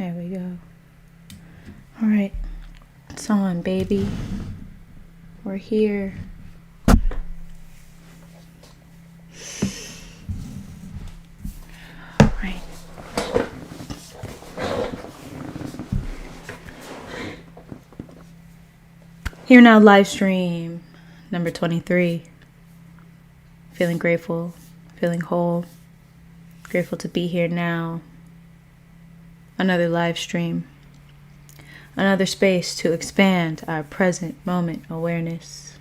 There we go. All right. It's on, baby. We're here. All right. Here Now Livestream, number 23. Feeling grateful, feeling whole. Grateful to be here now. Another live stream. Another space to expand our present moment awareness.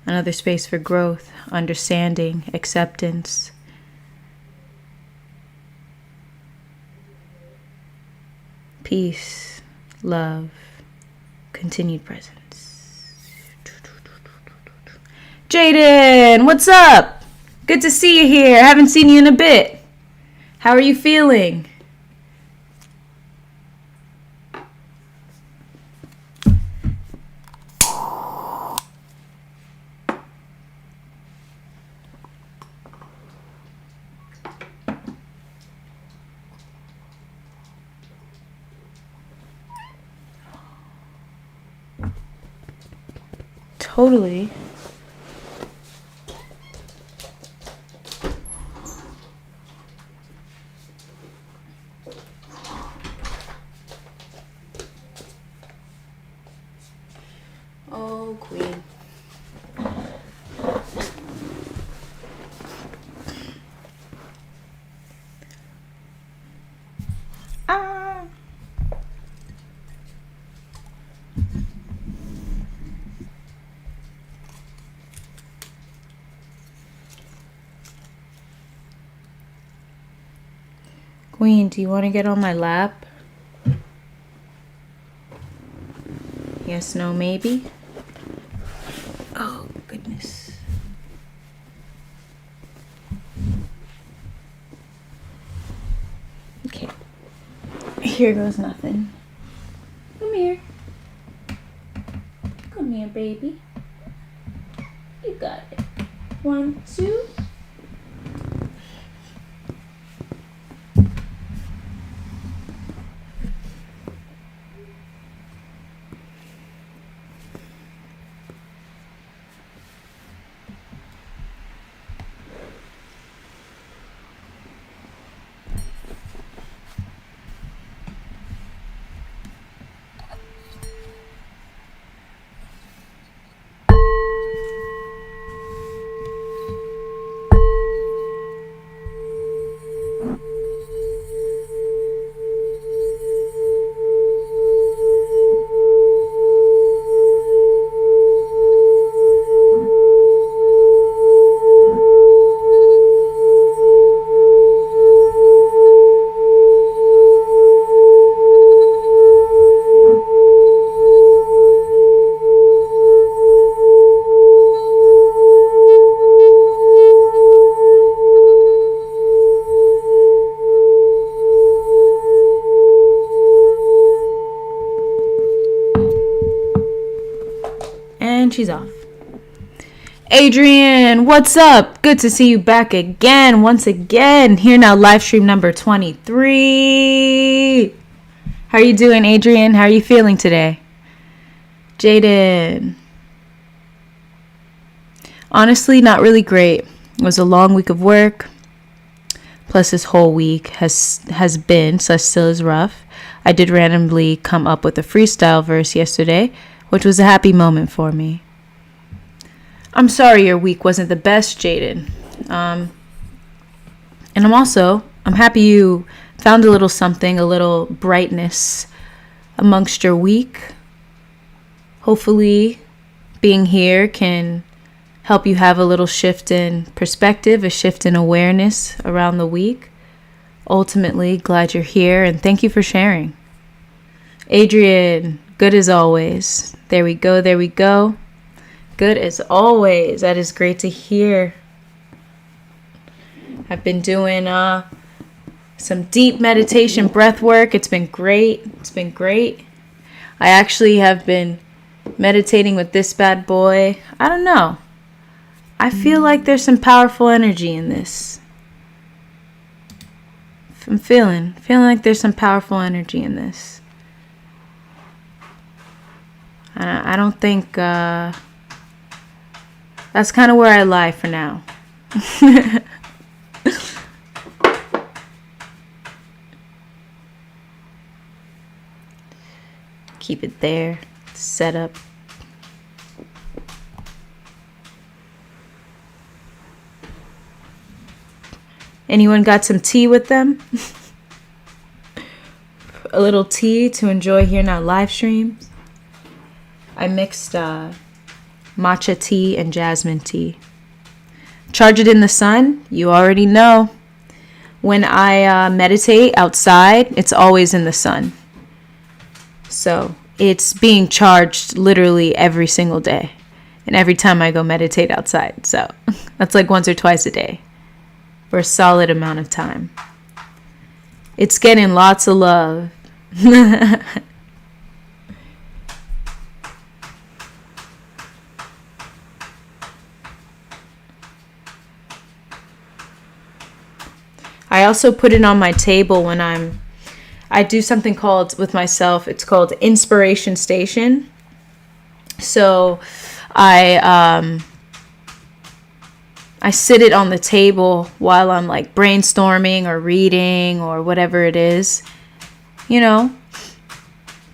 Another space for growth, understanding, acceptance. Peace, love, continued presence. Jaden, what's up? Good to see you here. I haven't seen you in a bit. How are you feeling? Totally. Oh, queen. Ah. Queen, do you want to get on my lap? Yes, no, maybe? Oh, goodness. Okay. Here goes nothing. Come here. Come here, baby. You got it. 1, 2. And she's off. Adrian, what's up? Good to see you back again, once again. Here Now Livestream number 23. How are you doing, Adrian? How are you feeling today? Jaden. Honestly, not really great. It was a long week of work. Plus this whole week has been, so still is rough. I did randomly come up with a freestyle verse yesterday, which was a happy moment for me. I'm sorry your week wasn't the best, Jaden. And I'm happy you found a little something, a little brightness amongst your week. Hopefully being here can help you have a little shift in perspective, a shift in awareness around the week. Ultimately, glad you're here and thank you for sharing. Adrian, good as always. There we go, there we go. Good as always. That is great to hear. I've been doing some deep meditation breath work. It's been great. It's been great. I actually have been meditating with this bad boy. I don't know. I feel like there's some powerful energy in this. I'm feeling like there's some powerful energy in this. I don't think that's kind of where I lie for now. Keep it there, set up. Anyone got some tea with them? A little tea to enjoy Here Now Livestreams. I mixed matcha tea and jasmine tea. Charge it in the sun. You already know. When I meditate outside, it's always in the sun. So it's being charged literally every single day. And every time I go meditate outside. So that's like once or twice a day. For a solid amount of time. It's getting lots of love. I also put it on my table when I do something called, with myself, it's called Inspiration Station. So I sit it on the table while I'm like brainstorming or reading or whatever it is, you know,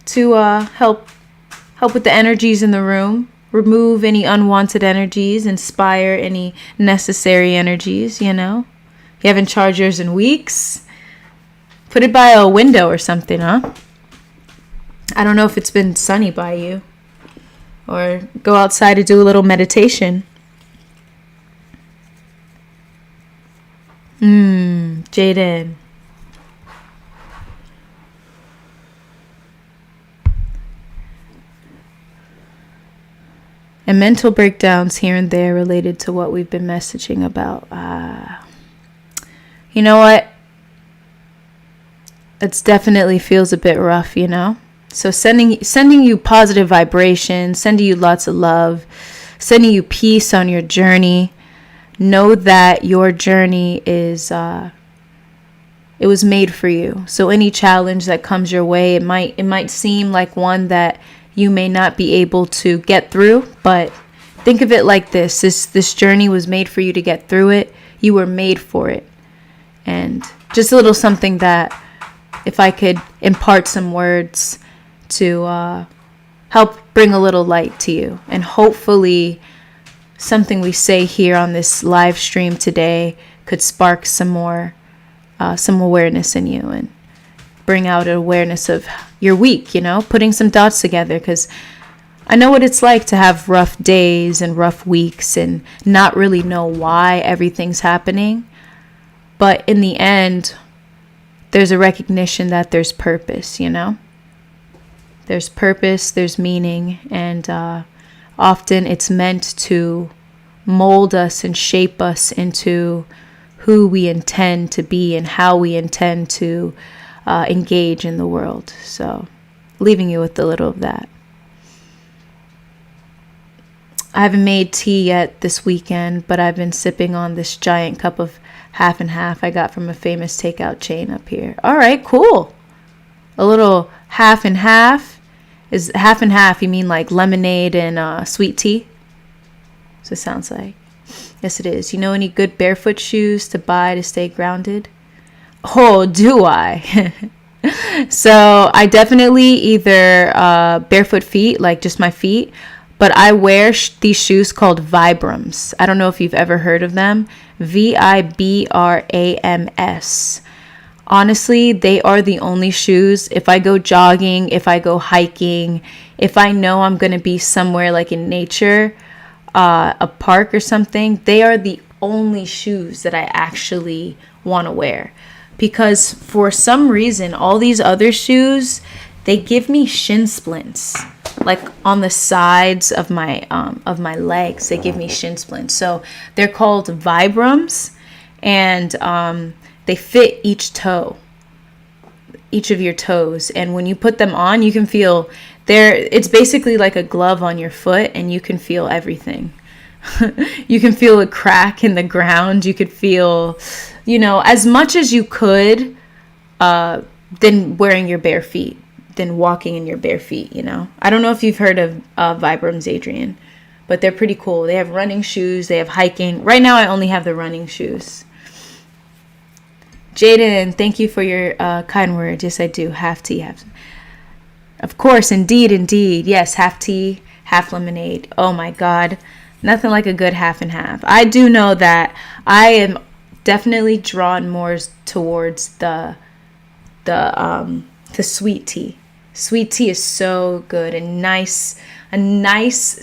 to help with the energies in the room, remove any unwanted energies, inspire any necessary energies, you know. You haven't charged yours in weeks. Put it by a window or something, huh? I don't know if it's been sunny by you. Or go outside to do a little meditation. Jaden. And mental breakdowns here and there related to what we've been messaging about. You know what? It definitely feels a bit rough, you know? So sending you positive vibrations, sending you lots of love, sending you peace on your journey. Know that your journey is, it was made for you. So any challenge that comes your way, it might seem like one that you may not be able to get through, but think of it like this. This journey was made for you to get through it. You were made for it. And just a little something that, if I could impart some words to help bring a little light to you, and hopefully something we say here on this live stream today could spark some more some awareness in you and bring out an awareness of your week, you know, putting some dots together, because I know what it's like to have rough days and rough weeks and not really know why everything's happening. But in the end, there's a recognition that there's purpose, you know? There's purpose, there's meaning, and often it's meant to mold us and shape us into who we intend to be and how we intend to engage in the world. So, leaving you with a little of that. I haven't made tea yet this weekend, but I've been sipping on this giant cup of half and half I got from a famous takeout chain up here. All right, cool. A little half and half. Is half and half, you mean like lemonade and sweet tea? So it sounds like. Yes, it is. You know any good barefoot shoes to buy to stay grounded? Oh, do I? So I definitely either barefoot feet, like just my feet, but I wear these shoes called Vibrams. I don't know if you've ever heard of them. Vibrams. Honestly, they are the only shoes. If I go jogging, if I go hiking, if I know I'm going to be somewhere like in nature, a park or something, they are the only shoes that I actually want to wear. Because for some reason, all these other shoes, they give me shin splints. Like on the sides of my legs, they give me shin splints. So they're called Vibrams, and they fit each toe, each of your toes. And when you put them on, you can feel it's basically like a glove on your foot, and you can feel everything. You can feel a crack in the ground. You could feel, you know, as much as you could than wearing your bare feet, than walking in your bare feet, you know. I don't know if you've heard of Vibrams, Adrian, but they're pretty cool. They have running shoes, they have hiking. Right now I only have the running shoes. Jaden, thank you for your kind words. Yes, I do. Half tea, half. Of course, indeed. Yes, half tea, half lemonade. Oh my God. Nothing like a good half and half. I do know that I am definitely drawn more towards the sweet tea. Sweet tea is so good. A nice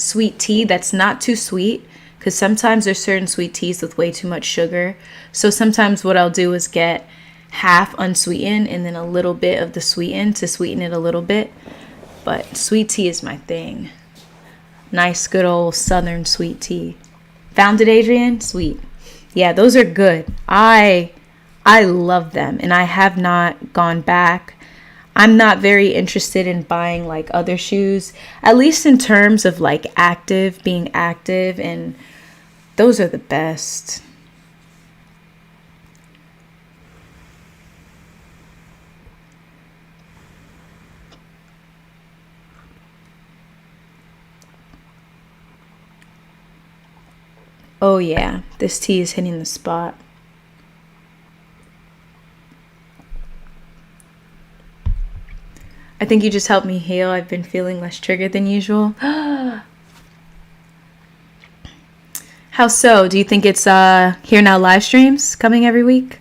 sweet tea that's not too sweet, because sometimes there's certain sweet teas with way too much sugar. So sometimes what I'll do is get half unsweetened and then a little bit of the sweetened to sweeten it a little bit. But sweet tea is my thing. Nice, good old southern sweet tea. Found it, Adrian? Sweet. Yeah, those are good. I love them, and I have not gone back. I'm not very interested in buying like other shoes, at least in terms of like being active, and those are the best. Oh yeah, this tea is hitting the spot. I think you just helped me heal. I've been feeling less triggered than usual. How so? Do you think it's Here Now Livestreams coming every week?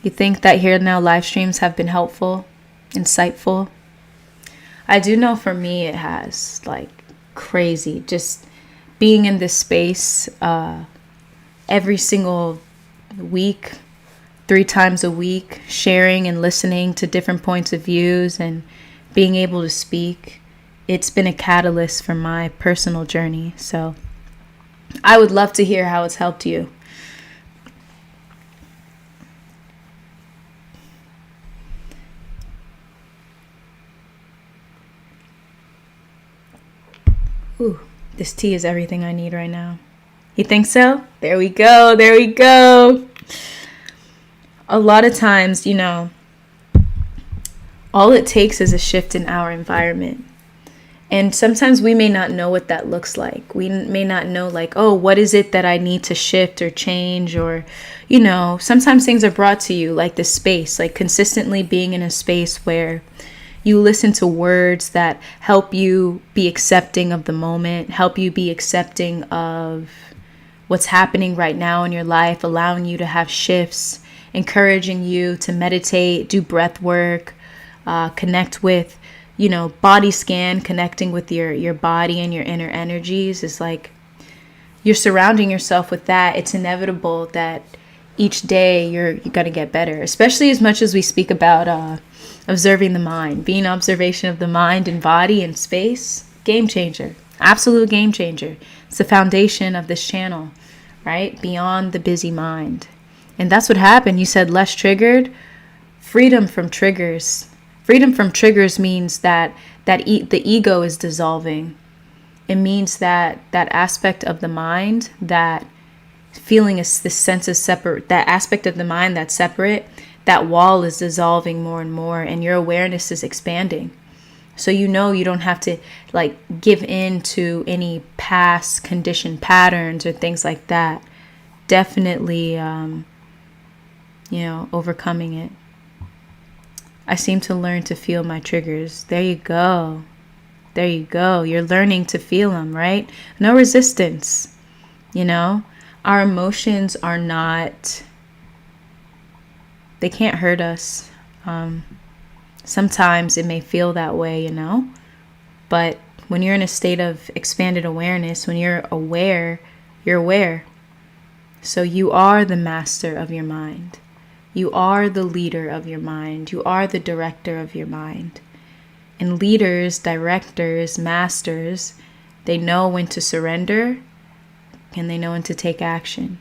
You think that Here Now Livestreams have been helpful, insightful? I do know for me it has, like crazy. Just being in this space every single week, 3 times a week, sharing and listening to different points of views and being able to speak. It's been a catalyst for my personal journey. So I would love to hear how it's helped you. Ooh, this tea is everything I need right now. You think so? There we go. There we go. A lot of times, you know, all it takes is a shift in our environment. And sometimes we may not know what that looks like. We may not know, like, oh, what is it that I need to shift or change? Or, you know, sometimes things are brought to you, like this space, like consistently being in a space where you listen to words that help you be accepting of the moment, help you be accepting of what's happening right now in your life, allowing you to have shifts, encouraging you to meditate, do breath work, connect with, you know, body scan, connecting with your body and your inner energies. Is like you're surrounding yourself with that. It's inevitable that each day you're going to get better, especially as much as we speak about observing the mind, being observation of the mind and body and space. Game changer, absolute game changer. It's the foundation of this channel, right? Beyond the busy mind. And that's what happened. You said less triggered. Freedom from triggers. Freedom from triggers means that the ego is dissolving. It means that aspect of the mind, that feeling is this sense of separate, that aspect of the mind that's separate, that wall is dissolving more and more, and your awareness is expanding. So you know you don't have to like give in to any past conditioned patterns or things like that. Definitely, you know, overcoming it. I seem to learn to feel my triggers. There you go. There you go. You're learning to feel them, right? No resistance. You know, our emotions are not, they can't hurt us. Sometimes it may feel that way, you know, but when you're in a state of expanded awareness, when you're aware, you're aware. So you are the master of your mind. You are the leader of your mind. You are the director of your mind. And leaders, directors, masters, they know when to surrender and they know when to take action.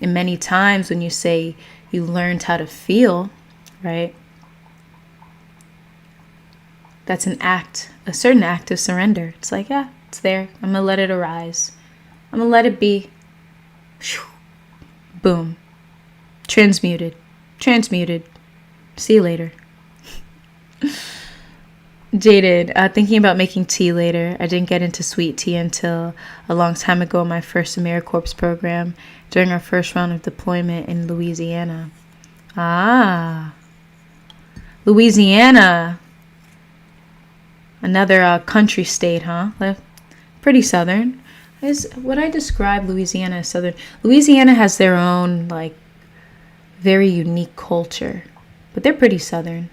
And many times when you say you learned how to feel, right? That's an act, a certain act of surrender. It's like, yeah, it's there. I'm going to let it arise. I'm going to let it be. Boom. Transmuted. Transmuted. See you later. Jaded. Thinking about making tea later. I didn't get into sweet tea until a long time ago in my first AmeriCorps program during our first round of deployment in Louisiana. Ah. Louisiana. Another country state, huh? Pretty southern. Would I describe Louisiana as southern? Louisiana has their own, very unique culture. But they're pretty southern.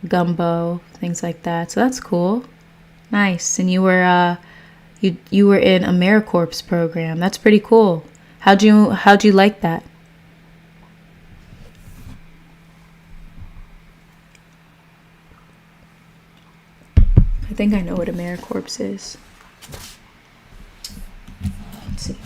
Gumbo, things like that. So that's cool. Nice. And you were you were in AmeriCorps program. That's pretty cool. How'd you like that? I think I know what AmeriCorps is. Let's see.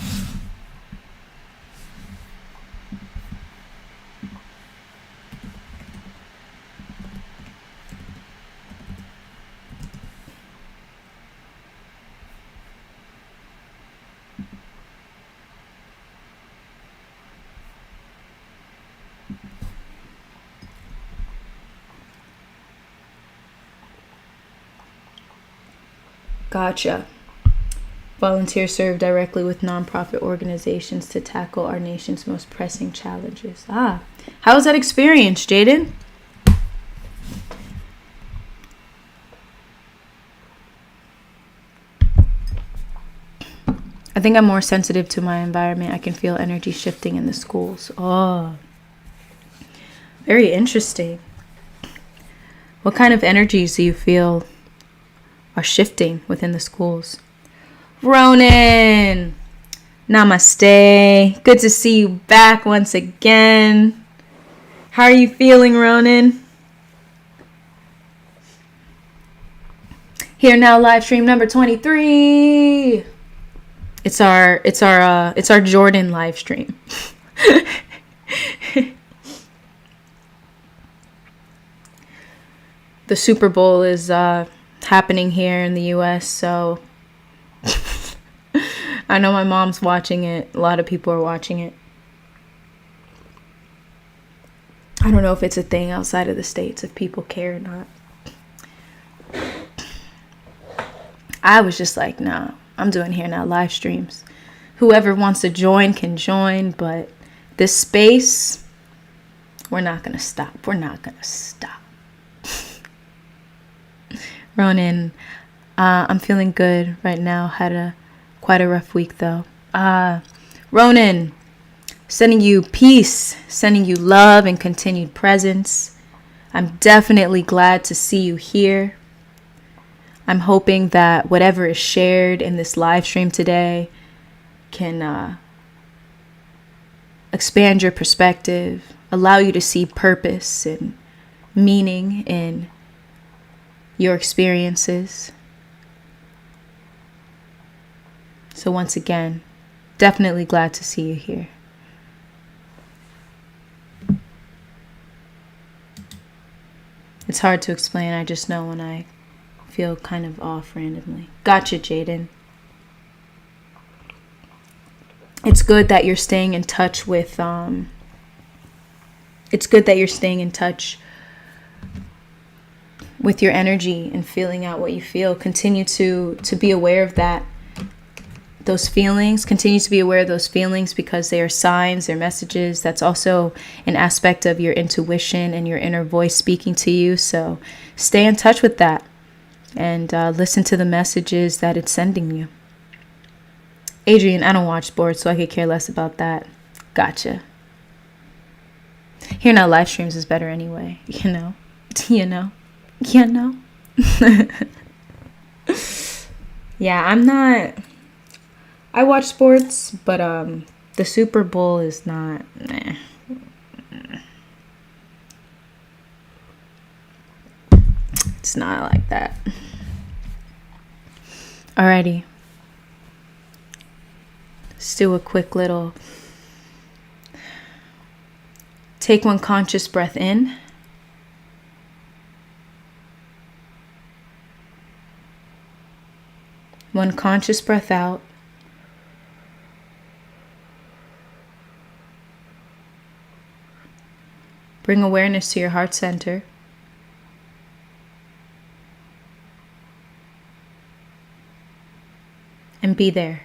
Gotcha. Volunteers serve directly with nonprofit organizations to tackle our nation's most pressing challenges. How was that experience, Jaden? I think I'm more sensitive to my environment. I can feel energy shifting in the schools. Oh, very interesting. What kind of energies do you feel are shifting within the schools? Ronan, namaste. Good to see you back once again. How are you feeling, Ronan? Here Now Livestream number 23. It's our Jordan livestream. The Super Bowl is happening here in the US, so I know my mom's watching it. A lot of people are watching it. I don't know if it's a thing outside of the States, if people care or not. I was just like, nah, I'm doing Here Now live streams. Whoever wants to join can join, but this space, we're not going to stop. We're not going to stop. Ronan, I'm feeling good right now. Had quite a rough week though. Ronan, sending you peace, sending you love and continued presence. I'm definitely glad to see you here. I'm hoping that whatever is shared in this live stream today can expand your perspective, allow you to see purpose and meaning in your experiences. So once again, definitely glad to see you here. It's hard to explain. I just know when I feel kind of off randomly. Gotcha, Jaden. It's good that you're staying in touch with with your energy and feeling out what you feel. Continue to be aware of those feelings. Continue to be aware of those feelings because they are signs, they're messages. That's also an aspect of your intuition and your inner voice speaking to you. So stay in touch with that and listen to the messages that it's sending you. Adrian, I don't watch sports, so I could care less about that. Gotcha. Here Now live streams is better anyway. You know. Yeah, I'm not. I watch sports, but the Super Bowl is not. It's not like that. Alrighty. Let's do a quick little. Take one conscious breath in. One conscious breath out. Bring awareness to your heart center. And be there.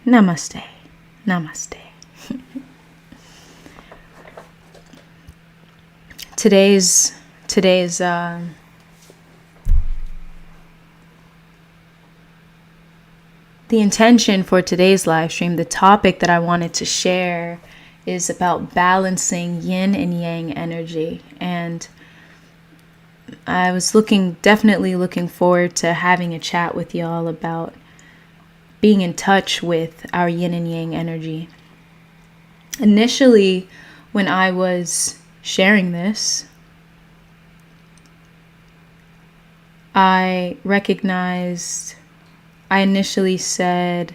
Namaste. Namaste. Today's the intention for today's live stream, the topic that I wanted to share is about balancing yin and yang energy. And I was definitely looking forward to having a chat with y'all about being in touch with our yin and yang energy. Initially, when I was sharing this, I initially said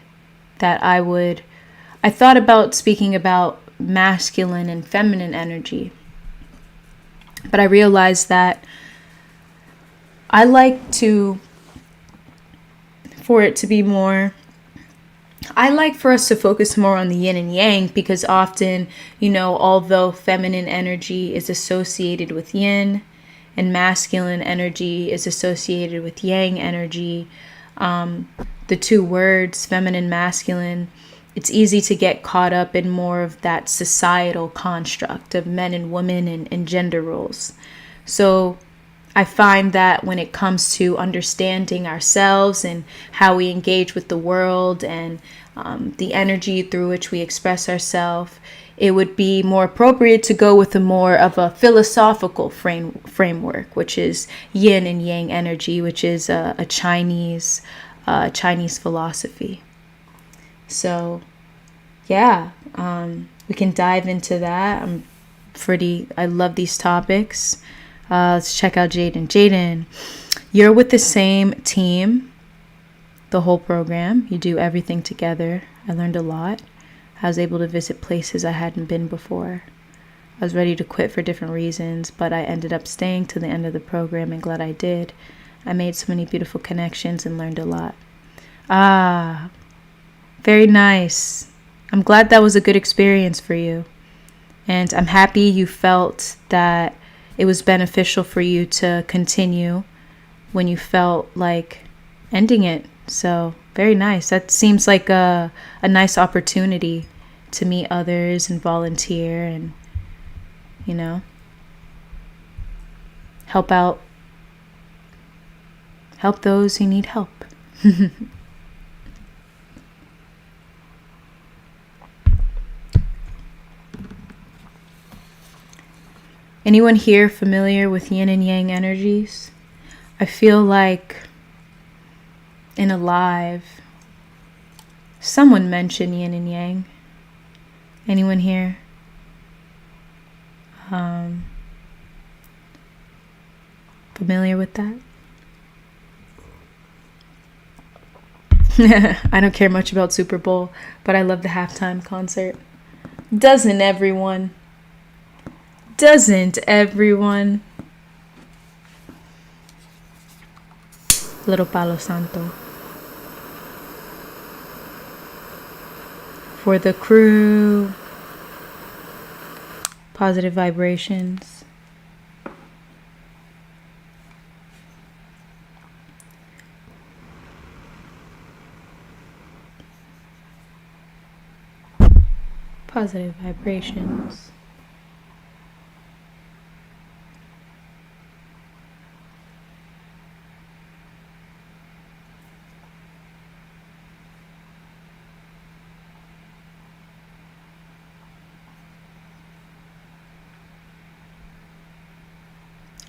that I thought about speaking about masculine and feminine energy, but I realized that I like for us to focus more on the yin and yang, because often, although feminine energy is associated with yin and masculine energy is associated with yang energy, the two words, feminine, masculine, it's easy to get caught up in more of that societal construct of men and women and gender roles. So I find that when it comes to understanding ourselves and how we engage with the world and the energy through which we express ourselves, it would be more appropriate to go with more of a philosophical framework, which is yin and yang energy, which is a Chinese philosophy. So, yeah, we can dive into that. I love these topics. Let's check out Jaden. Jaden, you're with the same team the whole program. You do everything together. I learned a lot. I was able to visit places I hadn't been before. I was ready to quit for different reasons, but I ended up staying to the end of the program, and glad I did. I made so many beautiful connections and learned a lot. Ah, very nice. I'm glad that was a good experience for you. And I'm happy you felt that it was beneficial for you to continue when you felt like ending it. So very nice. That seems like a nice opportunity to meet others and volunteer and, help those who need help. Anyone here familiar with yin and yang energies? I feel like in a live, someone mentioned yin and yang. Anyone here? Familiar with that? I don't care much about Super Bowl, but I love the halftime concert. Doesn't everyone? Little Palo Santo. For the crew, positive vibrations. Positive vibrations.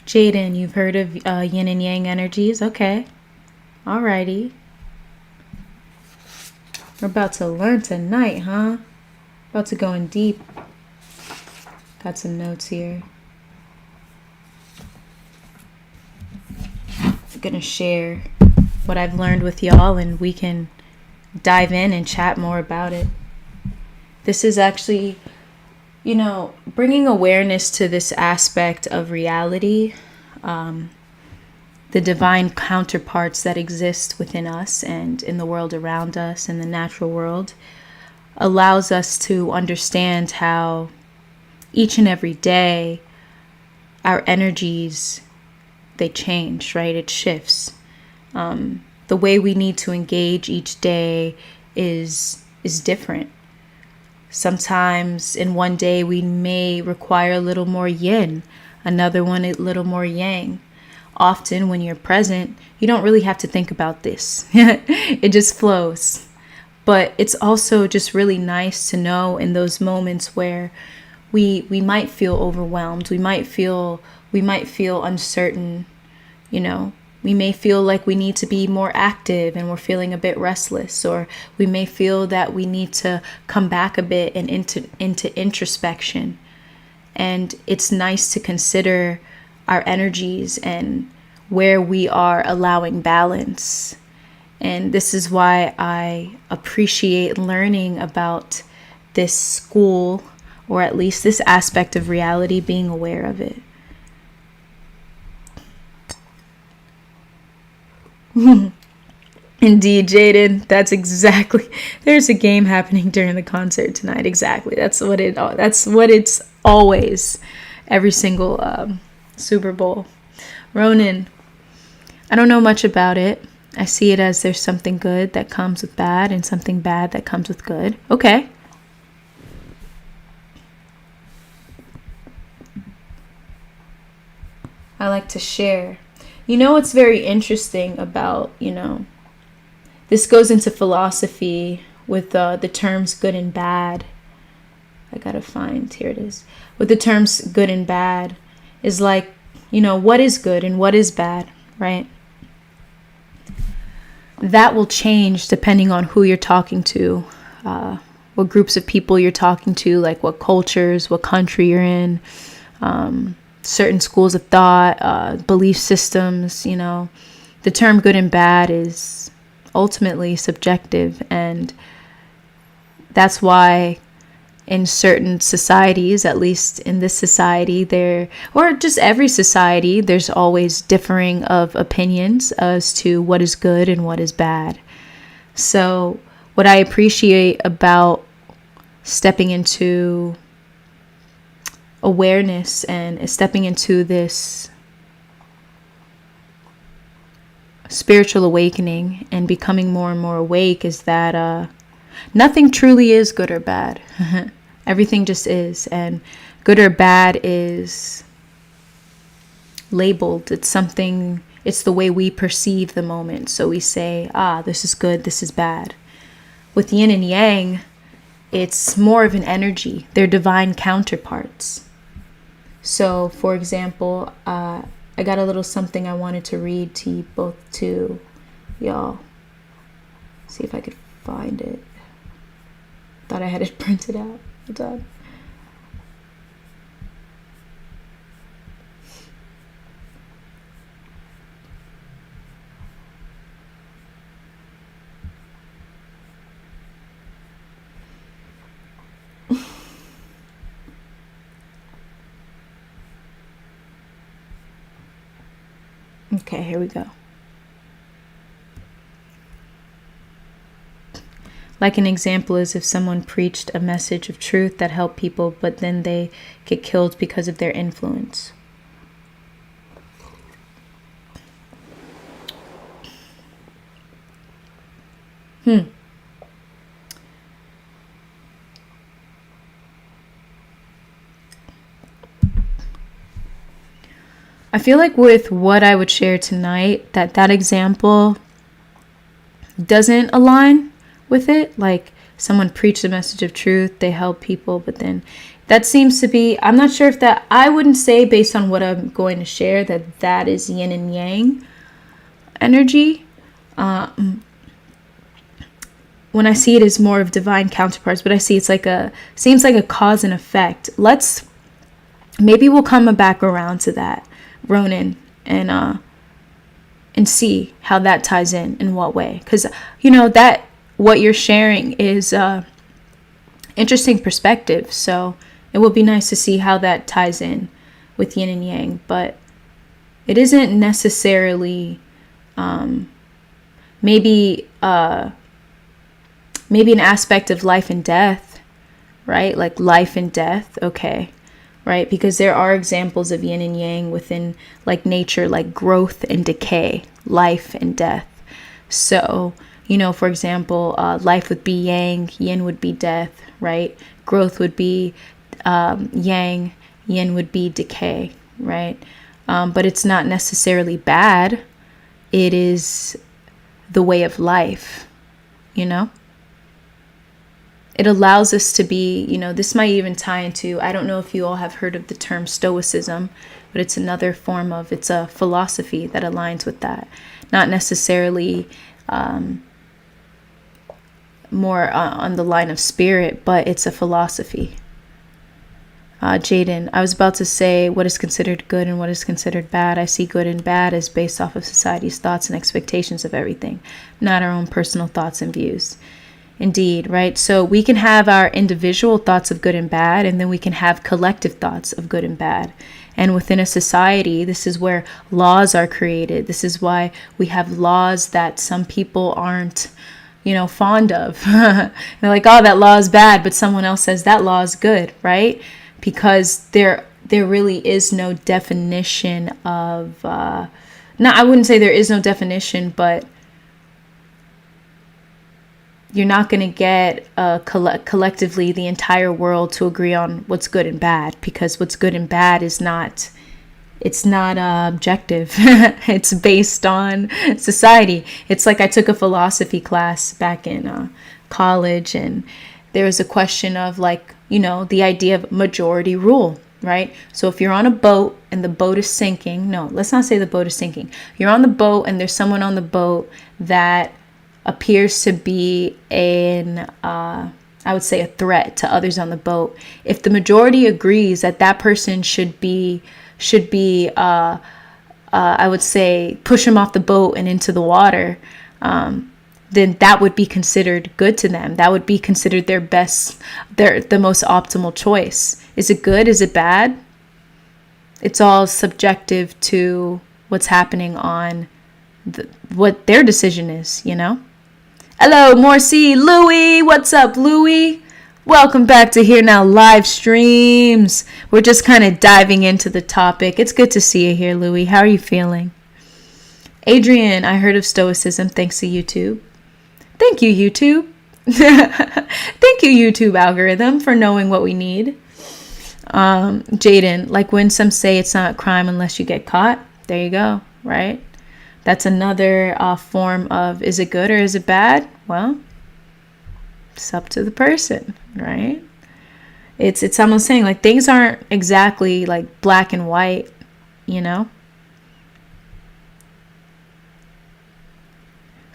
Jaden, you've heard of yin and yang energies? Okay. Alrighty. We're about to learn tonight, huh? About to go in deep. Got some notes here. I'm gonna share what I've learned with y'all, and we can dive in and chat more about it. This is actually, bringing awareness to this aspect of reality, the divine counterparts that exist within us and in the world around us, in the natural world, allows us to understand how each and every day our energies, they change, right? It shifts. The way we need to engage each day is different. Sometimes in one day we may require a little more yin, another one a little more yang. Often when you're present, you don't really have to think about this. It just flows. But it's also just really nice to know in those moments where we might feel overwhelmed, we might feel uncertain, we may feel like we need to be more active and we're feeling a bit restless, or we may feel that we need to come back a bit and into introspection. And it's nice to consider our energies and where we are allowing balance. And this is why I appreciate learning about this school, or at least this aspect of reality, being aware of it. Indeed, Jaden, that's exactly. There's a game happening during the concert tonight. Exactly. That's what it's always. Every single Super Bowl. Ronan, I don't know much about it. I see it as there's something good that comes with bad and something bad that comes with good. Okay. I like to share. What's very interesting about, this goes into philosophy with the terms good and bad. I gotta find, here it is. With the terms good and bad is like, what is good and what is bad, right? That will change depending on who you're talking to, what groups of people you're talking to, like what cultures, what country you're in, certain schools of thought, belief systems. The term good and bad is ultimately subjective, and that's why in certain societies, at least in this society, or just every society, there's always differing of opinions as to what is good and what is bad. So what I appreciate about stepping into awareness and stepping into this spiritual awakening and becoming more and more awake is that nothing truly is good or bad. Everything just is. And good or bad is labeled. It's the way we perceive the moment. So we say, this is good, this is bad. With yin and yang, it's more of an energy. They're divine counterparts. So, for example, I got a little something I wanted to read to y'all. See if I could find it. Thought I had it printed out. Hold on. Okay, here we go. Like an example is if someone preached a message of truth that helped people, but then they get killed because of their influence. I feel like with what I would share tonight, that example doesn't align with it. Like someone preached a message of truth, they help people, but then that seems to be, I'm not sure if that, I wouldn't say based on what I'm going to share that is yin and yang energy. When I see it as more of divine counterparts, but I see it's seems like a cause and effect. Maybe we'll come back around to that, Ronan, and see how that ties in what way. Because, that what you're sharing is interesting perspective. So it will be nice to see how that ties in with yin and yang. But it isn't necessarily maybe an aspect of life and death, right? Like life and death, okay, right? Because there are examples of yin and yang within like nature, like growth and decay, life and death. So, for example, life would be yang, yin would be death, right? Growth would be yang, yin would be decay, right? But it's not necessarily bad. It is the way of life, It allows us to be, this might even tie into, I don't know if you all have heard of the term stoicism, but it's another form of, it's a philosophy that aligns with that. Not necessarily more on the line of spirit, but it's a philosophy. Jaden, I was about to say what is considered good and what is considered bad. I see good and bad as based off of society's thoughts and expectations of everything, not our own personal thoughts and views. Indeed, right? So we can have our individual thoughts of good and bad, and then we can have collective thoughts of good and bad. And within a society, this is where laws are created. This is why we have laws that some people aren't, fond of. They're like, oh, that law is bad, but someone else says that law is good, right? Because there really is no definition of, I wouldn't say there is no definition, but you're not going to get collectively the entire world to agree on what's good and bad, because what's good and bad is not objective. It's based on society. It's like I took a philosophy class back in college, and there was a question of the idea of majority rule, right? So if you're on a boat and the boat is sinking, no, let's not say the boat is sinking. You're on the boat and there's someone on the boat that appears to be I would say a threat to others on the boat. If the majority agrees that person should be I would say push him off the boat and into the water, then that would be considered good to them. That would be considered the most optimal choice. Is it good? Is it bad? It's all subjective to what's happening on what their decision is, Hello, Morcie, Louie. What's up, Louie? Welcome back to Here Now Livestreams. We're just kind of diving into the topic. It's good to see you here, Louie. How are you feeling? Adrian, I heard of stoicism thanks to YouTube. Thank you, YouTube. Thank you, YouTube algorithm, for knowing what we need. Jaden, like when some say it's not a crime unless you get caught. There you go, right? That's another form of, is it good or is it bad? Well, it's up to the person, right? It's almost saying like things aren't exactly like black and white,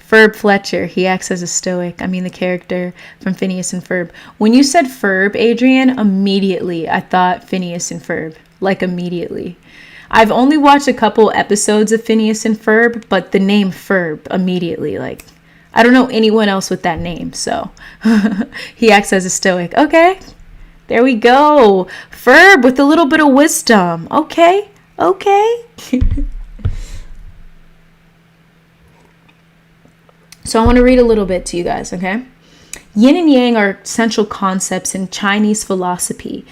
Ferb Fletcher, he acts as a stoic. The character from Phineas and Ferb. When you said Ferb, Adrian, immediately I thought Phineas and Ferb. Like immediately. I've only watched a couple episodes of Phineas and Ferb, but the name Ferb immediately, I don't know anyone else with that name, so he acts as a stoic. Okay, there we go. Ferb with a little bit of wisdom. Okay. So I want to read a little bit to you guys, okay? Yin and Yang are central concepts in Chinese philosophy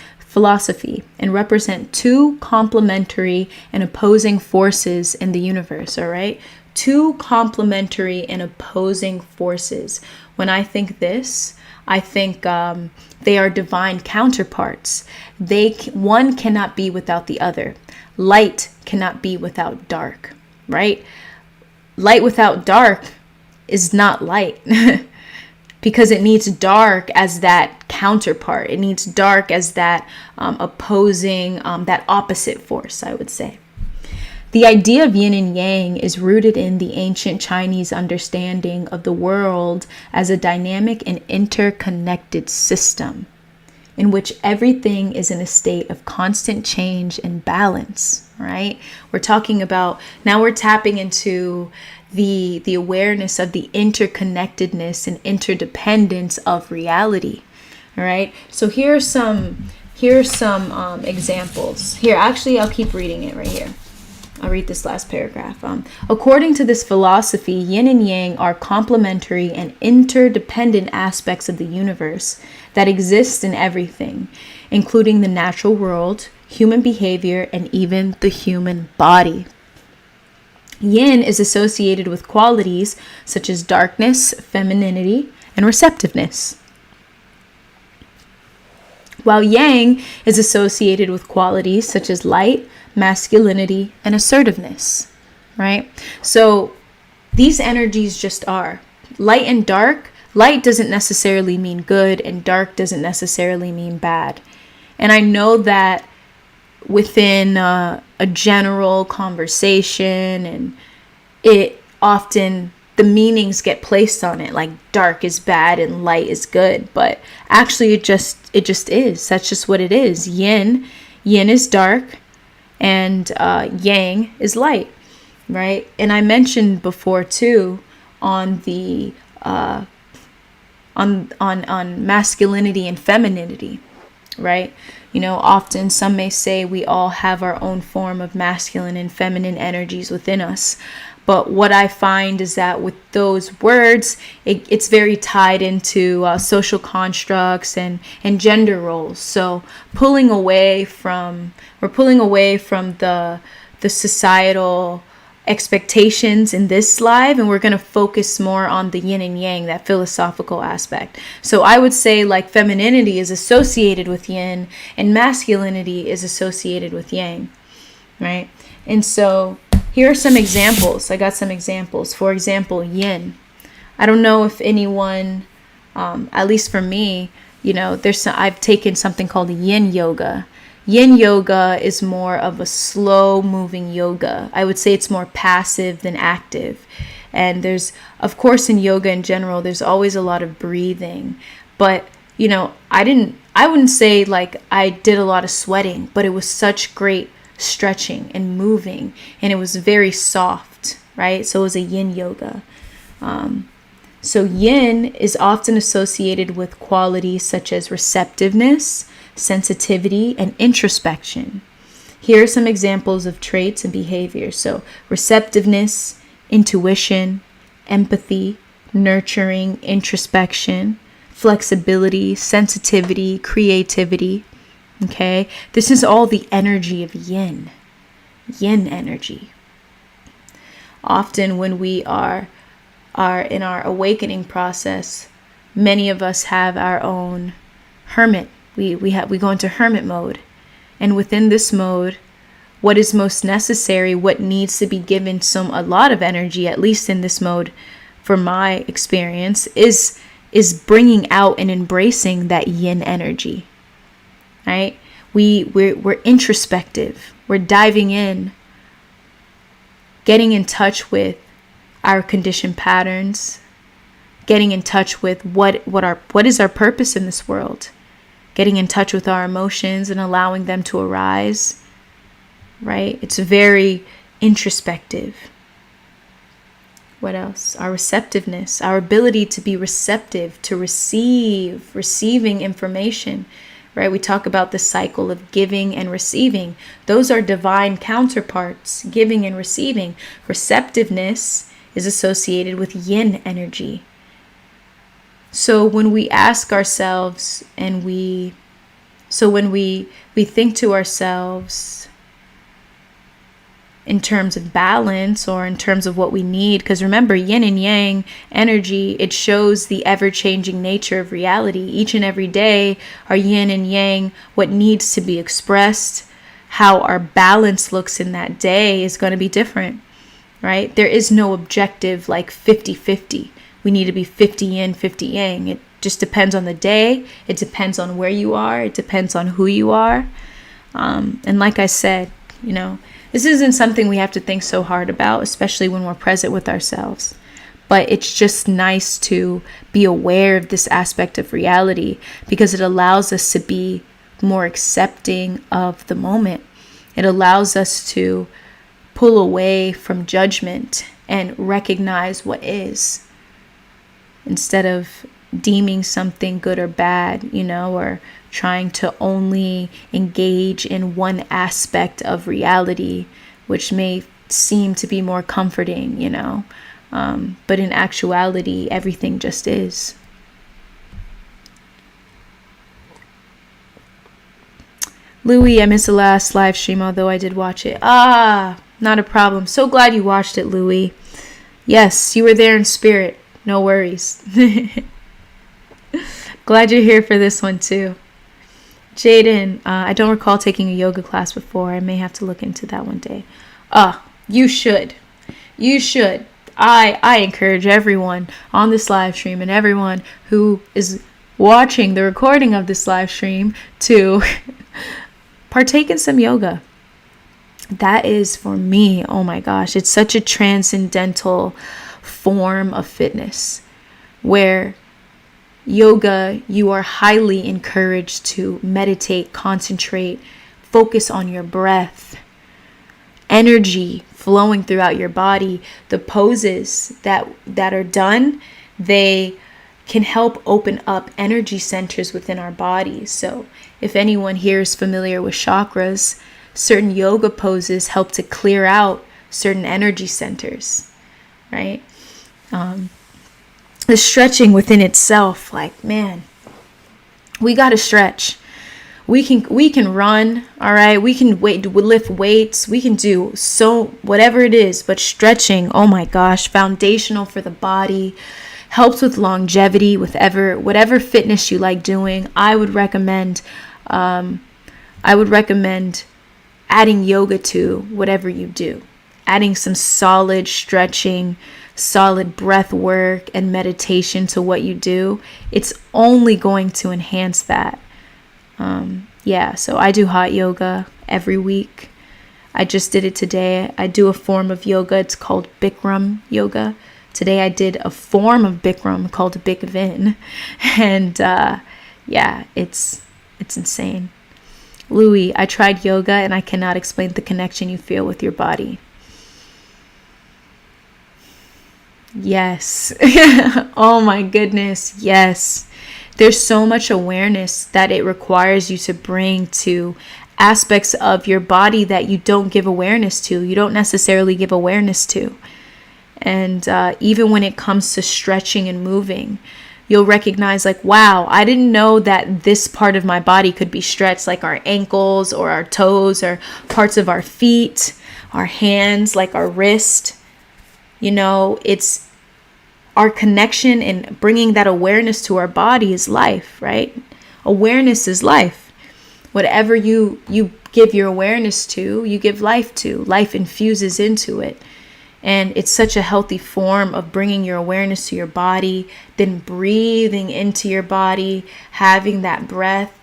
and represent two complementary and opposing forces in the universe, all right? Two complementary and opposing forces. When I think this, I think they are divine counterparts. One cannot be without the other. Light cannot be without dark, right? Light without dark is not light. Because it needs dark as that counterpart. It needs dark as that opposing, that opposite force, I would say. The idea of yin and yang is rooted in the ancient Chinese understanding of the world as a dynamic and interconnected system in which everything is in a state of constant change and balance, right? We're talking about, now we're tapping into the awareness of the interconnectedness and interdependence of reality. All right. So here's some examples. Here, actually, I'll keep reading it right here. I'll read this last paragraph. According to this philosophy, yin and yang are complementary and interdependent aspects of the universe that exist in everything, including the natural world, human behavior, and even the human body. Yin is associated with qualities such as darkness, femininity, and receptiveness, while yang is associated with qualities such as light, masculinity, and assertiveness, right? So these energies just are. Light and dark. Light doesn't necessarily mean good, and dark doesn't necessarily mean bad. And I know that within a general conversation, and it often, the meanings get placed on it, like dark is bad and light is good, but actually it just is. That's just what it is. Yin is dark, and yang is light, right? And I mentioned before too on the on masculinity and femininity, right? You know, often some may say we all have our own form of masculine and feminine energies within us. But what I find is that with those words, it's very tied into social constructs and gender roles. So we're pulling away from the societal expectations in this live, and we're going to focus more on the yin and yang, that philosophical aspect. So I would say like femininity is associated with yin and masculinity is associated with yang, right? And so here are some examples. I got some examples. For example, yin. I don't know if anyone, at least for me, you know, I've taken something called yin yoga. Yin yoga is more of a slow moving yoga. I would say it's more passive than active. And there's, of course, in yoga in general, there's always a lot of breathing. But, you know, I wouldn't say like I did a lot of sweating, but it was such great stretching and moving, and it was very soft, right? So it was a yin yoga. So yin is often associated with qualities such as receptiveness, sensitivity, and introspection. Here are some examples of traits and behaviors. So receptiveness, intuition, empathy, nurturing, introspection, flexibility, sensitivity, creativity. Okay, this is all the energy of yin energy. Often when we are in our awakening process, many of us have our own hermit. We go into hermit mode, and within this mode, what is most necessary, what needs to be given a lot of energy, at least in this mode, for my experience, is bringing out and embracing that yin energy. Right? We're introspective. We're diving in, getting in touch with our conditioned patterns, getting in touch with what is our purpose in this world, getting in touch with our emotions and allowing them to arise. Right? It's very introspective. What else? Our receptiveness, our ability to be receptive, to receiving information. Right? We talk about the cycle of giving and receiving. Those are divine counterparts, giving and receiving. Receptiveness is associated with yin energy. So when we ask ourselves when we think to ourselves in terms of balance or in terms of what we need, because remember, yin and yang energy, it shows the ever-changing nature of reality. Each and every day, our yin and yang, what needs to be expressed, how our balance looks in that day is going to be different, right? There is no objective like 50-50. We need to be 50 yin, 50 yang. It just depends on the day. It depends on where you are. It depends on who you are. And like I said, this isn't something we have to think so hard about, especially when we're present with ourselves. But it's just nice to be aware of this aspect of reality because it allows us to be more accepting of the moment. It allows us to pull away from judgment and recognize what is, instead of deeming something good or bad, or trying to only engage in one aspect of reality, which may seem to be more comforting, but in actuality, everything just is. Louis, I missed the last live stream, although I did watch it. Not a problem. So glad you watched it, Louis. Yes, you were there in spirit. No worries. Glad you're here for this one too. Jaden, I don't recall taking a yoga class before. I may have to look into that one day. You should. You should. I encourage everyone on this live stream and everyone who is watching the recording of this live stream to partake in some yoga. That is, for me, oh my gosh, it's such a transcendental form of fitness where yoga, you are highly encouraged to meditate, concentrate, focus on your breath, energy flowing throughout your body. The poses that are done, they can help open up energy centers within our body. So if anyone here is familiar with chakras, certain yoga poses help to clear out certain energy centers, right? The stretching within itself, like, man, we got to stretch. We can run, all right? We can lift weights. We can do whatever it is, but stretching, oh my gosh, foundational for the body, helps with longevity, with whatever fitness you like doing. I would recommend adding yoga to whatever you do, adding some solid stretching, solid breath work and meditation to what you do. It's only going to enhance that. So I do hot yoga every week. I just did it today. I do a form of yoga. It's called Bikram yoga. Today I did a form of Bikram called Bikvin. And it's insane. Louis, I tried yoga and I cannot explain the connection you feel with your body. Yes. Oh my goodness. Yes. There's so much awareness that it requires you to bring to aspects of your body that you don't give awareness to. You don't necessarily give awareness to. And even when it comes to stretching and moving, you'll recognize like, wow, I didn't know that this part of my body could be stretched, like our ankles or our toes or parts of our feet, our hands, like our wrist. It's our connection and bringing that awareness to our body is life, right? Awareness is life. Whatever you give your awareness to, you give life to. Life infuses into it. And it's such a healthy form of bringing your awareness to your body, then breathing into your body, having that breath.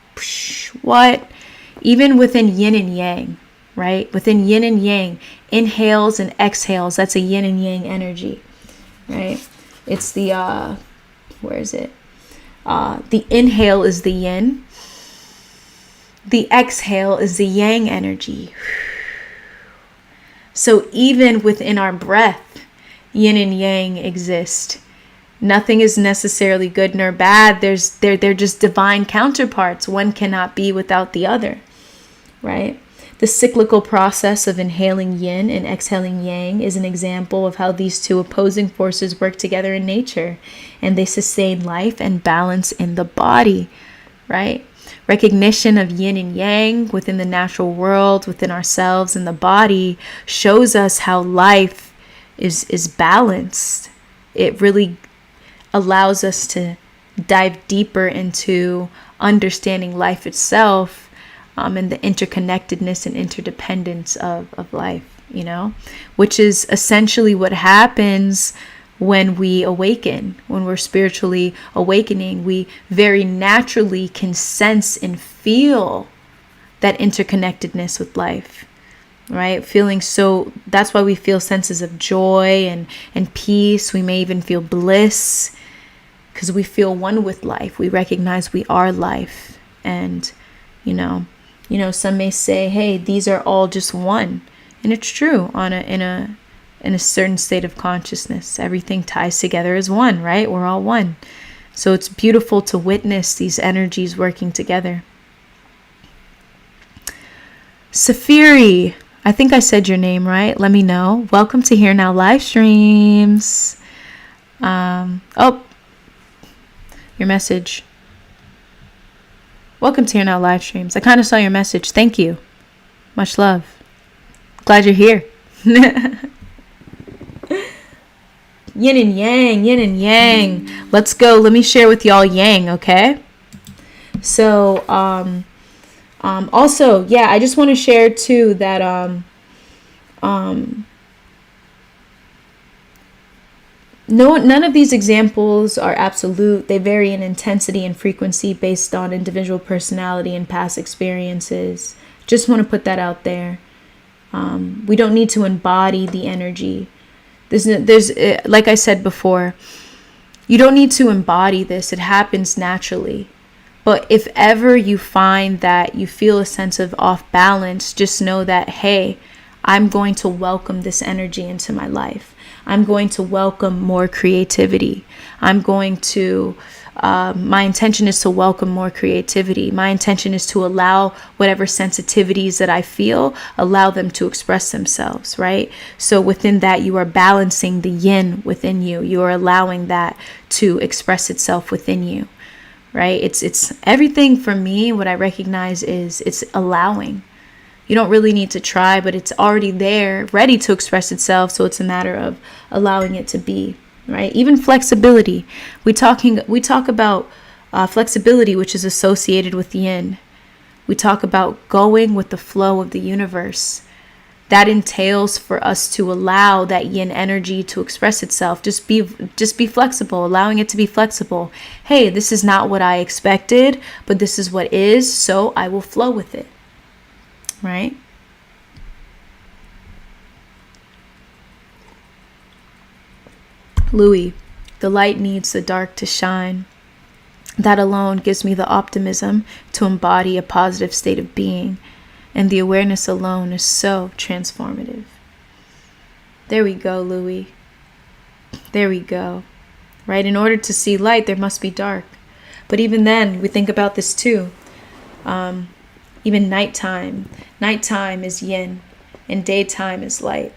Even within yin and yang, right? Within yin and yang, inhales and exhales, that's a yin and yang energy, right? It's the, where is it? The inhale is the yin. The exhale is the yang energy. So even within our breath, yin and yang exist. Nothing is necessarily good nor bad. They're just divine counterparts. One cannot be without the other, right? The cyclical process of inhaling yin and exhaling yang is an example of how these two opposing forces work together in nature, and they sustain life and balance in the body, right? Recognition of yin and yang within the natural world, within ourselves and the body, shows us how life is balanced. It really allows us to dive deeper into understanding life itself, and the interconnectedness and interdependence of life, which is essentially what happens when we awaken. When we're spiritually awakening, we very naturally can sense and feel that interconnectedness with life, right? That's why we feel senses of joy and peace. We may even feel bliss because we feel one with life. We recognize we are life. And, some may say, hey, these are all just one. And it's true in a certain state of consciousness. Everything ties together as one, right? We're all one. So it's beautiful to witness these energies working together. Safiri, I think I said your name right. Let me know. Welcome to Here Now Livestreams. Your message. Welcome to Here Now Livestreams. I kind of saw your message. Thank you. Much love. Glad you're here. Yin and yang, yin and yang. Let's go. Let me share with y'all yang, okay? So, also, yeah, I just want to share too that, none of these examples are absolute. They vary in intensity and frequency based on individual personality and past experiences. Just want to put that out there. We don't need to embody the energy. There's like I said before, you don't need to embody this. It happens naturally. But if ever you find that you feel a sense of off balance, just know that, hey, I'm going to welcome this energy into my life. I'm going to welcome more creativity. My intention is to welcome more creativity. My intention is to allow whatever sensitivities that I feel, allow them to express themselves, right? So within that, you are balancing the yin within you. You are allowing that to express itself within you, right? It's everything for me. What I recognize is it's allowing. You don't really need to try, but it's already there, ready to express itself. So it's a matter of allowing it to be, right? Even flexibility. We talk about flexibility, which is associated with yin. We talk about going with the flow of the universe. That entails for us to allow that yin energy to express itself. Just be flexible, allowing it to be flexible. Hey, this is not what I expected, but this is what is, so I will flow with it. Right? Louis, the light needs the dark to shine. That alone gives me the optimism to embody a positive state of being, and the awareness alone is so transformative. There we go, Louis. There we go. Right? In order to see light, there must be dark. But even then, we think about this too. Even nighttime. Nighttime is yin and daytime is light.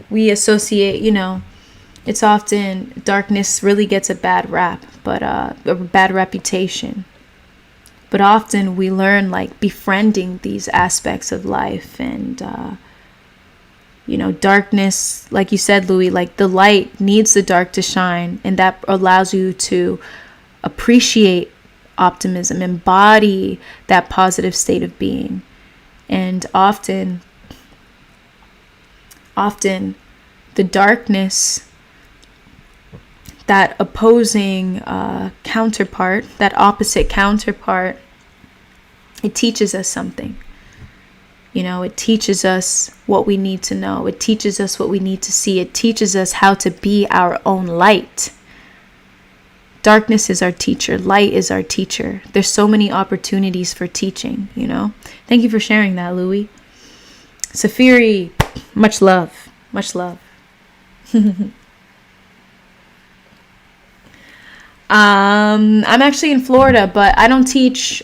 We associate, it's often darkness really gets a bad rap, but a bad reputation. But often we learn befriending these aspects of life and, darkness, like you said, Louis, the light needs the dark to shine, and that allows you to appreciate optimism, embody that positive state of being. And often the darkness, that opposing counterpart, that opposite counterpart, it teaches us something. It teaches us what we need to know. It teaches us what we need to see. It teaches us how to be our own light. Darkness is our teacher. Light is our teacher. There's so many opportunities for teaching, Thank you for sharing that, Louis. Safiri, much love. Much love. I'm actually in Florida, but I don't teach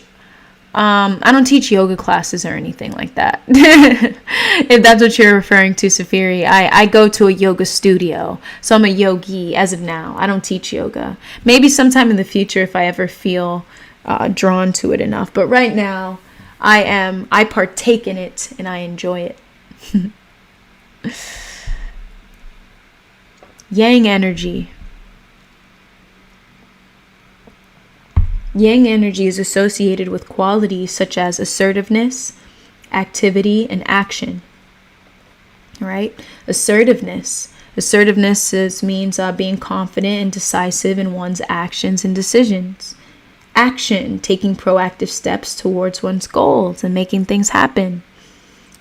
I don't teach yoga classes or anything like that. If that's what you're referring to, Safiri, I go to a yoga studio. So I'm a yogi as of now. I don't teach yoga. Maybe sometime in the future if I ever feel drawn to it enough. But right now, I partake in it and I enjoy it. Yang energy. Yang energy is associated with qualities such as assertiveness, activity, and action. Right? Assertiveness. Assertiveness means being confident and decisive in one's actions and decisions. Action, taking proactive steps towards one's goals and making things happen.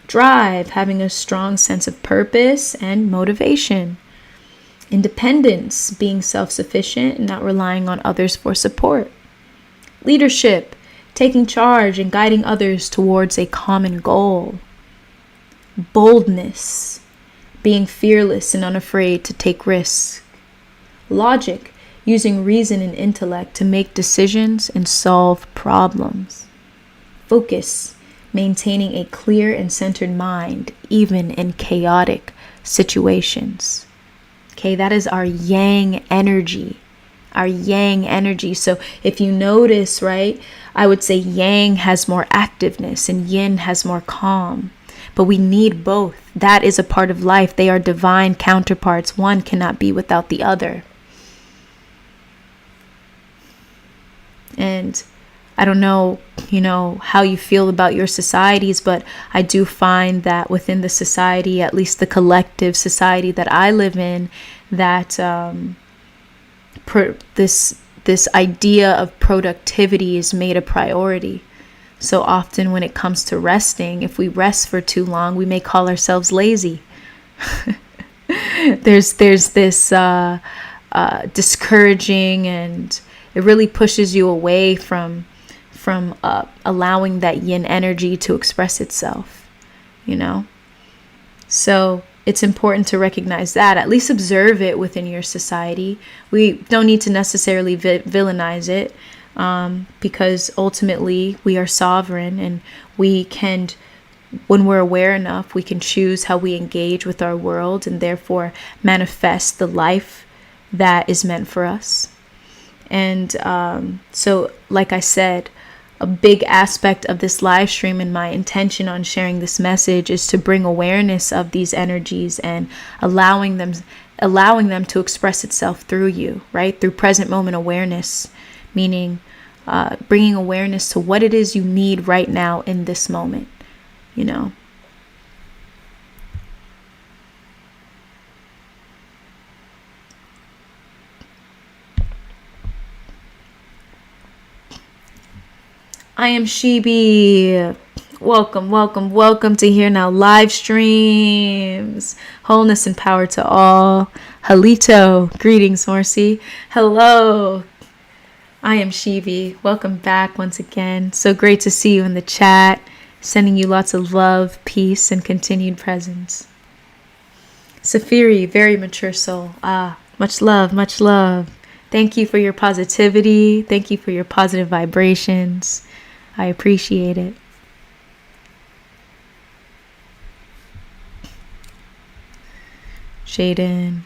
Drive, having a strong sense of purpose and motivation. Independence, being self-sufficient and not relying on others for support. Leadership, taking charge and guiding others towards a common goal. Boldness, being fearless and unafraid to take risks. Logic, using reason and intellect to make decisions and solve problems. Focus, maintaining a clear and centered mind, even in chaotic situations. Okay, that is our yang energy. Our yang energy. So if you notice, right, I would say yang has more activeness and yin has more calm. But we need both. That is a part of life. They are divine counterparts. One cannot be without the other. And I don't know, how you feel about your societies, but I do find that within the society, at least the collective society that I live in, that this idea of productivity is made a priority. So often when it comes to resting, if we rest for too long, we may call ourselves lazy. There's this discouraging, and it really pushes you away from allowing that yin energy to express itself, So it's important to recognize that, at least observe it within your society. We don't need to necessarily villainize it, because ultimately we are sovereign, and we can, when we're aware enough, we can choose how we engage with our world and therefore manifest the life that is meant for us. And so, like I said, a big aspect of this live stream and my intention on sharing this message is to bring awareness of these energies and allowing them to express itself through you, right? Through present moment awareness, meaning bringing awareness to what it is you need right now in this moment, I am Shibi. Welcome to Here Now Livestreams. Wholeness and power to all. Halito. Greetings, Morcie. Hello. I am Shibi. Welcome back once again. So great to see you in the chat. Sending you lots of love, peace, and continued presence. Safiri, very mature soul. Much love, much love. Thank you for your positivity. Thank you for your positive vibrations. I appreciate it. Shaden.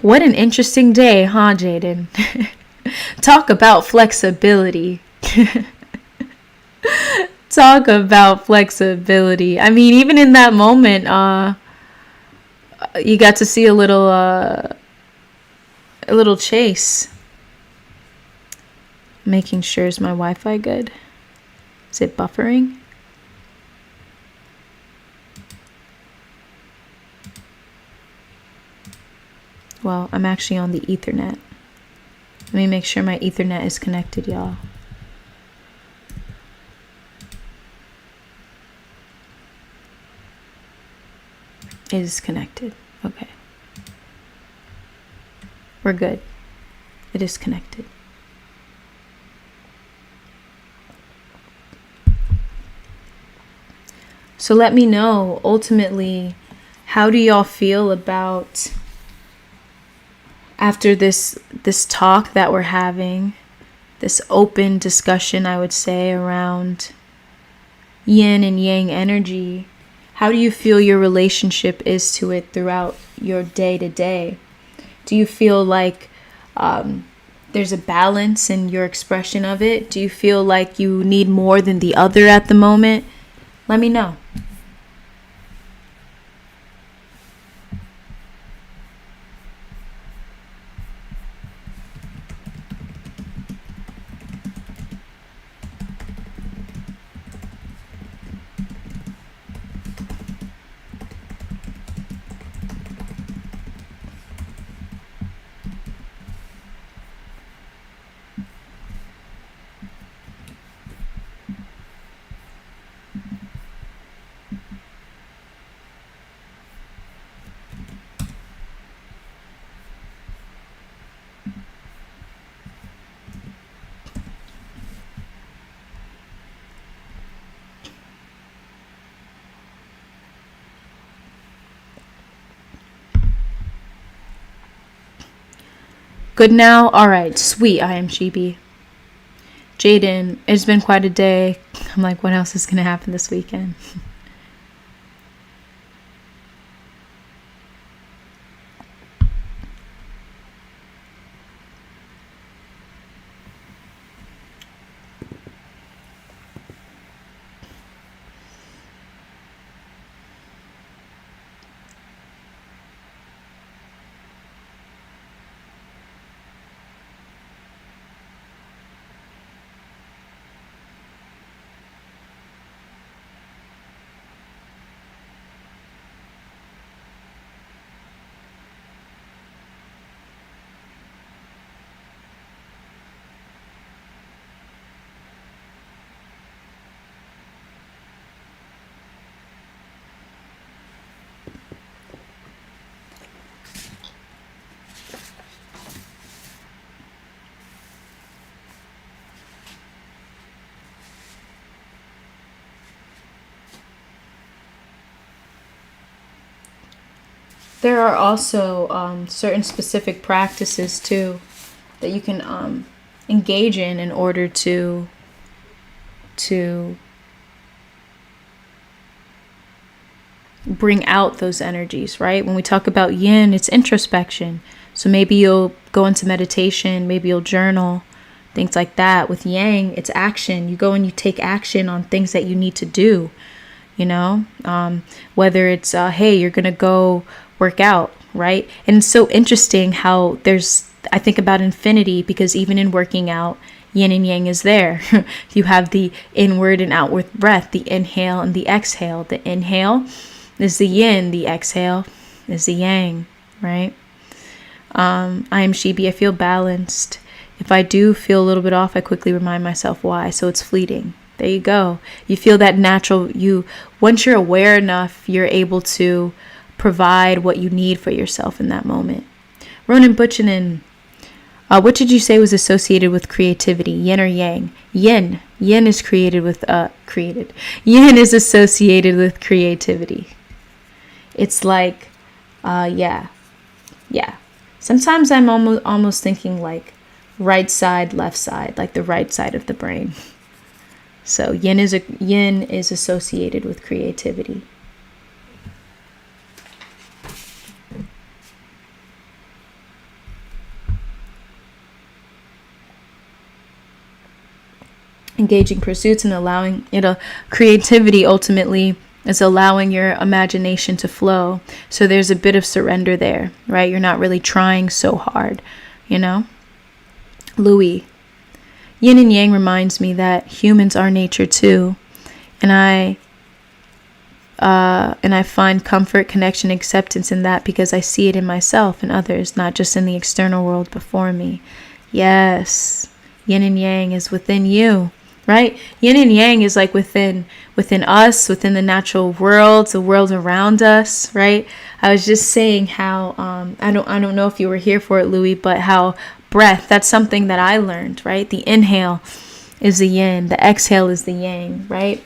What an interesting day, huh, Jaden? Talk about flexibility. Talk about flexibility. I mean, even in that moment, you got to see a little chase. Making sure, is my Wi-Fi good? Is it buffering? Well, I'm actually on the Ethernet. Let me make sure my Ethernet is connected, y'all. It is connected. Okay. We're good. It is connected. So let me know, ultimately, how do y'all feel about, after this talk that we're having, this open discussion, I would say, around yin and yang energy? How do you feel your relationship is to it throughout your day to day? Do you feel like there's a balance in your expression of it? Do you feel like you need more than the other at the moment? Let me know. Good now? Alright, sweet. I am Shibi. Jaden, it's been quite a day. I'm like, what else is going to happen this weekend? There are also certain specific practices too that you can engage in order to bring out those energies, right? When we talk about yin, it's introspection. So maybe you'll go into meditation, maybe you'll journal, things like that. With yang, it's action. You go and you take action on things that you need to do, you know, whether it's, hey, you're going to go work out, right? And it's so interesting how I think about infinity, because even in working out, yin and yang is there. You have the inward and outward breath, the inhale and the exhale. The inhale is the yin, the exhale is the yang, right? I am Shibi. I feel balanced. If I do feel a little bit off, I quickly remind myself why. So it's fleeting. There you go. You feel that natural, once you're aware enough, you're able to provide what you need for yourself in that moment. Ronan Butchanan, what did you say was associated with creativity, yin or yang? Yin. Yin is Yin is associated with creativity. It's like, yeah. Sometimes I'm almost thinking like right side, left side, like the right side of the brain. So yin is associated with creativity. Engaging pursuits and allowing creativity ultimately is allowing your imagination to flow. So there's a bit of surrender there, right? You're not really trying so hard, Louis, yin and yang reminds me that humans are nature too. And I find comfort, connection, acceptance in that because I see it in myself and others, not just in the external world before me. Yes, yin and yang is within you. Right? Yin and yang is like within us, within the natural world, the world around us, right? I was just saying how I don't know if you were here for it, Louis, but how breath, that's something that I learned, right? The inhale is the yin, the exhale is the yang, right?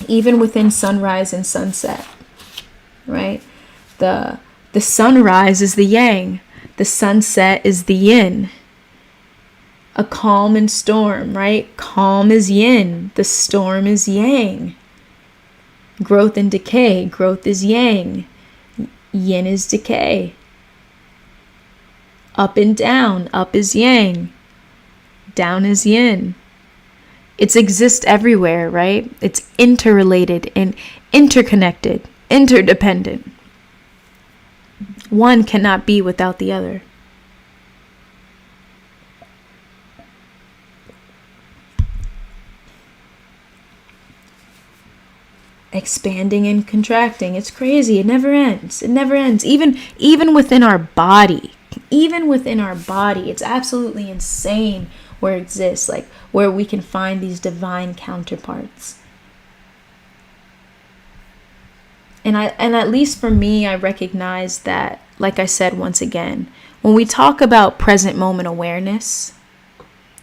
even within sunrise and sunset, right? The sunrise is the yang, the sunset is the yin. A calm and storm, right? Calm is yin, the storm is yang. Growth and decay, growth is yang, yin is decay. Up and down, up is yang, down is yin. It exists everywhere, right? It's interrelated and interconnected, interdependent. One cannot be without the other. Expanding and contracting. It's crazy. It never ends. It never ends. Even within our body. Even within our body. It's absolutely insane where it exists. Like where we can find these divine counterparts. And at least for me, I recognize that, like I said once again, when we talk about present moment awareness,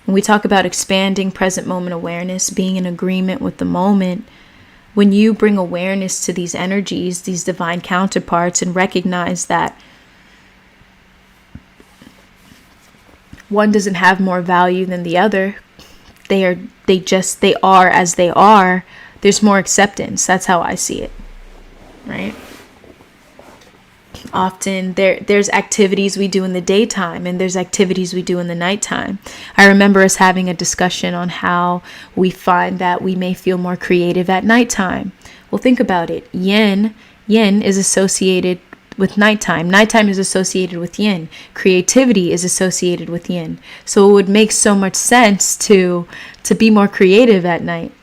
when we talk about expanding present moment awareness, being in agreement with the moment, when you bring awareness to these energies, these divine counterparts, and recognize that one doesn't have more value than the other, they are as they are, there's more acceptance. That's how I see it, right? Often there's activities we do in the daytime and there's activities we do in the nighttime. I remember us having a discussion on how we find that we may feel more creative at nighttime. Well, think about it. Yin is associated with nighttime. Nighttime is associated with yin. Creativity is associated with yin. So it would make so much sense to be more creative at night,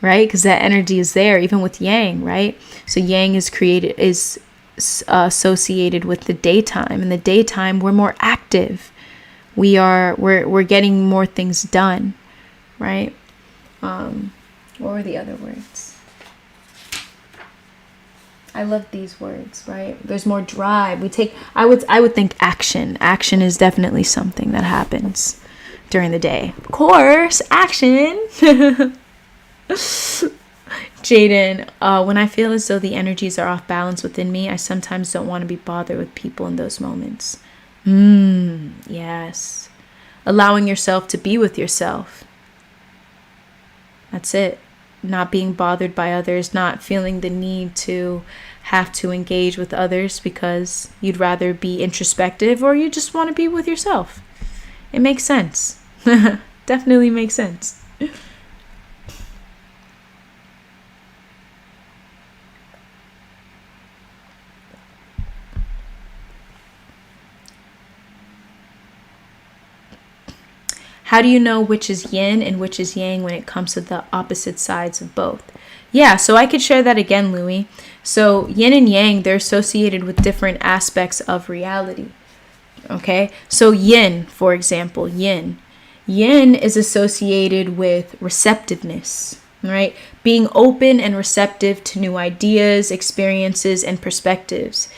right? Because that energy is there, even with yang, right? So yang is associated with the daytime. In the daytime, we're more active. We're getting more things done, right? What were the other words? I love these words, right? There's more drive. I would think action. Action is definitely something that happens during the day. Of course, action. Jaden, when I feel as though the energies are off balance within me, I sometimes don't want to be bothered with people in those moments. Yes. Allowing yourself to be with yourself. That's it. Not being bothered by others, not feeling the need to have to engage with others because you'd rather be introspective or you just want to be with yourself. It makes sense. Definitely makes sense. How do you know which is yin and which is yang when it comes to the opposite sides of both? Yeah, so I could share that again, Louie. So yin and yang, they're associated with different aspects of reality. Okay, so yin, for example, yin. Yin is associated with receptiveness, right? Being open and receptive to new ideas, experiences, and perspectives.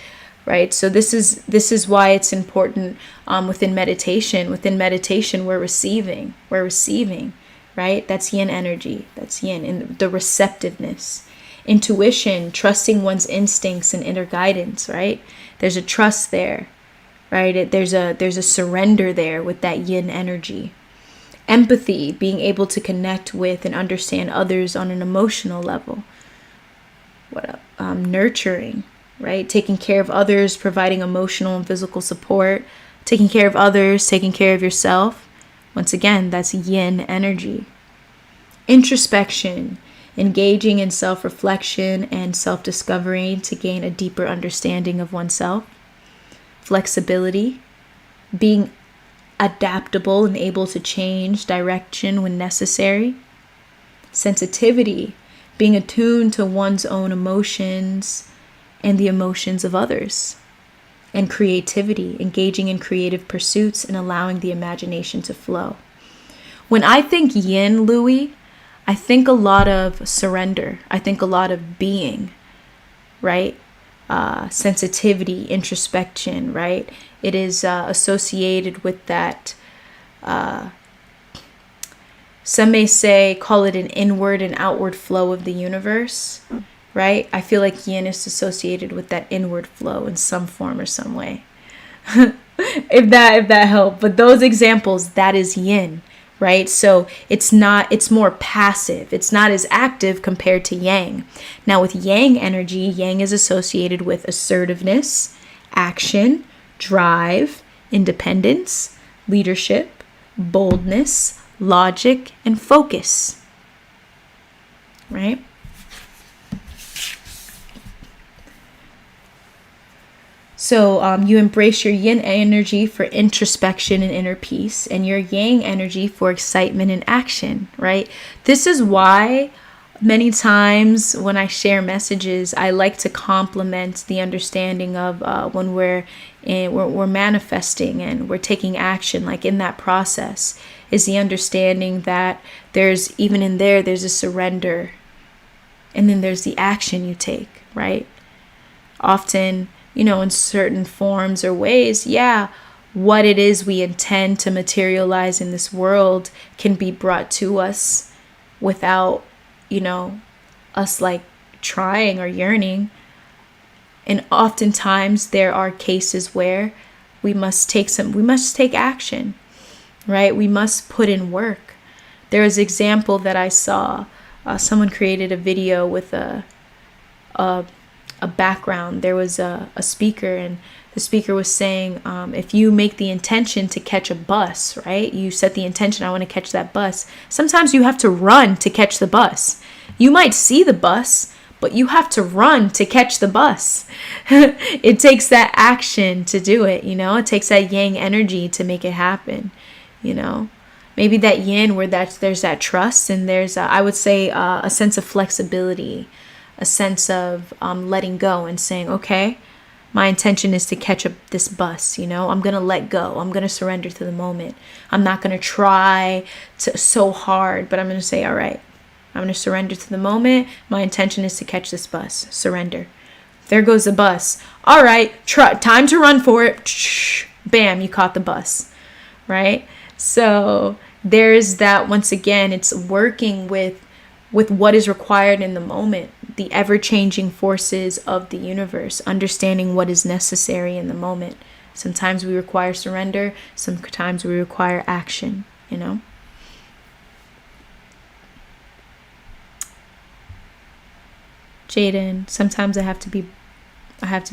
Right. So this is why it's important within meditation. Within meditation, we're receiving, right? That's yin energy. That's yin, and the receptiveness, intuition, trusting one's instincts and inner guidance, right? There's a trust there, right? There's a surrender there with that yin energy. Empathy, being able to connect with and understand others on an emotional level. Nurturing. Right? Taking care of others, providing emotional and physical support, taking care of others, taking care of yourself. Once again, that's yin energy. Introspection, engaging in self-reflection and self-discovery to gain a deeper understanding of oneself. Flexibility, being adaptable and able to change direction when necessary. Sensitivity, being attuned to one's own emotions and the emotions of others. And creativity, engaging in creative pursuits and allowing the imagination to flow. When I think yin, Louie, I think a lot of surrender. I think a lot of being, right? Sensitivity, introspection, right? It is associated with that Some may say, call it an inward and outward flow of the universe, right? I feel like yin is associated with that inward flow in some form or some way. if that helped. But those examples, that is yin, right? So it's more passive. It's not as active compared to yang. Now with yang energy, yang is associated with assertiveness, action, drive, independence, leadership, boldness, logic, and focus, right? So you embrace your yin energy for introspection and inner peace, and your yang energy for excitement and action, right? This is why many times when I share messages, I like to complement the understanding of when we're manifesting and we're taking action, like in that process, is the understanding that there's a surrender, and then there's the action you take, right? Often, in certain forms or ways, what it is we intend to materialize in this world can be brought to us without, us like trying or yearning. And oftentimes there are cases where we must take action, right? We must put in work. There was an example that I saw. Someone created a video with a background. There was a speaker, and the speaker was saying, if you make the intention to catch a bus, right? You set the intention, I want to catch that bus. Sometimes you have to run to catch the bus. You might see the bus, but you have to run to catch the bus. It takes that action to do it, It takes that yang energy to make it happen, Maybe that yin where there's that trust, and there's, I would say, a sense of flexibility, a sense of letting go and saying, okay, my intention is to catch this bus, I'm going to let go. I'm going to surrender to the moment. I'm not going to try so hard, but I'm going to say, all right, I'm going to surrender to the moment. My intention is to catch this bus. Surrender. There goes the bus. All right, time to run for it. Bam, you caught the bus, right? So there's that, once again, it's working with what is required in the moment, the ever-changing forces of the universe, understanding what is necessary in the moment. Sometimes we require surrender, sometimes we require action, Jaden, sometimes I have to be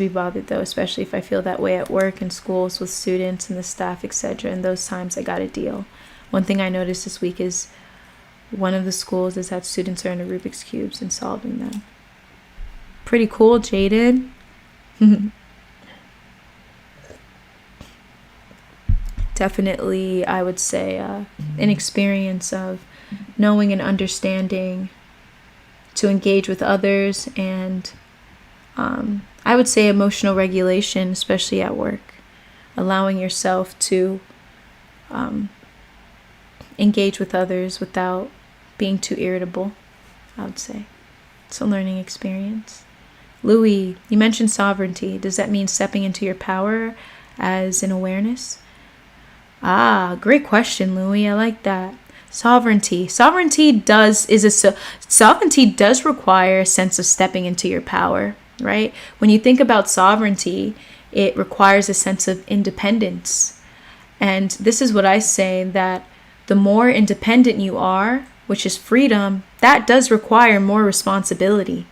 bothered though, especially if I feel that way at work and schools with students and the staff, etc. And those times I gotta deal. One thing I noticed this week is one of the schools is that students are into Rubik's Cubes and solving them. Pretty cool, Jaden. Definitely, I would say, an experience of knowing and understanding to engage with others, and I would say emotional regulation, especially at work. Allowing yourself to engage with others without being too irritable, I would say. It's a learning experience. Louis, you mentioned sovereignty. Does that mean stepping into your power as an awareness? Great question, Louis. I like that. Sovereignty does require a sense of stepping into your power, right? When you think about sovereignty, it requires a sense of independence. And this is what I say, that the more independent you are, which is freedom, that does require more responsibility.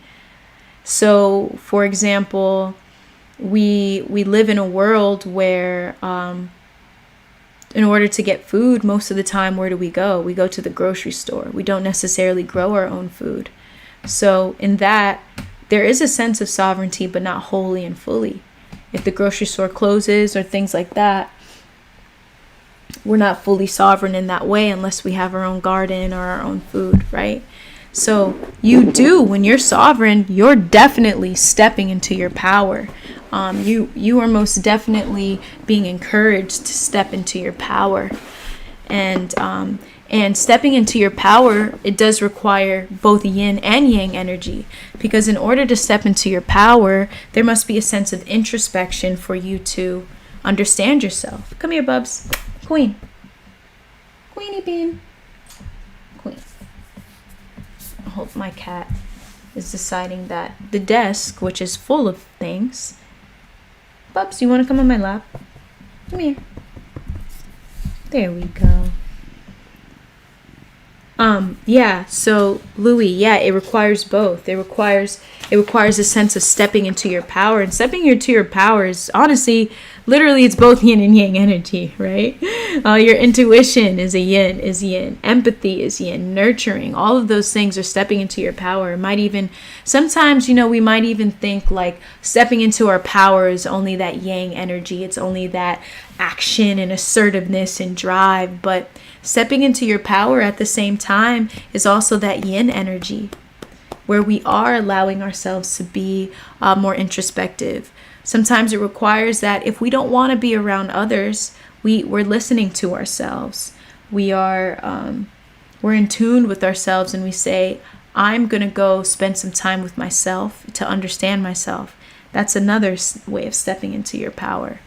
So, for example, we live in a world where in order to get food, most of the time, where do we go? We go to the grocery store. We don't necessarily grow our own food. So in that, there is a sense of sovereignty, but not wholly and fully. If the grocery store closes or things like that, we're not fully sovereign in that way unless we have our own garden or our own food, right? So when you're sovereign, you're definitely stepping into your power. You are most definitely being encouraged to step into your power. And stepping into your power, it does require both yin and yang energy, because in order to step into your power, there must be a sense of introspection for you to understand yourself. Come here, Bubs. Queenie bean. hope my cat is deciding that the desk, which is full of things. Bubs, you want to come on my lap? Come here. There we go. Yeah, so Louis, yeah, it requires both. It requires a sense of stepping into your power, and stepping into your power is honestly, literally, it's both yin and yang energy, right? Your intuition is yin, empathy is yin, nurturing, all of those things are stepping into your power. It might even, sometimes, we might even think like stepping into our power is only that yang energy. It's only that action and assertiveness and drive, but stepping into your power at the same time is also that yin energy, where we are allowing ourselves to be more introspective. Sometimes it requires that if we don't want to be around others, we're listening to ourselves. We're in tune with ourselves, and we say, I'm going to go spend some time with myself to understand myself. That's another way of stepping into your power,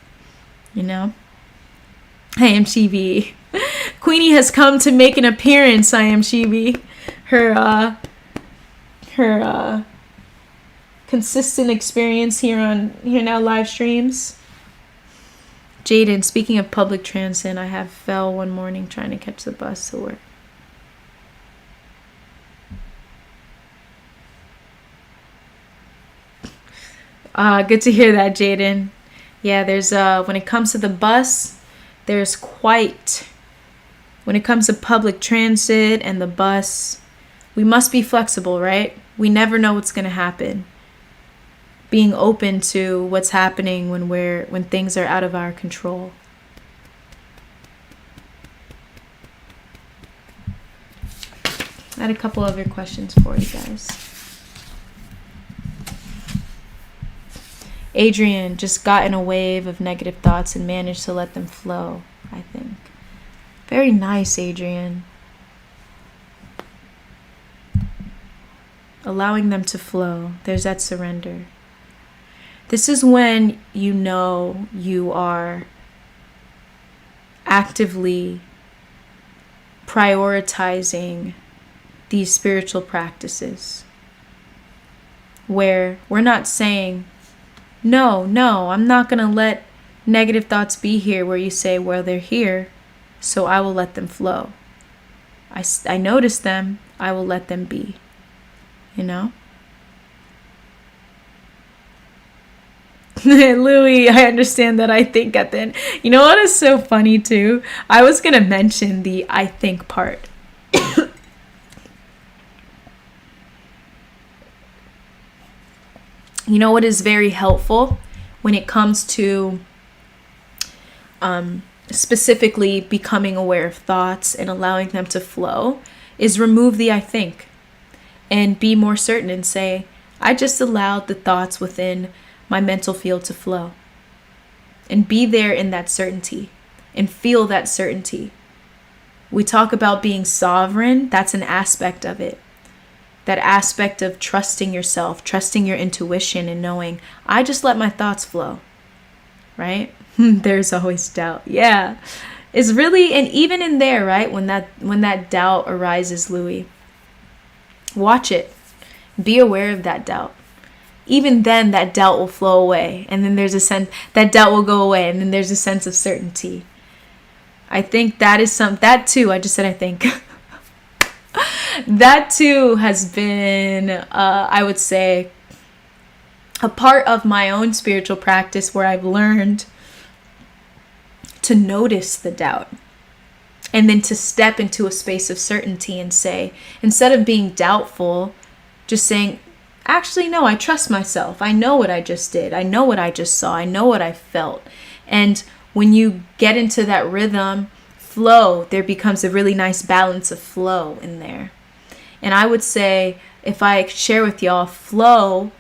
I am Shivi. Queenie has come to make an appearance. I am Shivi. Her consistent experience here on Here Now Livestreams. Jaden, speaking of public transit, I have fell one morning trying to catch the bus to work. Good to hear that, Jaden. Yeah, there's when it comes to the bus, when it comes to public transit and the bus, we must be flexible, right? We never know what's going to happen. Being open to what's happening when things are out of our control. I had a couple other questions for you guys. Adrian just got in a wave of negative thoughts and managed to let them flow, I think. Very nice, Adrian. Allowing them to flow. There's that surrender. This is when you are actively prioritizing these spiritual practices, where we're not saying, no, I'm not going to let negative thoughts be here, where you say, well, they're here, so I will let them flow. I notice them, I will let them be, Louis, I understand that I think at the end. You know what is so funny too? I was going to mention the I think part. You know what is very helpful when it comes to specifically becoming aware of thoughts and allowing them to flow is remove the I think and be more certain and say, I just allowed the thoughts within my mental field to flow, and be there in that certainty and feel that certainty. We talk about being sovereign. That's an aspect of it. That aspect of trusting yourself, trusting your intuition, and knowing, I just let my thoughts flow, right? There's always doubt. Yeah. It's really, and even in there, right? When that doubt arises, Louis, watch it. Be aware of that doubt. Even then, that doubt will flow away. And then there's a sense, that doubt will go away. And then there's a sense of certainty. I think that too, I just said I think. That too has been, I would say, a part of my own spiritual practice, where I've learned to notice the doubt and then to step into a space of certainty and say, instead of being doubtful, just saying, actually, no, I trust myself. I know what I just did. I know what I just saw. I know what I felt. And when you get into that rhythm, flow, there becomes a really nice balance of flow in there. And I would say, if I share with y'all, flow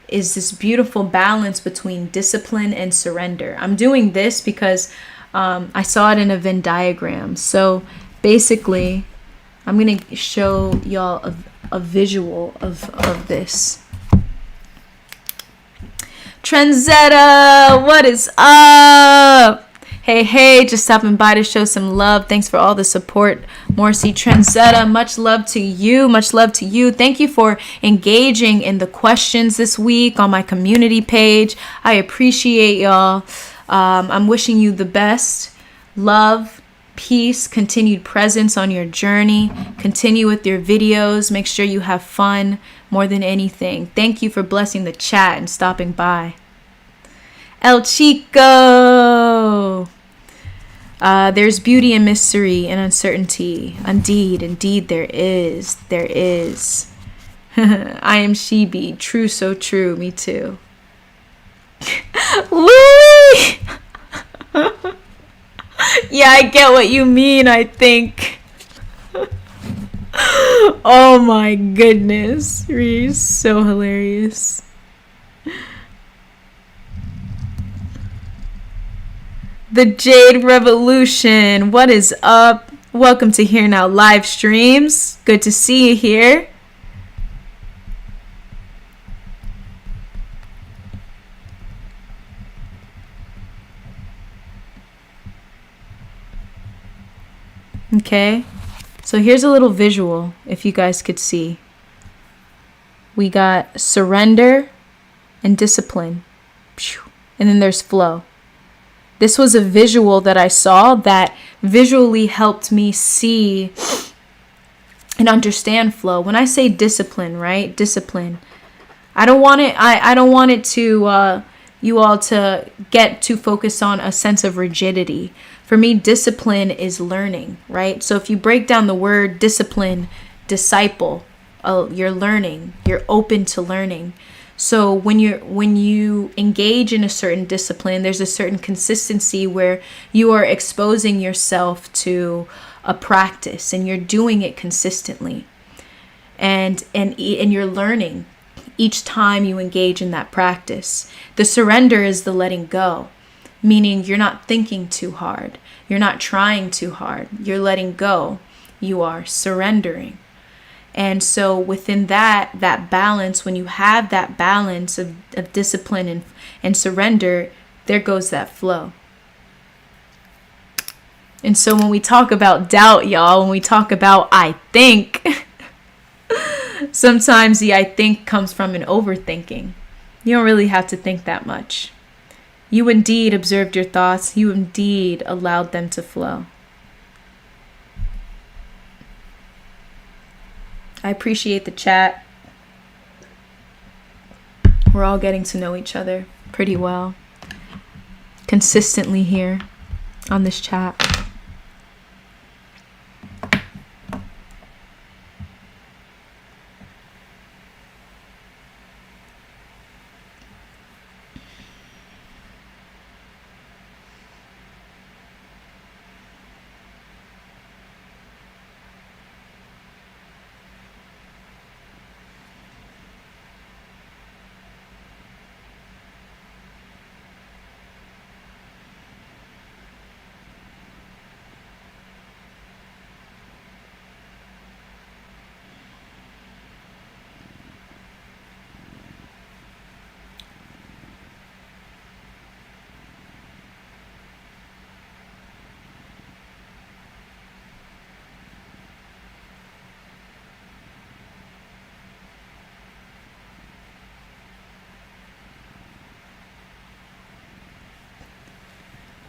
is this beautiful balance between discipline and surrender. I'm doing this because I saw it in a Venn diagram. So basically, I'm going to show y'all a visual of this. Trendzetta, what is up? Hey, just stopping by to show some love. Thanks for all the support, Morcie Trendsetter. Much love to you. Much love to you. Thank you for engaging in the questions this week on my community page. I appreciate y'all. I'm wishing you the best. Love, peace, continued presence on your journey. Continue with your videos. Make sure you have fun more than anything. Thank you for blessing the chat and stopping by. El Chico. There's beauty in mystery and uncertainty. Indeed, there is. There is. I am Shibi. True, so true. Me too. Louie! Yeah, I get what you mean, I think. Oh my goodness. He's so hilarious. The Jade Revolution. What is up? Welcome to Here Now Livestreams. Good to see you here. Okay. So here's a little visual, if you guys could see. We got surrender and discipline. And then there's flow. This was a visual that I saw that visually helped me see and understand flow. When I say discipline, right? Discipline. I don't want it to you all to get too focused on a sense of rigidity. For me, discipline is learning, right? So if you break down the word discipline, disciple, you're learning. You're open to learning. So when you engage in a certain discipline, there's a certain consistency where you are exposing yourself to a practice and you're doing it consistently. And you're learning each time you engage in that practice. The surrender is the letting go, meaning you're not thinking too hard. You're not trying too hard. You're letting go. You are surrendering. And so within that balance, when you have that balance of discipline and surrender, there goes that flow. And so when we talk about doubt, y'all, when we talk about I think, sometimes the I think comes from an overthinking. You don't really have to think that much. You indeed observed your thoughts. You indeed allowed them to flow. I appreciate the chat. We're all getting to know each other pretty well. Consistently here on this chat.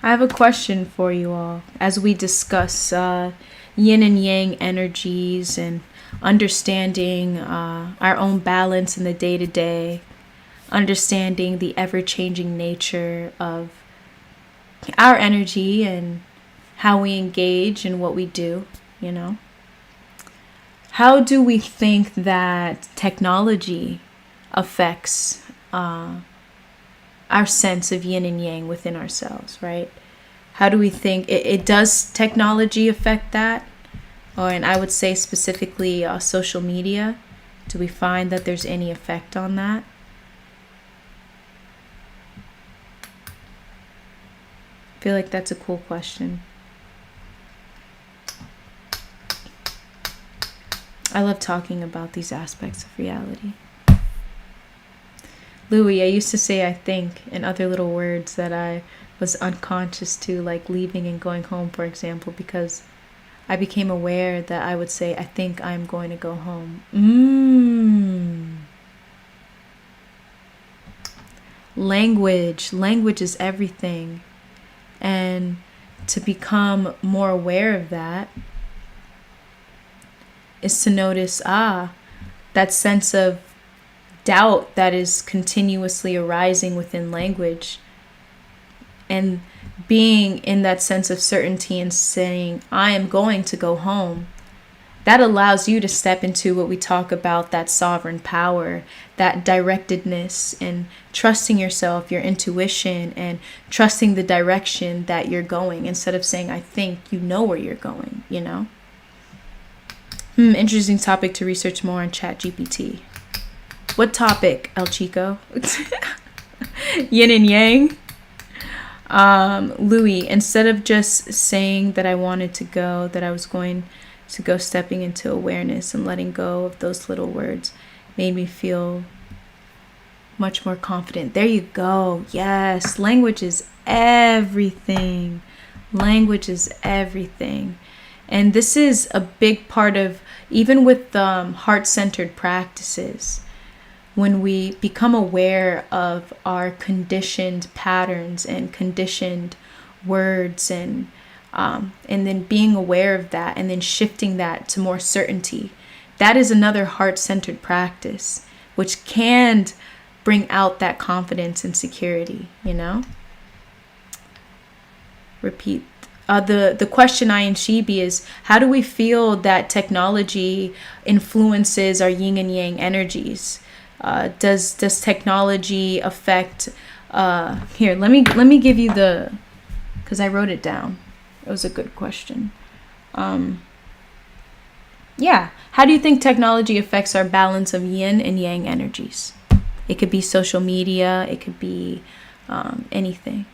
I have a question for you all as we discuss yin and yang energies and understanding our own balance in the day-to-day, understanding the ever-changing nature of our energy and how we engage and what we do, you know. How do we think that technology affects our sense of yin and yang within ourselves, right? How do we think it does technology affect that? And I would say specifically social media. Do we find that there's any effect on that? I feel like that's a cool question. I love talking about these aspects of reality. Louis, I used to say I think and other little words that I was unconscious to, like leaving and going home, for example, because I became aware that I would say, I think I'm going to go home. Language is everything. And to become more aware of that is to notice, that sense of doubt that is continuously arising within language, and being in that sense of certainty and saying, I am going to go home. That allows you to step into what we talk about, that sovereign power, that directedness, and trusting yourself, your intuition, and trusting the direction that you're going, instead of saying, I think, you know where you're going, you know? Interesting topic to research more on ChatGPT. What topic, El Chico? Yin and Yang? Louis, instead of just saying that I wanted to go, that I was going to go, stepping into awareness and letting go of those little words made me feel much more confident. There you go. Yes, language is everything. Language is everything. And this is a big part of, even with heart-centered practices, when we become aware of our conditioned patterns and conditioned words, and then being aware of that and then shifting that to more certainty, that is another heart-centered practice, which can bring out that confidence and security, you know? Repeat. The question I and Shibi is, how do we feel that technology influences our yin and yang energies? Does technology affect, here, let me give you because I wrote it down. It was a good question. Yeah. How do you think technology affects our balance of yin and yang energies? It could be social media. It could be anything.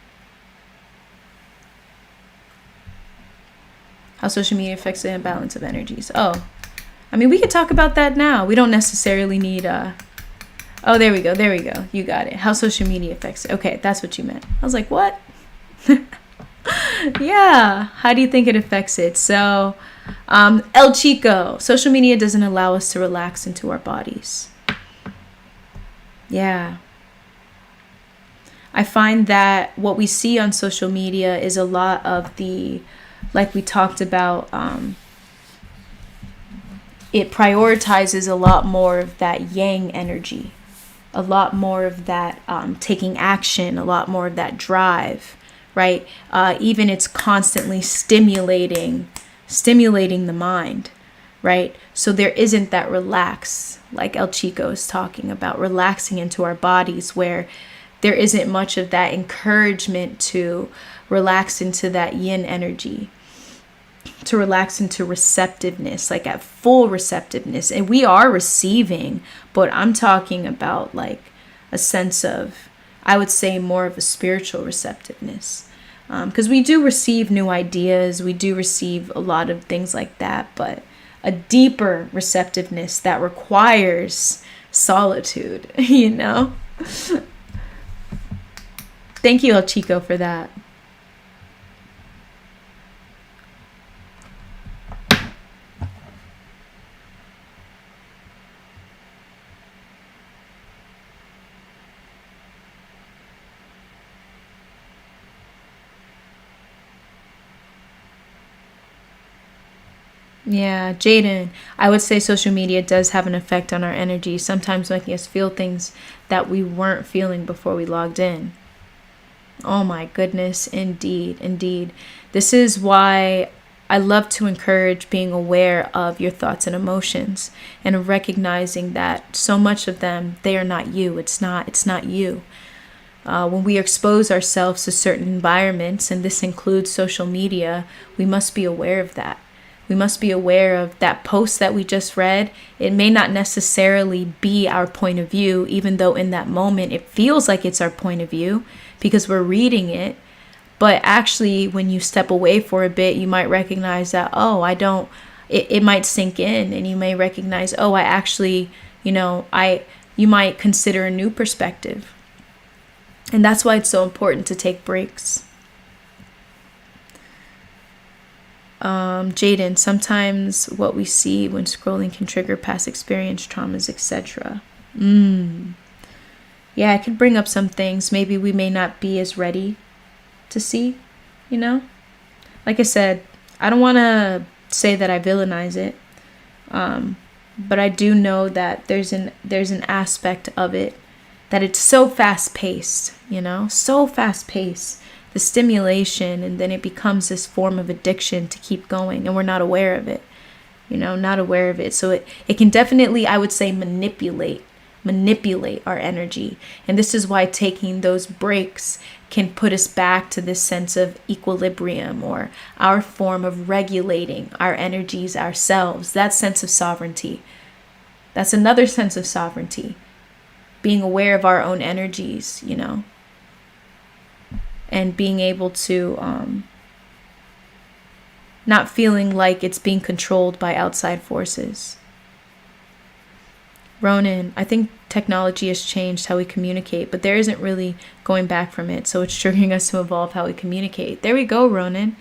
How social media affects the imbalance of energies. Oh, I mean, we could talk about that now. We don't necessarily need oh, there we go. You got it. How social media affects it. Okay, that's what you meant. I was like, what? Yeah. How do you think it affects it? So, El Chico, social media doesn't allow us to relax into our bodies. Yeah. I find that what we see on social media is a lot of the, like we talked about, it prioritizes a lot more of that yang energy, a lot more of that taking action, a lot more of that drive, right? Even it's constantly stimulating the mind, right? So there isn't that relax, like El Chico is talking about, relaxing into our bodies, where there isn't much of that encouragement to relax into that yin energy, to relax into receptiveness, like at full receptiveness. And we are receiving, but I'm talking about like a sense of, I would say, more of a spiritual receptiveness. Because we do receive new ideas, we do receive a lot of things like that, but a deeper receptiveness that requires solitude, you know? Thank you, El Chico, for that. Yeah, Jaden, I would say social media does have an effect on our energy, sometimes making us feel things that we weren't feeling before we logged in. Oh my goodness, indeed. This is why I love to encourage being aware of your thoughts and emotions, and recognizing that so much of them, they are not you. It's not you. When we expose ourselves to certain environments, and this includes social media, we must be aware of that. We must be aware of that post that we just read. It may not necessarily be our point of view, even though in that moment it feels like it's our point of view because we're reading it. But actually, when you step away for a bit, you might recognize that, it might sink in, and you may recognize, I actually, you might consider a new perspective. And that's why it's so important to take breaks. Jaden, sometimes what we see when scrolling can trigger past experience, traumas, etc. Yeah, I could bring up some things maybe we may not be as ready to see, you know? Like I said, I don't want to say that I villainize it, but I do know that there's an aspect of it that it's so fast-paced, you know? So fast-paced. The stimulation, and then it becomes this form of addiction to keep going, and we're not aware of it, you know, not aware of it. So it can definitely, I would say, manipulate our energy. And this is why taking those breaks can put us back to this sense of equilibrium, or our form of regulating our energies ourselves. That sense of sovereignty. That's another sense of sovereignty. Being aware of our own energies, you know, and being able to not feeling like it's being controlled by outside forces. Ronan, I think technology has changed how we communicate, but there isn't really going back from it. So it's triggering us to evolve how we communicate. There we go, Ronan.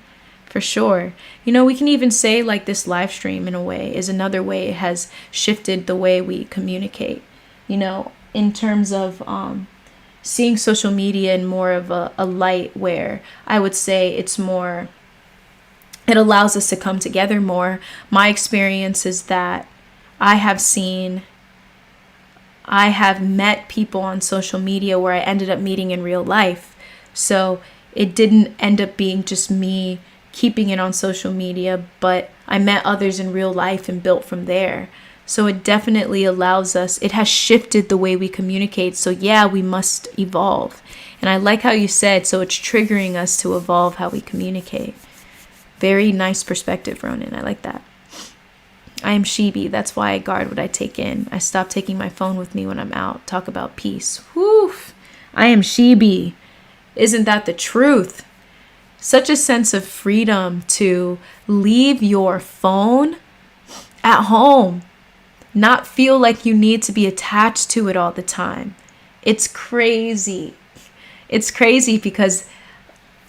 For sure. You know, we can even say like this live stream in a way is another way it has shifted the way we communicate, you know, in terms of seeing social media in more of a light where I would say it's more, it allows us to come together more. My experience is that I have met people on social media where I ended up meeting in real life. So it didn't end up being just me keeping it on social media, but I met others in real life and built from there. So it definitely allows us, it has shifted the way we communicate. So yeah, we must evolve. And I like how you said, so it's triggering us to evolve how we communicate. Very nice perspective, Ronan. I like that. I am Shibi. That's why I guard what I take in. I stop taking my phone with me when I'm out. Talk about peace. Whew. I am Shibi. Isn't that the truth? Such a sense of freedom to leave your phone at home. Not feel like you need to be attached to it all the time. It's crazy. It's crazy because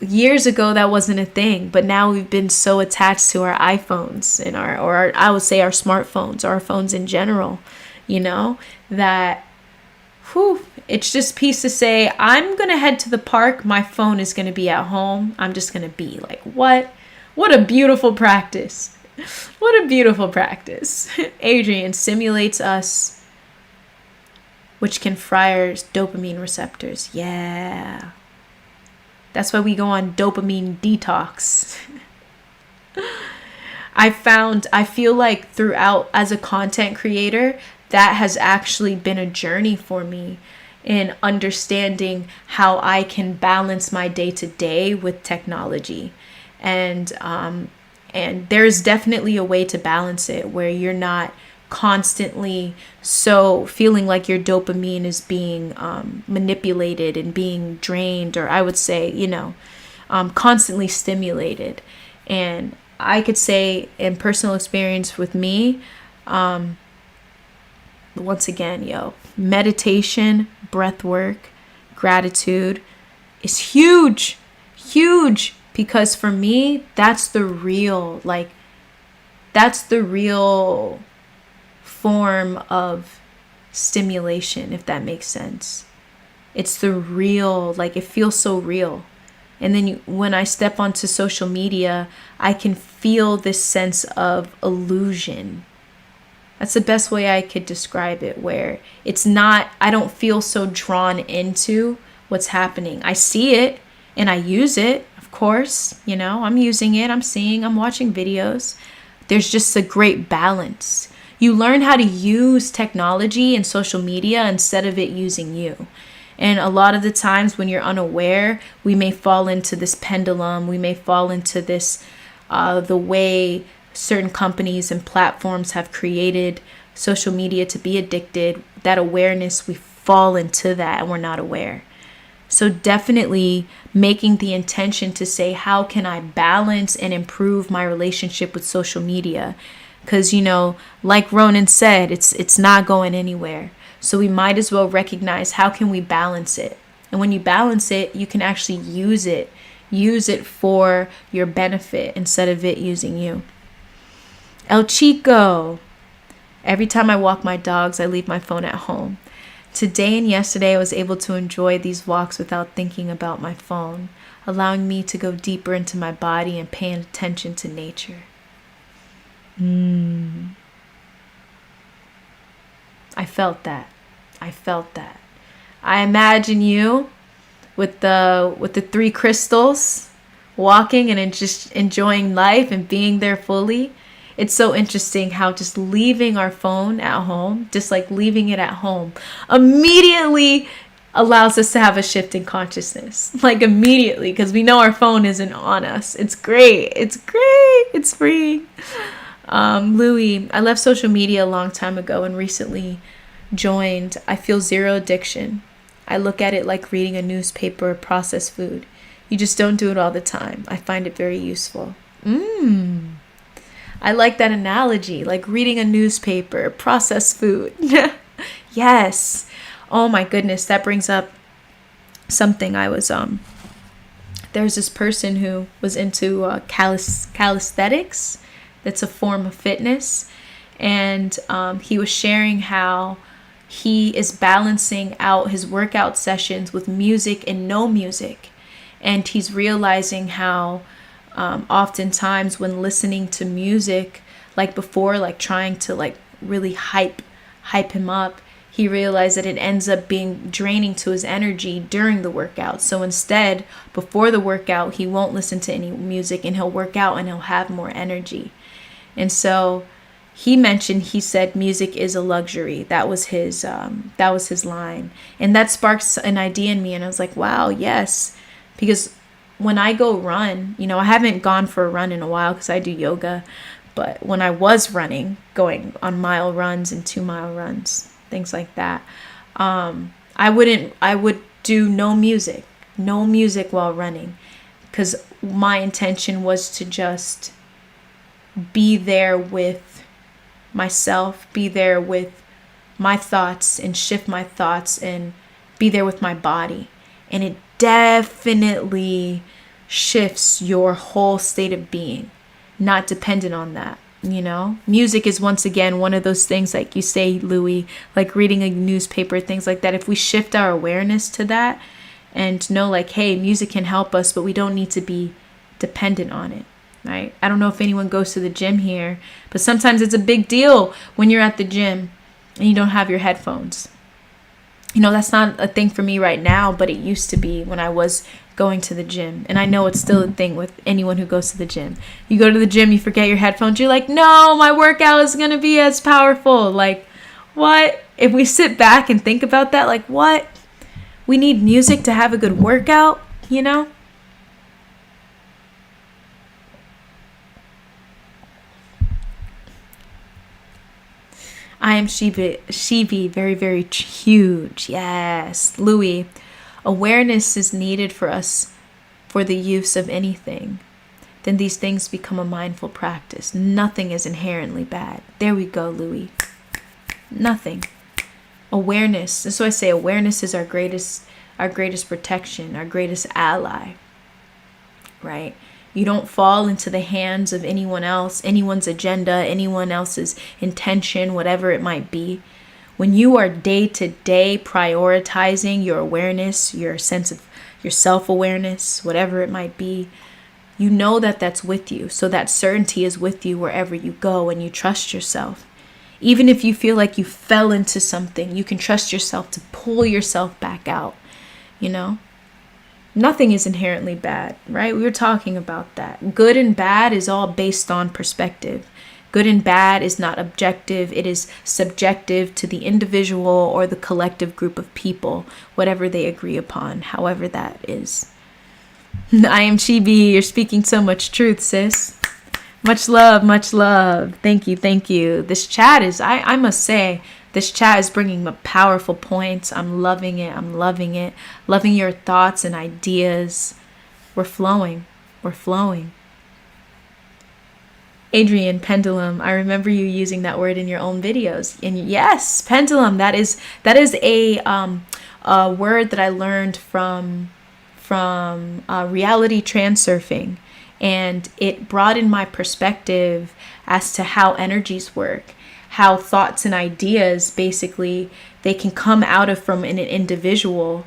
years ago that wasn't a thing, but now we've been so attached to our iPhones and I would say our smartphones, or our phones in general, you know, that it's just peace to say, I'm going to head to the park. My phone is going to be at home. I'm just going to be like, what a beautiful practice. What a beautiful practice. Adrian, stimulates us, which can fry our dopamine receptors. Yeah. That's why we go on dopamine detox. I feel like throughout, as a content creator, that has actually been a journey for me in understanding how I can balance my day-to-day with technology. And there's definitely a way to balance it where you're not constantly so feeling like your dopamine is being manipulated and being drained, or I would say, you know, constantly stimulated. And I could say in personal experience with me, once again, meditation, breath work, gratitude is huge, because for me, that's the real form of stimulation, if that makes sense. It's the real, it feels so real. And then when I step onto social media, I can feel this sense of illusion. That's the best way I could describe it, where it's not, I don't feel so drawn into what's happening. I see it and I use it, of course, I'm using it, I'm watching videos. There's just a great balance. You learn how to use technology and social media instead of it using you. And a lot of the times when you're unaware, we may fall into this pendulum. We may fall into this, the way certain companies and platforms have created social media to be addicted. That awareness, we fall into that and we're not aware. So definitely making the intention to say, how can I balance and improve my relationship with social media? Because, like Ronan said, it's not going anywhere. So we might as well recognize, how can we balance it? And when you balance it, you can actually use it. Use it for your benefit instead of it using you. El Chico. Every time I walk my dogs, I leave my phone at home. Today and yesterday, I was able to enjoy these walks without thinking about my phone, allowing me to go deeper into my body and paying attention to nature. I felt that. I imagine you with the 3 crystals, walking and just enjoying life and being there fully. It's so interesting how just leaving our phone at home, just like leaving it at home, immediately allows us to have a shift in consciousness. Like immediately, because we know our phone isn't on us. It's great. It's free. Louis, I left social media a long time ago and recently joined. I feel zero addiction. I look at it like reading a newspaper or processed food. You just don't do it all the time. I find it very useful. I like that analogy, like reading a newspaper, processed food. Yes. Oh my goodness, that brings up something. I was there's this person who was into calisthenics. That's a form of fitness, and he was sharing how he is balancing out his workout sessions with music and no music, and he's realizing how oftentimes when listening to music, like before, like trying to like really hype him up, he realized that it ends up being draining to his energy during the workout. So instead, before the workout, he won't listen to any music and he'll work out and he'll have more energy. And so he said music is a luxury. That was his line. And that sparks an idea in me. And I was like, wow, yes. Because when I go run, I haven't gone for a run in a while because I do yoga. But when I was running, going on mile runs and 2-mile runs, things like that, I would do no music while running, because my intention was to just be there with myself, be there with my thoughts and shift my thoughts and be there with my body. And it definitely shifts your whole state of being, not dependent on that. Music is once again one of those things, like you say, Louis, like reading a newspaper, things like that. If we shift our awareness to that and know like, hey, music can help us, but we don't need to be dependent on it, right? I don't know if anyone goes to the gym here, but sometimes it's a big deal when you're at the gym and you don't have your headphones. That's not a thing for me right now, but it used to be when I was going to the gym. And I know it's still a thing with anyone who goes to the gym. You go to the gym, you forget your headphones. You're like, no, my workout is going to be as powerful. Like, what? If we sit back and think about that, like, what? We need music to have a good workout, I am Shivi, very, very huge. Yes. Louis, awareness is needed for us for the use of anything. Then these things become a mindful practice. Nothing is inherently bad. There we go, Louis. Nothing. Awareness. And so I say awareness is our greatest protection, our greatest ally, right? You don't fall into the hands of anyone else, anyone's agenda, anyone else's intention, whatever it might be. When you are day to day prioritizing your awareness, your sense of your self-awareness, whatever it might be, you know that that's with you. So that certainty is with you wherever you go, and you trust yourself. Even if you feel like you fell into something, you can trust yourself to pull yourself back out, Nothing is inherently bad, right? We were talking about that. Good and bad is all based on perspective. Good and bad is not objective. It is subjective to the individual or the collective group of people, whatever they agree upon, however that is. I am Chibi. You're speaking so much truth, sis. Much love, much love. Thank you, thank you. This chat is, I must say, this chat is bringing up powerful points. I'm loving it. I'm loving it. Loving your thoughts and ideas. We're flowing. We're flowing. Adrian, pendulum. I remember you using that word in your own videos. And yes, pendulum. That is a word that I learned from reality transurfing, and it broadened my perspective as to how energies work, how thoughts and ideas basically they can come out of from an individual,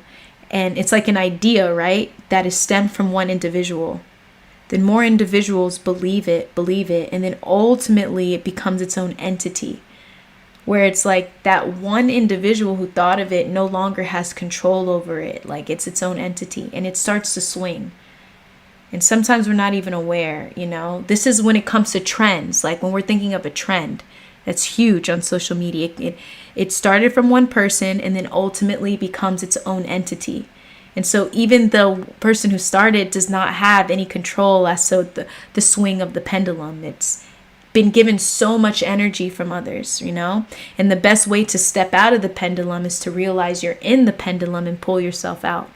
and it's like an idea, right, that is stemmed from one individual. Then more individuals believe it, and then ultimately it becomes its own entity, where it's like that one individual who thought of it no longer has control over it. Like it's its own entity, and it starts to swing. And sometimes we're not even aware, This is when it comes to trends, like when we're thinking of a trend that's huge on social media. It started from one person and then ultimately becomes its own entity. And so even the person who started does not have any control as to the swing of the pendulum. It's been given so much energy from others, And the best way to step out of the pendulum is to realize you're in the pendulum and pull yourself out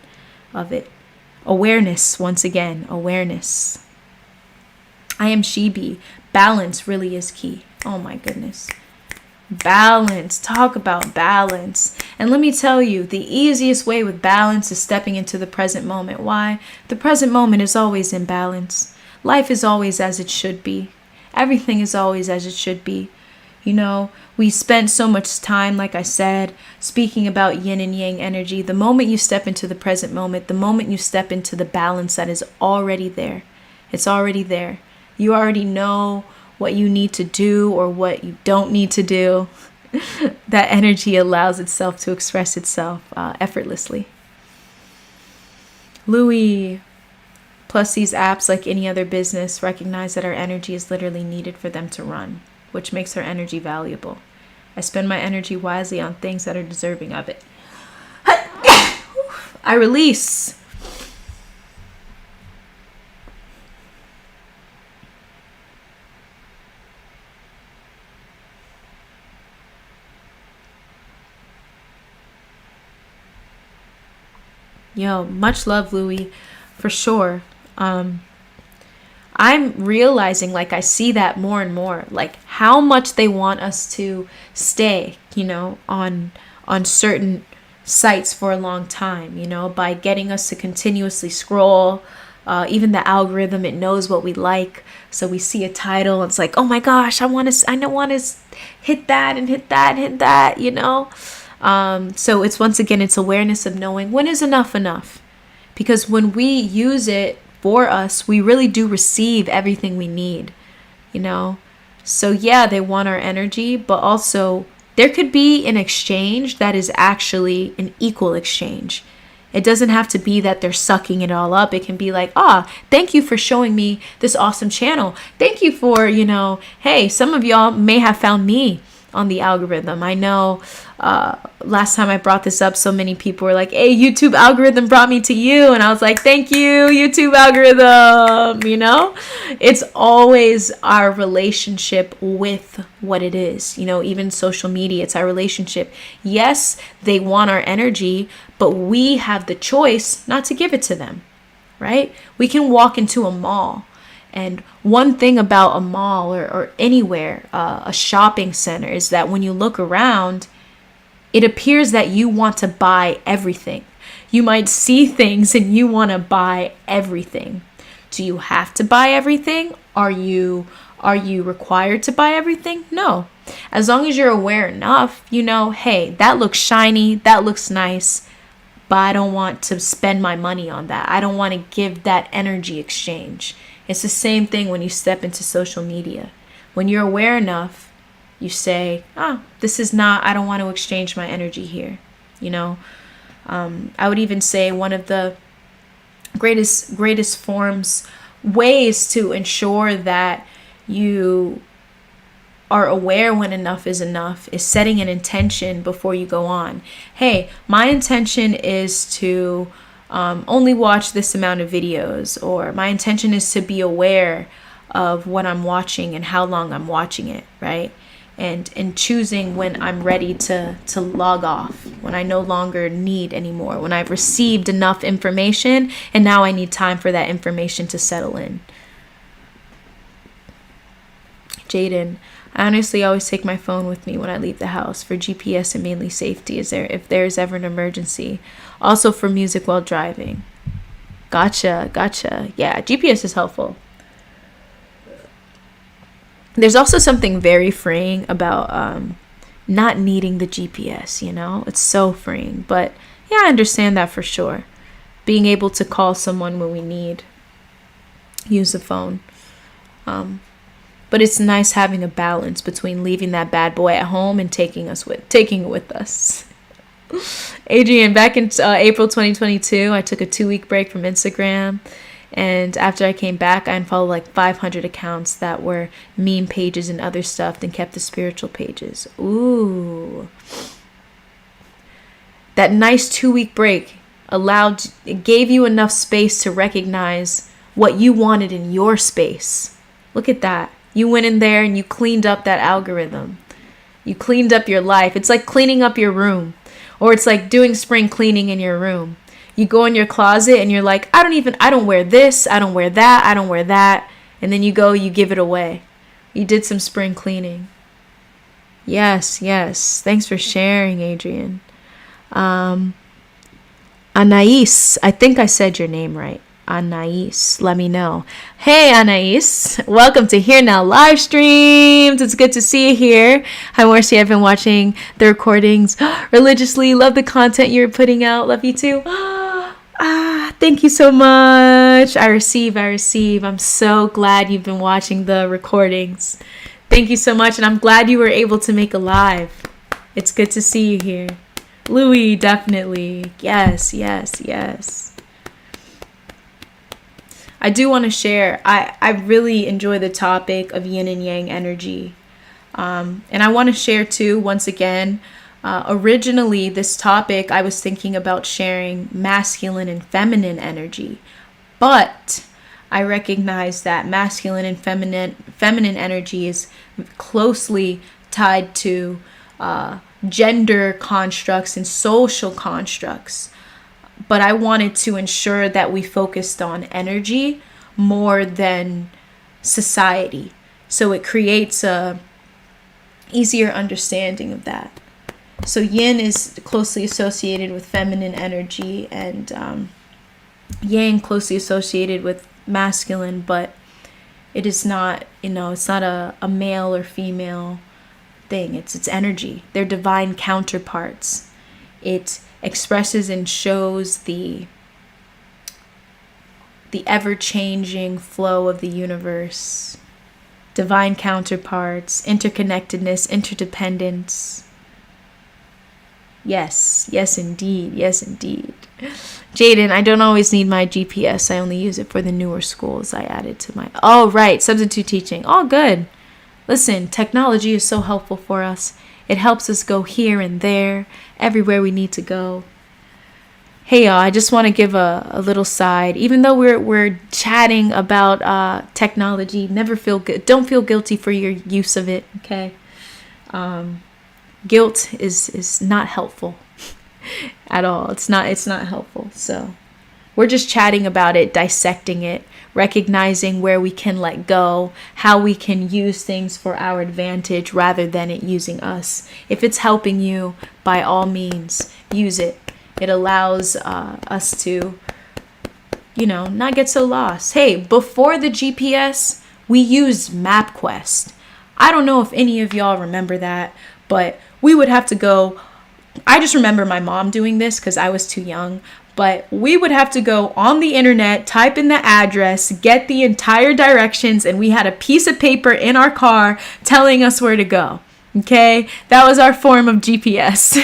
of it. Awareness, once again, awareness. I am Shibi. Balance really is key. Oh my goodness. Balance. Talk about balance. And let me tell you, the easiest way with balance is stepping into the present moment. Why? The present moment is always in balance. Life is always as it should be. Everything is always as it should be. We spent so much time, like I said, speaking about yin and yang energy. The moment you step into the present moment, the moment you step into the balance that is already there, it's already there. You already know what you need to do or what you don't need to do. That energy allows itself to express itself effortlessly. Louis, plus these apps, like any other business, recognize that our energy is literally needed for them to run, which makes our energy valuable. I spend my energy wisely on things that are deserving of it. I release. Yo, much love, Louis, for sure. I'm realizing, like, I see that more and more, like how much they want us to stay, on certain sites for a long time, by getting us to continuously scroll. Even the algorithm, it knows what we like. So we see a title, it's like, oh my gosh, I don't want to hit that and hit that and hit that, So it's, once again, it's awareness of knowing when is enough. Because when we use it for us, we really do receive everything we need, So yeah, they want our energy, but also there could be an exchange that is actually an equal exchange. It doesn't have to be that they're sucking it all up. It can be like, thank you for showing me this awesome channel. Thank you for, hey, some of y'all may have found me on the algorithm. I know last time I brought this up, so many people were like, hey, YouTube algorithm brought me to you. And I was like, thank you, YouTube algorithm. It's always our relationship with what it is. Even social media, it's our relationship. Yes, they want our energy, but we have the choice not to give it to them, right? We can walk into a mall. And one thing about a mall or anywhere, a shopping center, is that when you look around, it appears that you want to buy everything. You might see things and you want to buy everything. Do you have to buy everything? Are you required to buy everything? No. As long as you're aware enough, hey, that looks shiny, that looks nice, but I don't want to spend my money on that. I don't want to give that energy exchange. It's the same thing when you step into social media. When you're aware enough, you say, this is not, I don't want to exchange my energy here. I would even say one of the greatest ways to ensure that you are aware when enough is setting an intention before you go on. Hey, my intention is to only watch this amount of videos, or my intention is to be aware of what I'm watching and how long I'm watching it, right? And choosing when I'm ready to log off, when I no longer need anymore, when I've received enough information and now I need time for that information to settle in. Jaden, I honestly always take my phone with me when I leave the house for GPS and mainly safety if there's ever an emergency. Also for music while driving. Gotcha. Yeah, GPS is helpful. There's also something very freeing about not needing the GPS, It's so freeing. But yeah, I understand that for sure. Being able to call someone when we use the phone. But it's nice having a balance between leaving that bad boy at home and taking it with us. Adrian, back in April 2022, I took a 2-week break from Instagram. And after I came back, I unfollowed like 500 accounts that were meme pages and other stuff and kept the spiritual pages. Ooh. That nice 2-week break it gave you enough space to recognize what you wanted in your space. Look at that. You went in there and you cleaned up that algorithm. You cleaned up your life. It's like cleaning up your room. Or it's like doing spring cleaning in your room. You go in your closet and you're like, I don't wear this, I don't wear that. And then you go, you give it away. You did some spring cleaning. Yes. Thanks for sharing, Adrian. Anais, I think I said your name right. Anais, let me know. Hey, Anais, welcome to Here Now Livestream. It's good to see you here. Hi, Morcie. I've been watching the recordings religiously. Love the content you're putting out. Love you too. Thank you so much. I receive. I'm so glad you've been watching the recordings. Thank you so much. And I'm glad you were able to make a live. It's good to see you here. Louis, definitely. Yes. I do want to share, I really enjoy the topic of yin and yang energy. And I want to share too, once again, originally this topic, I was thinking about sharing masculine and feminine energy. But I recognize that masculine and feminine energy is closely tied to gender constructs and social constructs. But I wanted to ensure that we focused on energy more than society. So it creates a easier understanding of that. So yin is closely associated with feminine energy and yang closely associated with masculine, but it is not, it's not a male or female thing. It's energy. They're divine counterparts. It expresses and shows the ever-changing flow of the universe, divine counterparts, interconnectedness, interdependence. Yes, indeed. Jaden, I don't always need my GPS. I only use it for the newer schools I added to my... Oh, right, substitute teaching. All good. Listen, technology is so helpful for us. It helps us go here and there, everywhere we need to go. Hey y'all, I just want to give a little side. Even though we're chatting about technology, don't feel guilty for your use of it, okay? Guilt is not helpful at all. It's not helpful. So we're just chatting about it, dissecting it, recognizing where we can let go, how we can use things for our advantage rather than it using us. If it's helping you, by all means, use it. It allows us to, not get so lost. Hey, before the GPS, we used MapQuest. I don't know if any of y'all remember that, but we would have to go. I just remember my mom doing this because I was too young. But we would have to go on the internet, type in the address, get the entire directions, and we had a piece of paper in our car telling us where to go. Okay? That was our form of GPS.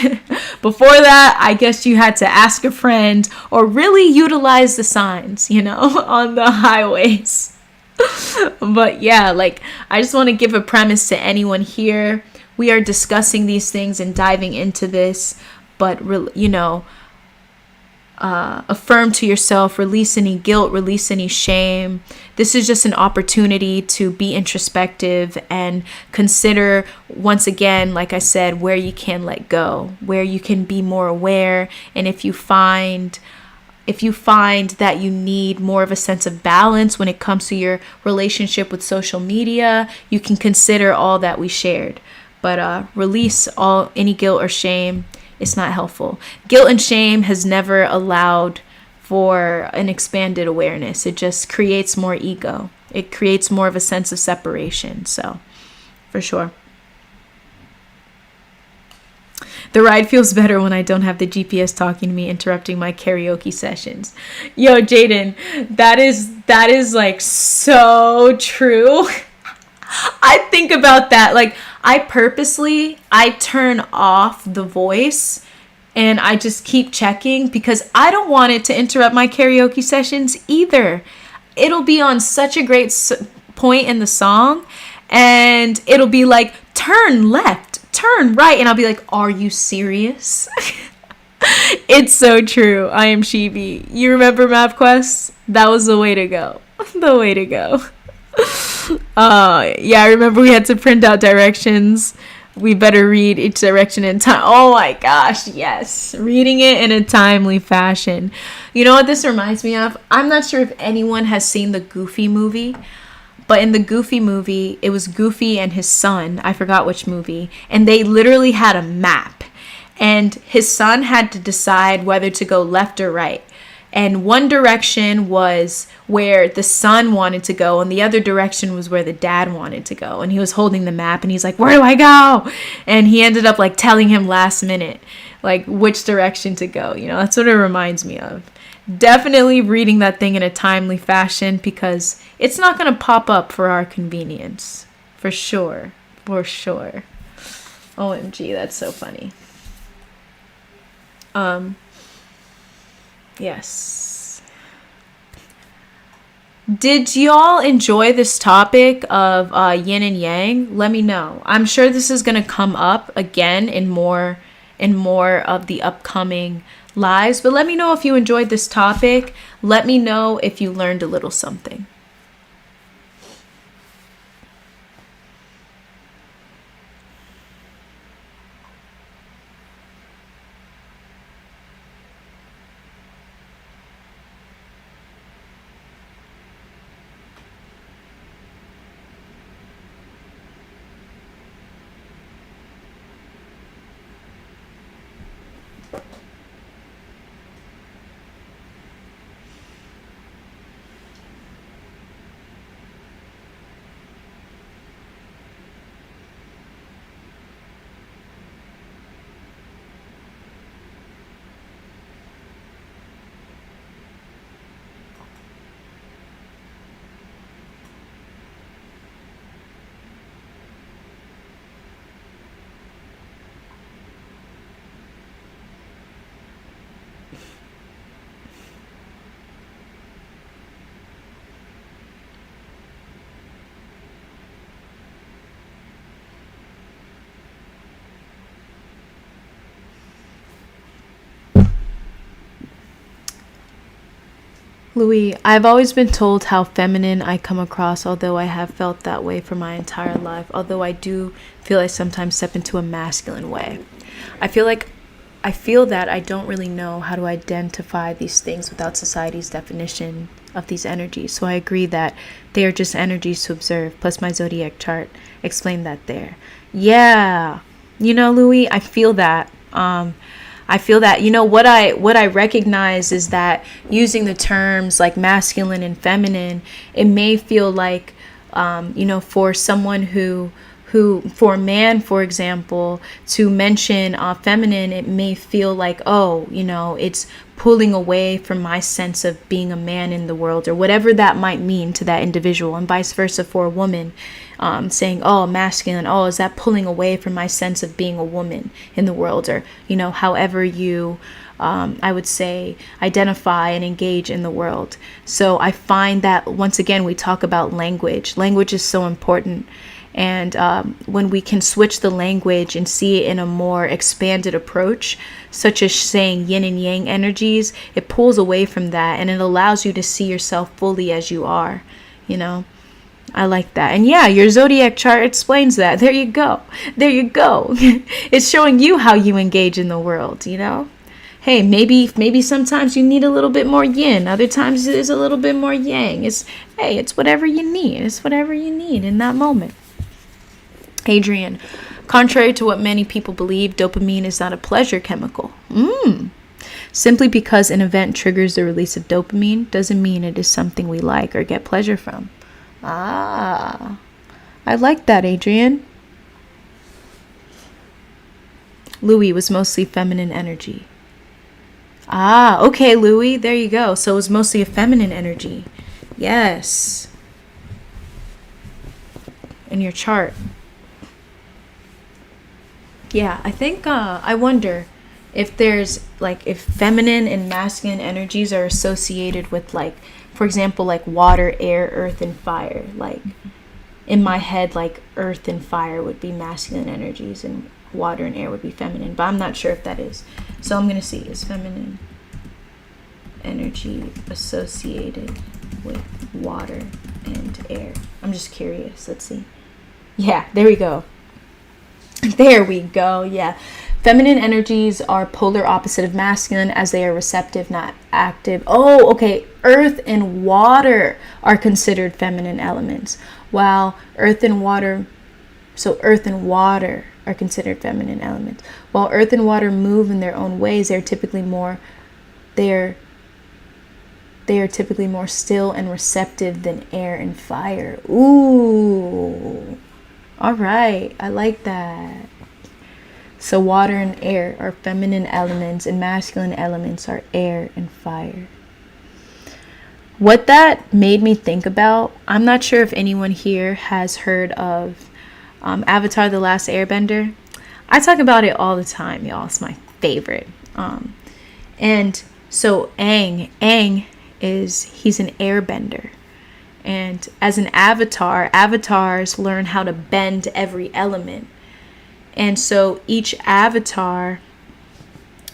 Before that, I guess you had to ask a friend or really utilize the signs, on the highways. But yeah, I just want to give a premise to anyone here. We are discussing these things and diving into this, but, affirm to yourself, release any guilt, release any shame. This is just an opportunity to be introspective and consider, once again, like I said, where you can let go, where you can be more aware. And if you find If you find that you need more of a sense of balance when it comes to your relationship with social media, you can consider all that we shared. But release any guilt or shame. It's not helpful. Guilt and shame has never allowed for an expanded awareness. It just creates more ego. It creates more of a sense of separation. So, for sure. The ride feels better when I don't have the GPS talking to me, interrupting my karaoke sessions. Yo, Jaden, that is like so true. I think about that. Like, I turn off the voice and I just keep checking because I don't want it to interrupt my karaoke sessions either. It'll be on such a great point in the song and it'll be like, turn left, turn right. And I'll be like, are you serious? It's so true. I am Shibi. You remember MapQuest? That was the way to go. The way to go. Yeah, I remember we had to print out directions. We better read each direction in time. Oh my gosh, yes. Reading it in a timely fashion. You know what this reminds me of? I'm not sure if anyone has seen the Goofy movie, but in the Goofy movie, it was Goofy and his son. I forgot which movie. And they literally had a map. And his son had to decide whether to go left or right. And one direction was where the son wanted to go, and the other direction was where the dad wanted to go. And he was holding the map, and he's like, where do I go? And he ended up like telling him last minute, like which direction to go. You know, that's what it reminds me of. Definitely reading that thing in a timely fashion because it's not going to pop up for our convenience. For sure. For sure. OMG, that's so funny. Yes. Did y'all enjoy this topic of yin and yang? Let me know. I'm sure this is going to come up again in more of the upcoming lives, but let me know if you enjoyed this topic. Let me know if you learned a little something. Louis, I've always been told how feminine I come across, although I have felt that way for my entire life. Although I do feel I sometimes step into a masculine way. I feel that I don't really know how to identify these things without society's definition of these energies. So I agree that they are just energies to observe, plus my zodiac chart explained that there. Yeah, you know, Louis, I feel that. You know, what I recognize is that using the terms like masculine and feminine, it may feel like, you know, for someone who for a man, for example, to mention feminine, it may feel like, oh, you know, it's pulling away from my sense of being a man in the world, or whatever that might mean to that individual, and vice versa for a woman, saying, oh, masculine, oh, is that pulling away from my sense of being a woman in the world, or, you know, however you I would say identify and engage in the world. So I find that once again we talk about language is so important. And when we can switch the language and see it in a more expanded approach, such as saying yin and yang energies, it pulls away from that and it allows you to see yourself fully as you are, you know. I like that. And yeah, your zodiac chart explains that. There you go. There you go. It's showing you how you engage in the world, you know. hey, maybe sometimes you need a little bit more yin. Other times there's a little bit more yang. It's whatever you need. It's whatever you need in that moment. Adrian, contrary to what many people believe, dopamine is not a pleasure chemical. Simply because an event triggers the release of dopamine doesn't mean it is something we like or get pleasure from. I like that, Adrian. Louis was mostly feminine energy. Okay, Louis, there you go. So it was mostly a feminine energy. Yes. In your chart. Yeah, I think, I wonder if there's, like, if feminine and masculine energies are associated with, like, for example, like water, air, earth, and fire. Like, in my head, like, earth and fire would be masculine energies and water and air would be feminine, but I'm not sure if that is. So I'm going to see, is feminine energy associated with water and air? I'm just curious. Let's see. Yeah, there we go. There we go. Yeah. Feminine energies are polar opposite of masculine as they are receptive, not active. Oh, okay. Earth and water are considered feminine elements, while earth and water are considered feminine elements. While earth and water move in their own ways, they are typically more still and receptive than air and fire. Ooh. All right. I like that. So water and air are feminine elements and masculine elements are air and fire. What that made me think about, I'm not sure if anyone here has heard of Avatar: The Last Airbender. I talk about it all the time, y'all. It's my favorite. And so Aang he's an airbender. And as an avatar, avatars learn how to bend every element. And so each avatar,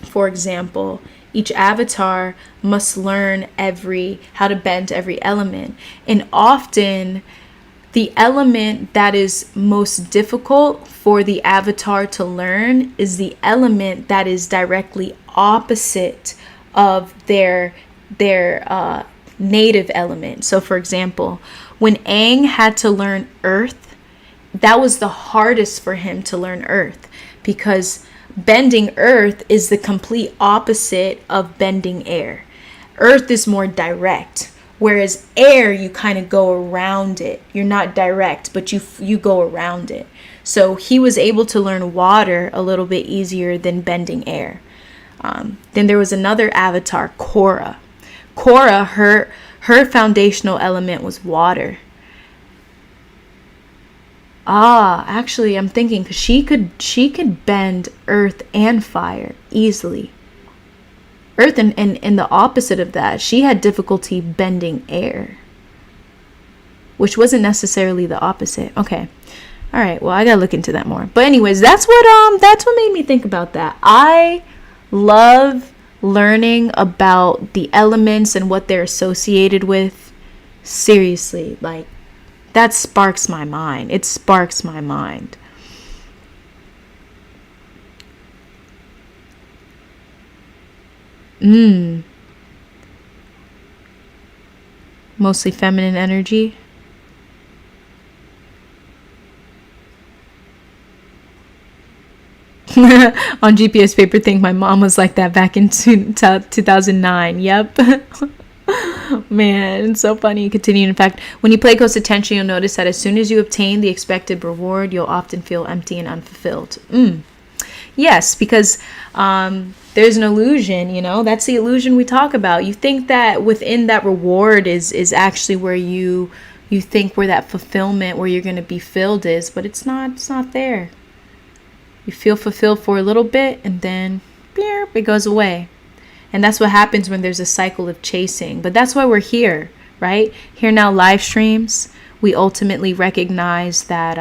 for example, each avatar must learn how to bend every element. And often the element that is most difficult for the avatar to learn is the element that is directly opposite of their native element. So for example, when Aang had to learn earth, that was the hardest for him to learn earth, because bending earth is the complete opposite of bending air. Earth is more direct, whereas air, you kind of go around it. You're not direct, but you go around it. So he was able to learn water a little bit easier than bending air. Then there was another avatar, Korra. Korra, her foundational element was water. Actually, I'm thinking, because she could bend earth and fire easily. Earth and the opposite of that, she had difficulty bending air, which wasn't necessarily the opposite. Okay. All right. Well, I gotta look into that more. But anyways, that's what made me think about that. I love learning about the elements and what they're associated with. Seriously, like, that sparks my mind. It sparks my mind. Mostly feminine energy. On GPS paper, think my mom was like that back in 2009. Yep. Man, it's so funny. Continue. In fact, when you pay close attention, you'll notice that as soon as you obtain the expected reward, you'll often feel empty and unfulfilled. Yes, because there's an illusion, that's the illusion we talk about. You think that within that reward is actually where you think where that fulfillment, where you're going to be filled is, but it's not there. You feel fulfilled for a little bit and then it goes away. And that's what happens when there's a cycle of chasing. But that's why we're here, right? Here Now Livestreams, we ultimately recognize that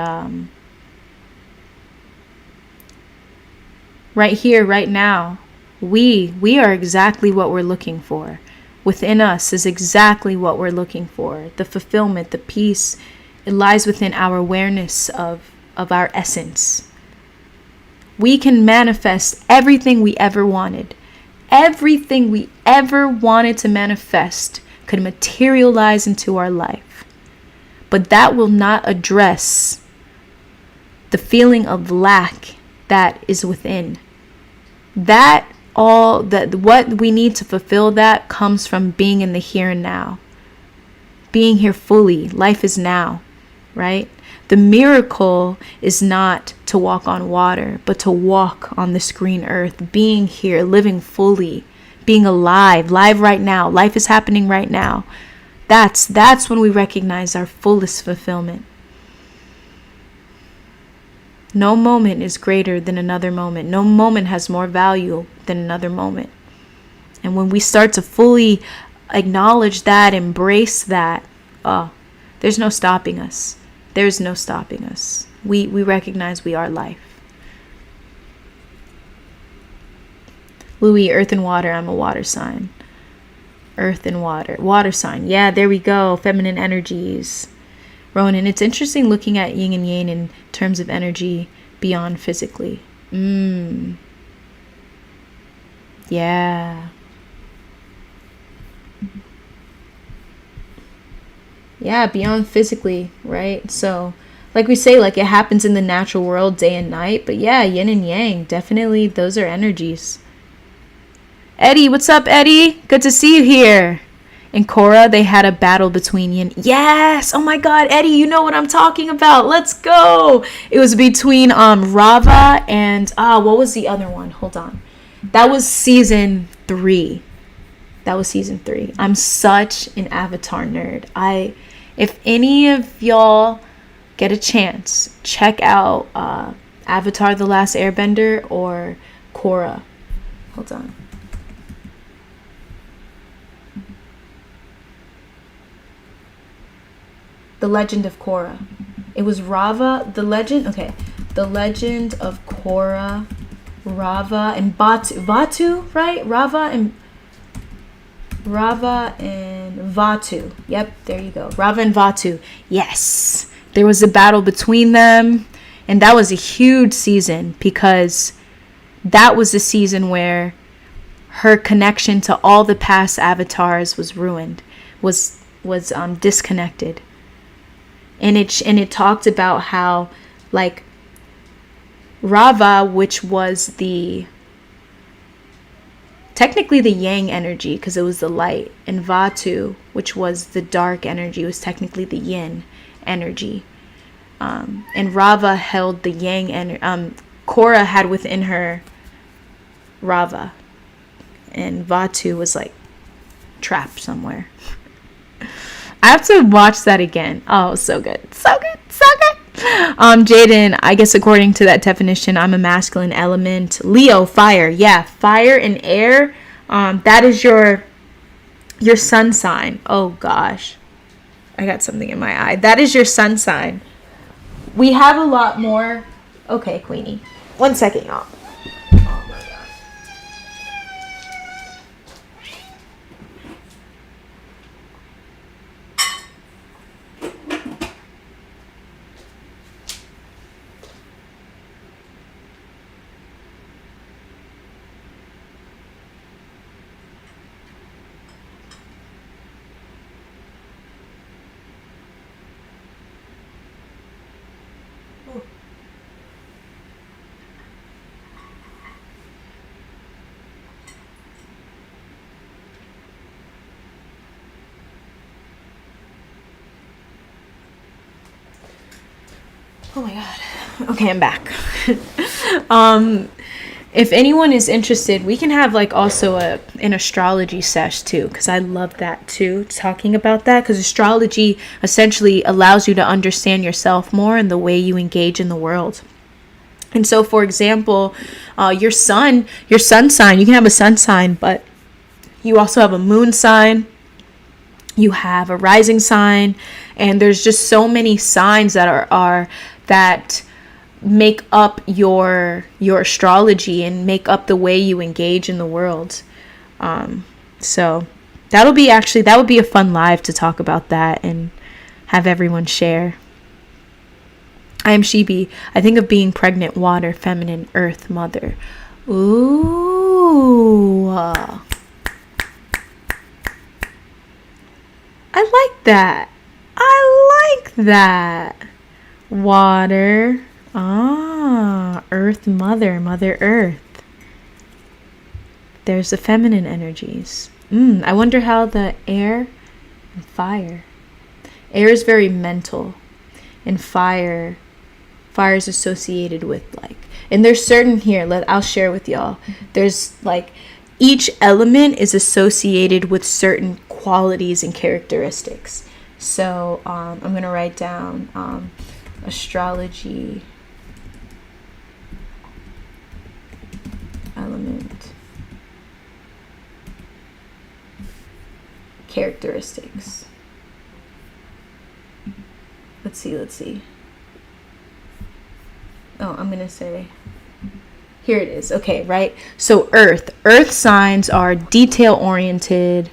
right here, right now, we are exactly what we're looking for. Within us is exactly what we're looking for. The fulfillment, the peace, it lies within our awareness of our essence. We can manifest everything we ever wanted. everything we ever wanted to manifest could materialize into our life. But that will not address the feeling of lack that is within. What we need to fulfill that comes from being in the here and now. Being here fully. Life is now, right? The miracle is not to walk on water, but to walk on this green earth, being here, living fully, being alive, live right now. Life is happening right now. That's when we recognize our fullest fulfillment. No moment is greater than another moment. No moment has more value than another moment. And when we start to fully acknowledge that, embrace that, there's no stopping us. There's no stopping us. We recognize we are life. Louis, earth and water, I'm a water sign. Earth and water. Water sign. Yeah, there we go. Feminine energies. Ronan, it's interesting looking at yin and yang in terms of energy beyond physically. Yeah. Yeah, beyond physically, right? So, like we say, like it happens in the natural world day and night. But yeah, yin and yang, definitely those are energies. Eddie, what's up, Eddie? Good to see you here. In Korra, they had a battle between yin. Yes! Oh my god, Eddie, you know what I'm talking about. Let's go! It was between Rava and what was the other one? Hold on. That was season 3. I'm such an Avatar nerd. If any of y'all get a chance, check out Avatar: The Last Airbender or Korra. Hold on. The Legend of Korra. It was Rava, the Legend of Korra, Rava and Vatu, right? Rava and Vatu. Yep, there you go. Rava and Vatu. Yes. There was a battle between them, and that was a huge season because that was the season where her connection to all the past avatars was ruined, was disconnected. And it talked about how, like, Rava, which was technically the yang energy because it was the light, and Vatu, which was the dark energy, was technically the yin energy. And Rava held the yang energy. Korra had within her Rava, and Vatu was like trapped somewhere. I have to watch that again. Oh, so good. Jaden, I guess according to that definition, I'm a masculine element. Leo, fire. Yeah, fire and air. That is your sun sign. Oh gosh, I got something in my eye. That is your sun sign. We have a lot more. Okay, Queenie. 1 second, y'all. Oh my god. Okay, I'm back. If anyone is interested, we can have like also an astrology sesh too, because I love that too, talking about that, because astrology essentially allows you to understand yourself more and the way you engage in the world. And so, for example, your sun sign, you can have a sun sign, but you also have a moon sign, you have a rising sign, and there's just so many signs that are that make up your astrology and make up the way you engage in the world. So that would be a fun live to talk about that and have everyone share. I am Shibi. I think of being pregnant, water, feminine, earth, mother. Ooh. Ooh. I like that. I like that. Water. Earth Mother, Mother Earth. There's the feminine energies. I wonder how the air and fire. Air is very mental, and fire is associated with and there's certain I'll share with y'all. There's each element is associated with certain qualities and characteristics. So I'm gonna write down astrology element characteristics. Let's see. Oh, I'm gonna say, here it is. Okay, right? So Earth signs are detail oriented,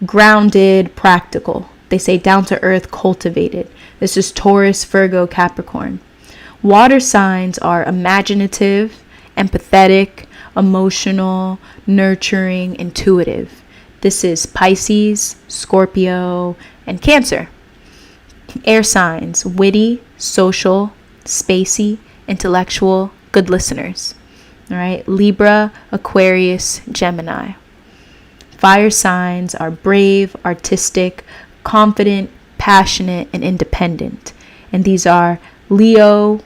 grounded, practical. They say down to earth, cultivated. This is Taurus, Virgo, Capricorn. Water signs are imaginative, empathetic, emotional, nurturing, intuitive. This is Pisces, Scorpio, and Cancer. Air signs, witty, social, spacey, intellectual, good listeners. All right, Libra, Aquarius, Gemini. Fire signs are brave, artistic, confident, passionate, and independent. And these are Leo,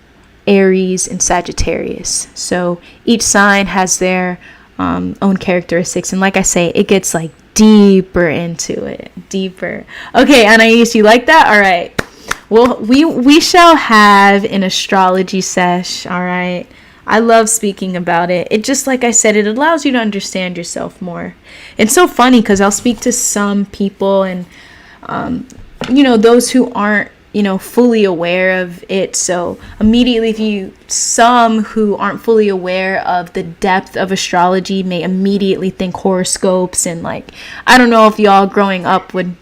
Aries, and Sagittarius. So each sign has their own characteristics. And like I say, it gets deeper into it. Deeper. Okay, Anais, you like that? All right. Well, we shall have an astrology sesh. All right. I love speaking about it. It just, like I said, it allows you to understand yourself more. It's so funny because I'll speak to some people and, those who aren't, fully aware of it. So immediately, some who aren't fully aware of the depth of astrology may immediately think horoscopes and I don't know if y'all growing up would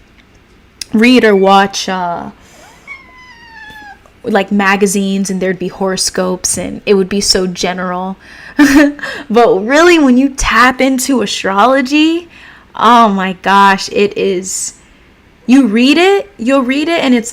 read or watch, magazines, and there'd be horoscopes and it would be so general. But really, when you tap into astrology, oh my gosh, you'll read it and it's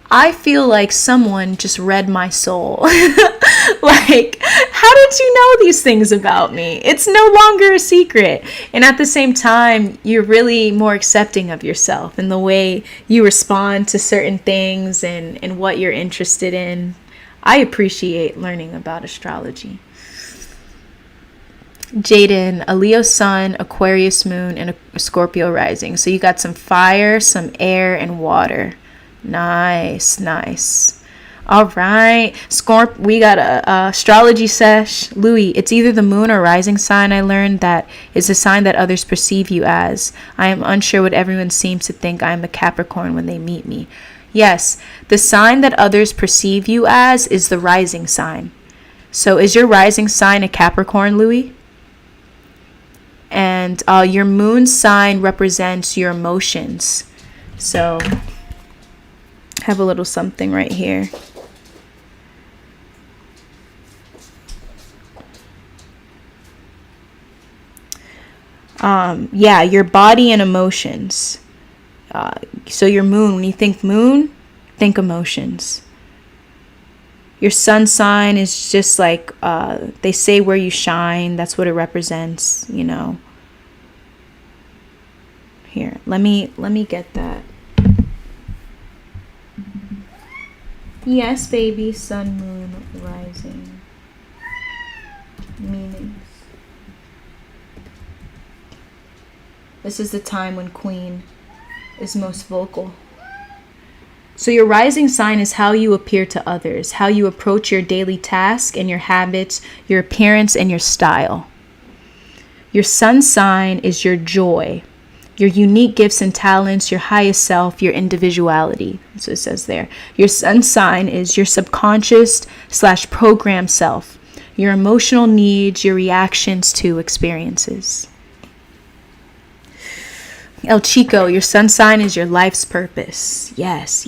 I feel like someone just read my soul. How did you know these things about me? It's no longer a secret. And at the same time, you're really more accepting of yourself and the way you respond to certain things and what you're interested in. I appreciate learning about astrology. Jaden, a Leo sun, Aquarius moon, and a Scorpio rising. So you got some fire, some air, and water. Nice. All right, Scorp, we got a astrology sesh. Louis, it's either the moon or rising sign. I learned that is the sign that others perceive you as. I am unsure what everyone seems to think I am a Capricorn when they meet me. Yes, the sign that others perceive you as is the rising sign. So is your rising sign a Capricorn, Louis? And your moon sign represents your emotions. So have a little something right here. Your body and emotions. So your moon, when you think moon, think emotions. Your sun sign is just they say where you shine. That's what it represents, Here, let me get that. Yes, baby, sun, moon, rising. Meanings. This is the time when Queen is most vocal. So your rising sign is how you appear to others, how you approach your daily task and your habits, your appearance and your style. Your sun sign is your joy, your unique gifts and talents, your highest self, your individuality. So it says there. Your sun sign is your subconscious/program self, your emotional needs, your reactions to experiences. El Chico, your sun sign is your life's purpose. Yes.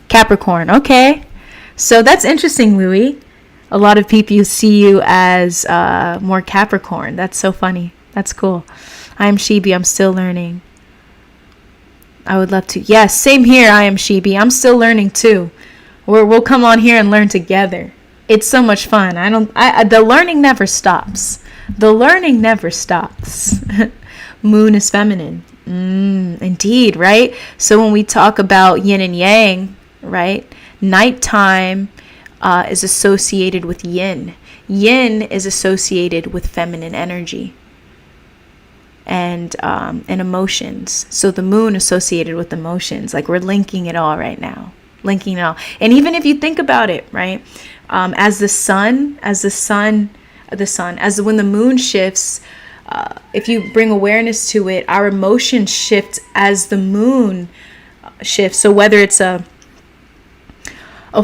Capricorn, okay. So that's interesting, Louis. A lot of people see you as more Capricorn. That's so funny. That's cool. I'm Shibi. I'm still learning. I would love to. Yes, same here. I am Shibi. I'm still learning too. We'll come on here and learn together. It's so much fun. The learning never stops. The learning never stops. Moon is feminine. Indeed, right? So when we talk about yin and yang, right? Nighttime is associated with yin. Yin is associated with feminine energy and emotions. So the moon associated with emotions. Like, we're linking it all right now. Linking it all. And even if you think about it, right? When the moon shifts, if you bring awareness to it, our emotions shift as the moon shifts. So whether it's a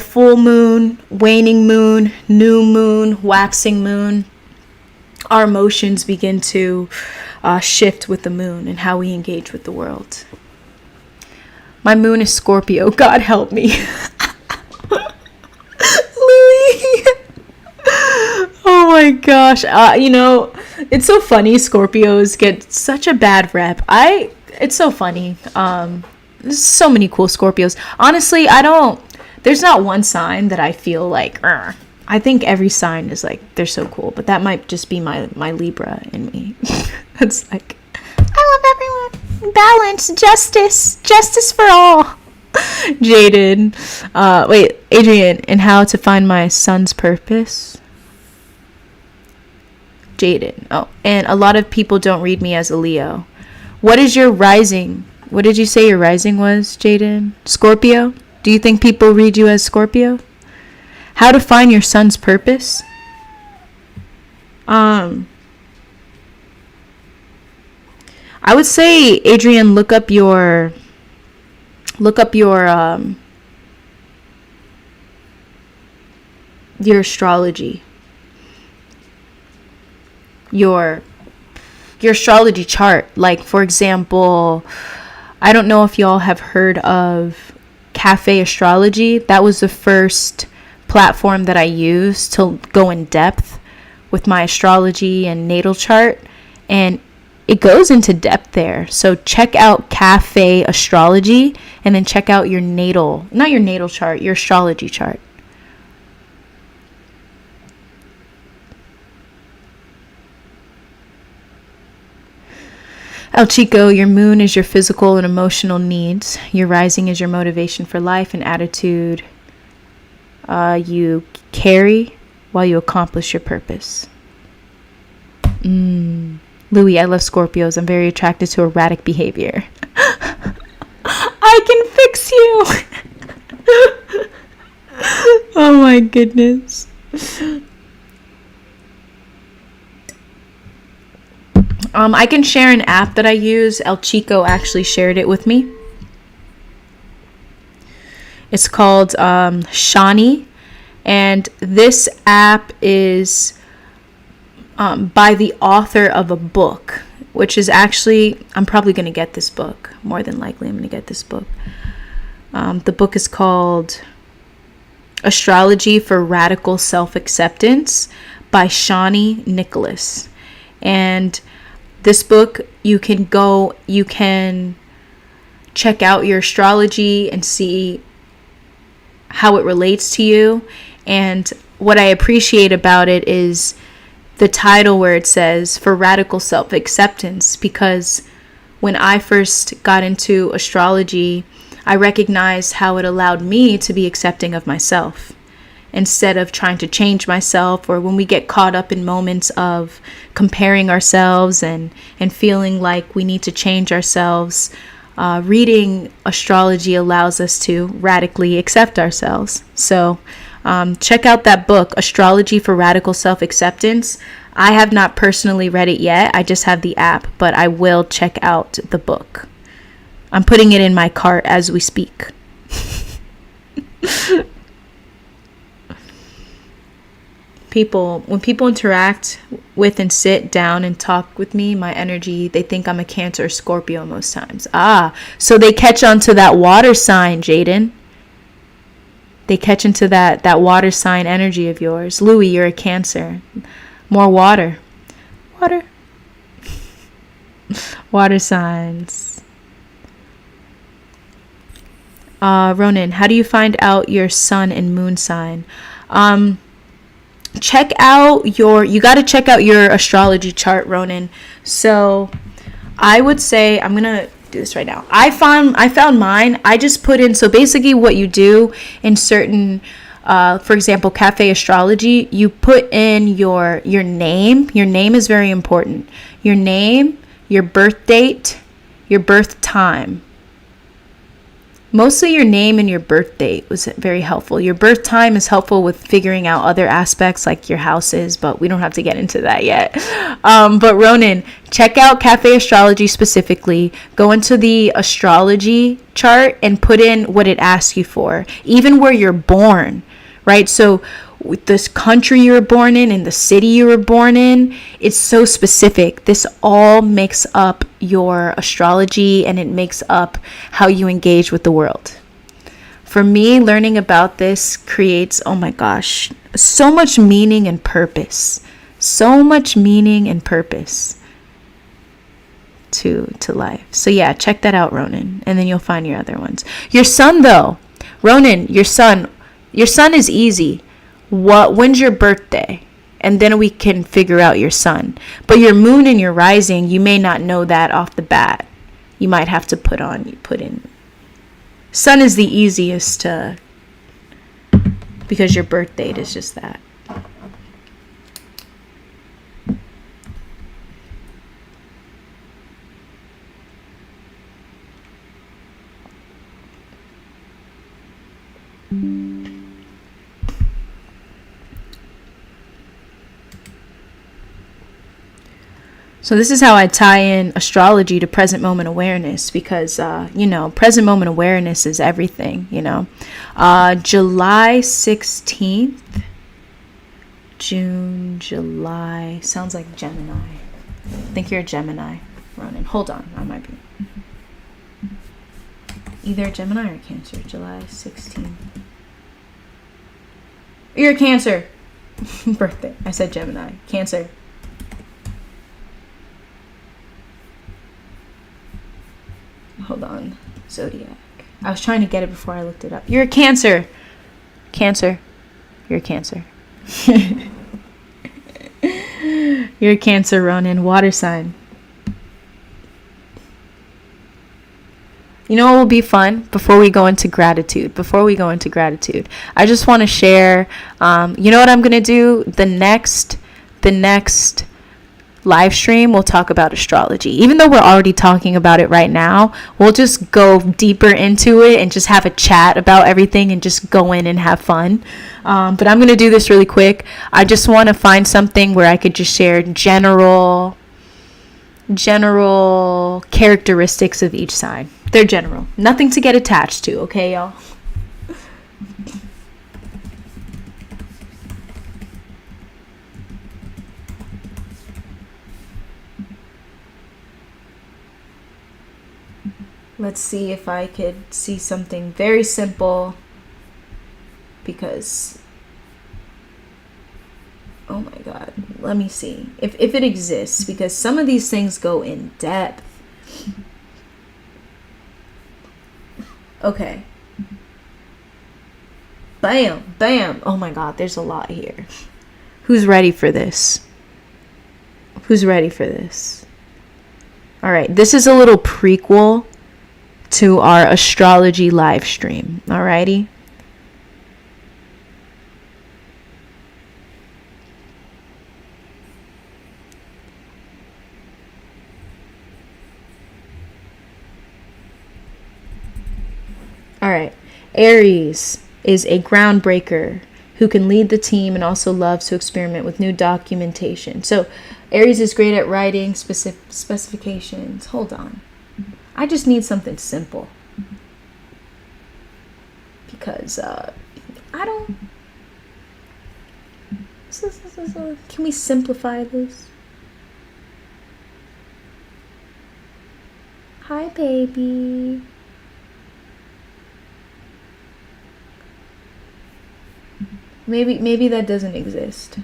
full moon, waning moon, new moon, waxing moon, our emotions begin to shift with the moon and how we engage with the world. My moon is Scorpio. God help me. Louis. Oh my gosh. It's so funny. Scorpios get such a bad rep. It's so funny. There's so many cool Scorpios. Honestly, there's not one sign that I feel like, I think every sign is like, they're so cool, but that might just be my Libra in me. It's like, I love everyone. Balance, justice for all. Jaden. Adrian, and how to find my son's purpose. Jaden. Oh, and a lot of people don't read me as a Leo. What is your rising? What did you say your rising was, Jaden? Scorpio? Do you think people read you as Scorpio? How to find your son's purpose? I would say, Adrian, look up your astrology. Your astrology chart. Like, for example, I don't know if y'all have heard of Cafe Astrology. That was the first platform that I used to go in depth with my astrology and natal chart, and it goes into depth there. So check out Cafe Astrology, and then check out your not your natal chart, your astrology chart. El Chico, your moon is your physical and emotional needs. Your rising is your motivation for life and attitude you carry while you accomplish your purpose. Louis, I love Scorpios. I'm very attracted to erratic behavior. I can fix you. Oh my goodness. I can share an app that I use. El Chico actually shared it with me. It's called Shani, and this app is by the author of a book, which is actually, I'm probably going to get this book. More than likely, I'm going to get this book. The book is called Astrology for Radical Self-Acceptance by Shani Nicholas. And this book, you can check out your astrology and see how it relates to you. And what I appreciate about it is the title where it says for radical self-acceptance, because when I first got into astrology, I recognized how it allowed me to be accepting of myself instead of trying to change myself, or when we get caught up in moments of comparing ourselves and feeling like we need to change ourselves. Reading astrology allows us to radically accept ourselves. So check out that book, Astrology for Radical Self-Acceptance. I have not personally read it yet. I just have the app, but I will check out the book. I'm putting it in my cart as we speak. When people interact with and sit down and talk with me, my energy, they think I'm a Cancer or Scorpio most times. So they catch on to that water sign, Jaden. They catch into that water sign energy of yours. Louis, you're a Cancer. More water. Water. Water signs. Ronan, how do you find out your sun and moon sign? Check out you got to check out your astrology chart, Ronan. So I would say, I'm going to do this right now. I found mine. I just put in, so basically what you do in certain, for example, cafe astrology, you put in your name. Your name is very important. Your name, your birth date, your birth time. Mostly your name and your birth date was very helpful. Your birth time is helpful with figuring out other aspects like your houses, but we don't have to get into that yet. But Ronan, check out Cafe Astrology specifically. Go into the astrology chart and put in what it asks you for, even where you're born, right? So with this country you were born in and the city you were born in, it's so specific. This all makes up your astrology, and it makes up how you engage with the world. For me, learning about this creates, oh my gosh, so much meaning and purpose. So much meaning and purpose to life. So yeah, check that out, Ronan, and then you'll find your other ones. Your sun though, Ronan, your sun is easy. When's your birthday? And then we can figure out your sun. But your moon and your rising, you may not know that off the bat. You might have to put in. Sun is the easiest because your birth date is just that. So this is how I tie in astrology to present moment awareness, because, present moment awareness is everything, July 16th, July, sounds like Gemini. I think you're a Gemini, Ronan. Hold on, I might be. Either Gemini or Cancer, July 16th. You're a Cancer. Birthday. I said Gemini. Cancer. Hold on. Zodiac. I was trying to get it before I looked it up. You're a Cancer. Cancer. You're a Cancer. You're a Cancer, Ronan. Water sign. You know what will be fun before we go into gratitude? I just want to share, you know what I'm going to do? The next live stream, we'll talk about astrology. Even though we're already talking about it right now, we'll just go deeper into it and just have a chat about everything and just go in and have fun. But I'm going to do this really quick. I just want to find something where I could just share general characteristics of each sign. They're general. Nothing to get attached to, okay, y'all? Let's see if I could see something very simple, because, oh my God, let me see if it exists, because some of these things go in depth. Okay. Bam, bam. Oh my God, there's a lot here. Who's ready for this? All right, this is a little prequel to our astrology live stream. Alrighty. All right. Aries is a groundbreaker who can lead the team and also loves to experiment with new documentation. So Aries is great at writing specifications. Hold on. I just need something simple, because I don't. Can we simplify this? Hi, baby. Maybe that doesn't exist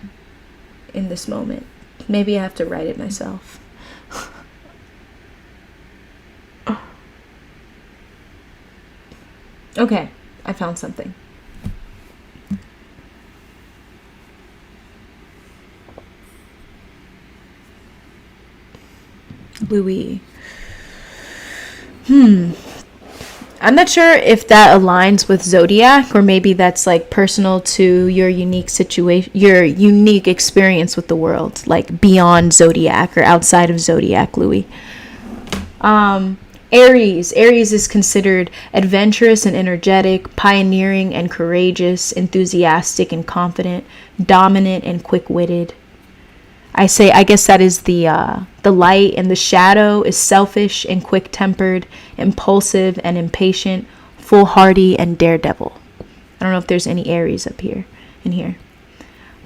in this moment. Maybe I have to write it myself. Okay, I found something. Louis. I'm not sure if that aligns with zodiac, or maybe that's like personal to your unique situation, your unique experience with the world, like beyond zodiac or outside of zodiac, Louis. Aries is considered adventurous and energetic, pioneering and courageous, enthusiastic and confident, dominant and quick-witted. I guess that is the light, and the shadow is selfish and quick-tempered, impulsive and impatient, foolhardy and daredevil. I don't know if there's any Aries up here, in here.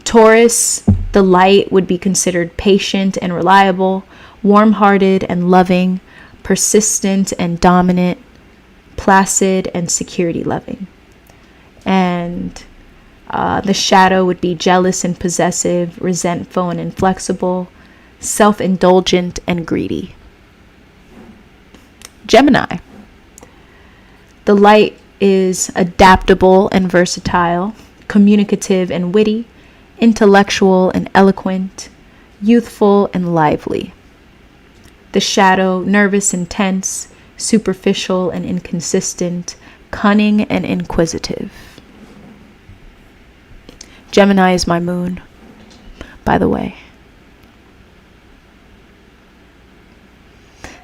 Taurus, the light, would be considered patient and reliable, warm-hearted and loving, persistent and dominant, placid and security-loving. And the shadow would be jealous and possessive, resentful and inflexible, self-indulgent and greedy. Gemini. The light is adaptable and versatile, communicative and witty, intellectual and eloquent, youthful and lively. The shadow, nervous and tense, superficial and inconsistent, cunning and inquisitive. Gemini is my moon, by the way.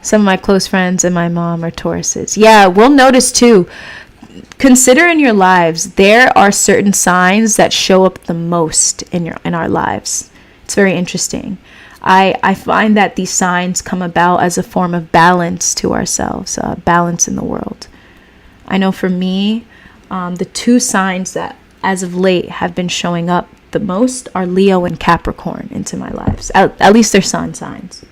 Some of my close friends and my mom are Tauruses. Yeah, we'll notice too. Consider in your lives, there are certain signs that show up the most in our lives. It's very interesting. I find that these signs come about as a form of balance to ourselves, balance in the world. I know for me, the two signs that as of late have been showing up the most are Leo and Capricorn into my lives. At least they're sun signs.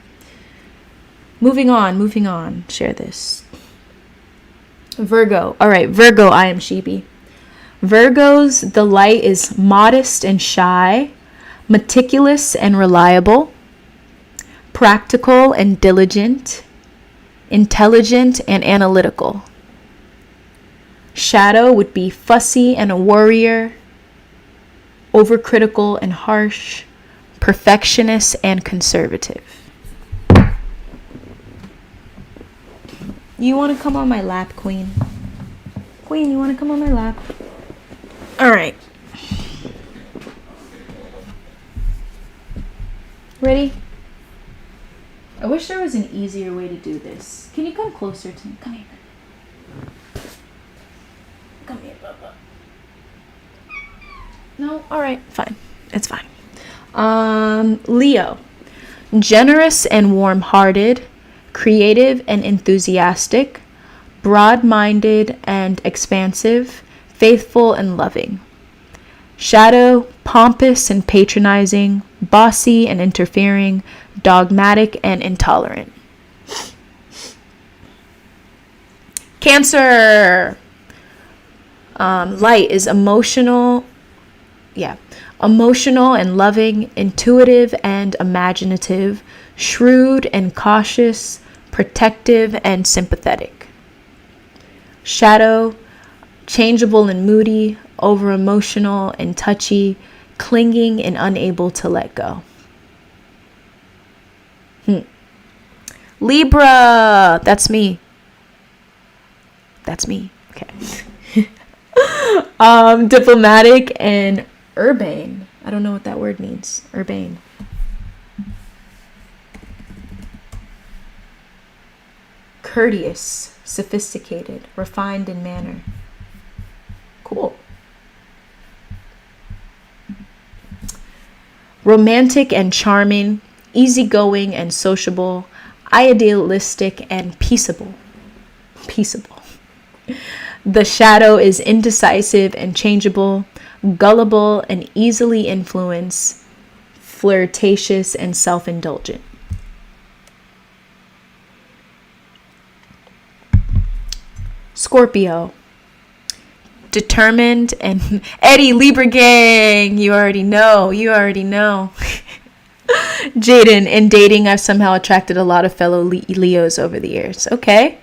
Moving on. Share this. Virgo. All right, Virgo, I am sheepy. Virgos, the light is modest and shy, meticulous and reliable, practical and diligent, intelligent and analytical. Shadow would be fussy and a worrier, overcritical and harsh, perfectionist and conservative. You want to come on my lap, Queen? Queen, you want to come on my lap? All right. Ready? I wish there was an easier way to do this. Can you come closer to me? Come here. Come here, Bubba. No? Alright, fine. It's fine. Leo. Generous and warm-hearted, creative and enthusiastic, broad-minded and expansive, faithful and loving. Shadow, pompous and patronizing, bossy and interfering, dogmatic and intolerant. Cancer. Light is emotional and loving, intuitive and imaginative, shrewd and cautious, protective and sympathetic. Shadow, changeable and moody, over emotional and touchy, clinging and unable to let go. Libra, that's me. Okay. Diplomatic and urbane. I don't know what that word means. Urbane. Courteous, sophisticated, refined in manner. Cool. Romantic and charming, easygoing and sociable, idealistic and peaceable. The shadow is indecisive and changeable, gullible and easily influenced, flirtatious and self-indulgent. Scorpio. Determined and Eddie Libra gang. You already know. Jaden, in dating, I've somehow attracted a lot of fellow Leos over the years. Okay.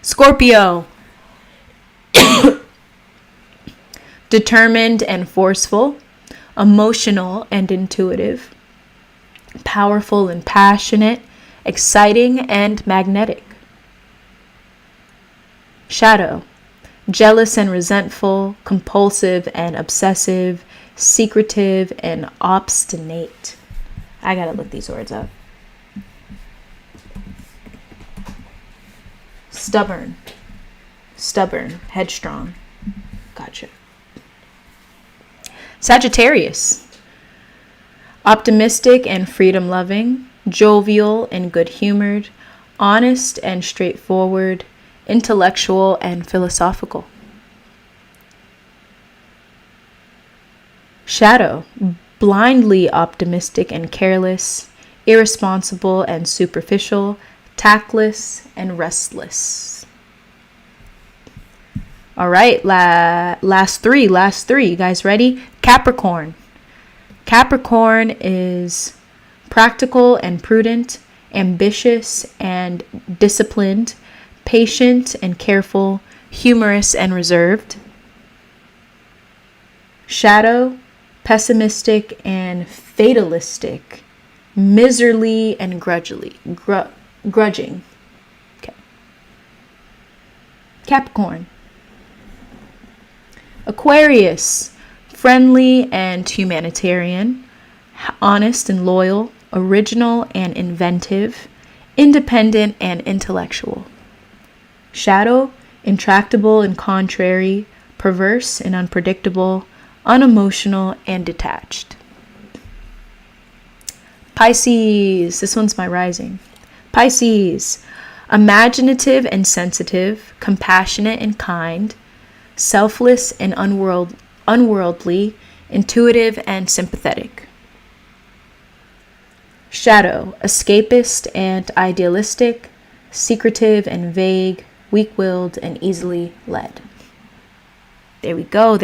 Scorpio. Determined and forceful, emotional and intuitive, powerful and passionate, exciting and magnetic. Shadow. Jealous and resentful, compulsive and obsessive, secretive and obstinate. I gotta look these words up. Stubborn, headstrong. Gotcha. Sagittarius. Optimistic and freedom-loving, jovial and good-humored, honest and straightforward, intellectual and philosophical. Shadow. Blindly optimistic and careless, irresponsible and superficial, tactless and restless. All right, last three. You guys ready? Capricorn. Capricorn is practical and prudent, ambitious and disciplined, patient and careful, humorous and reserved. Shadow. Pessimistic and fatalistic, miserly and grudging. Okay. Capricorn. Aquarius. Friendly and humanitarian, honest and loyal, original and inventive, independent and intellectual. Shadow. Intractable and contrary, perverse and unpredictable, unemotional and detached. Pisces. This one's my rising. Pisces. Imaginative and sensitive, compassionate and kind, selfless and unworldly, intuitive and sympathetic. Shadow. Escapist and idealistic, secretive and vague, weak-willed and easily led. There we go.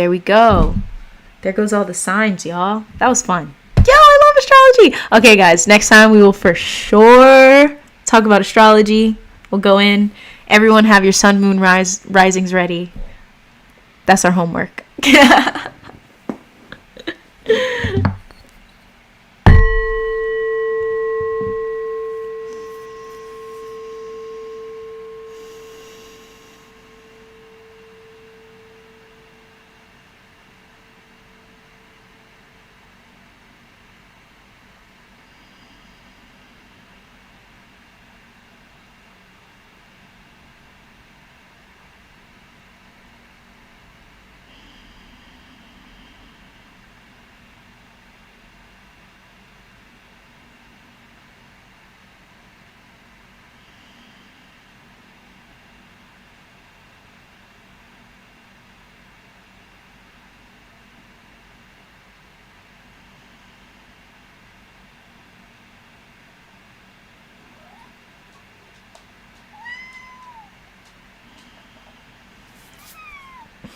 There goes all the signs, y'all. That was fun. Yo, I love astrology. Okay, guys, next time we will for sure talk about astrology. We'll go in. Everyone have your sun, moon, risings ready. That's our homework.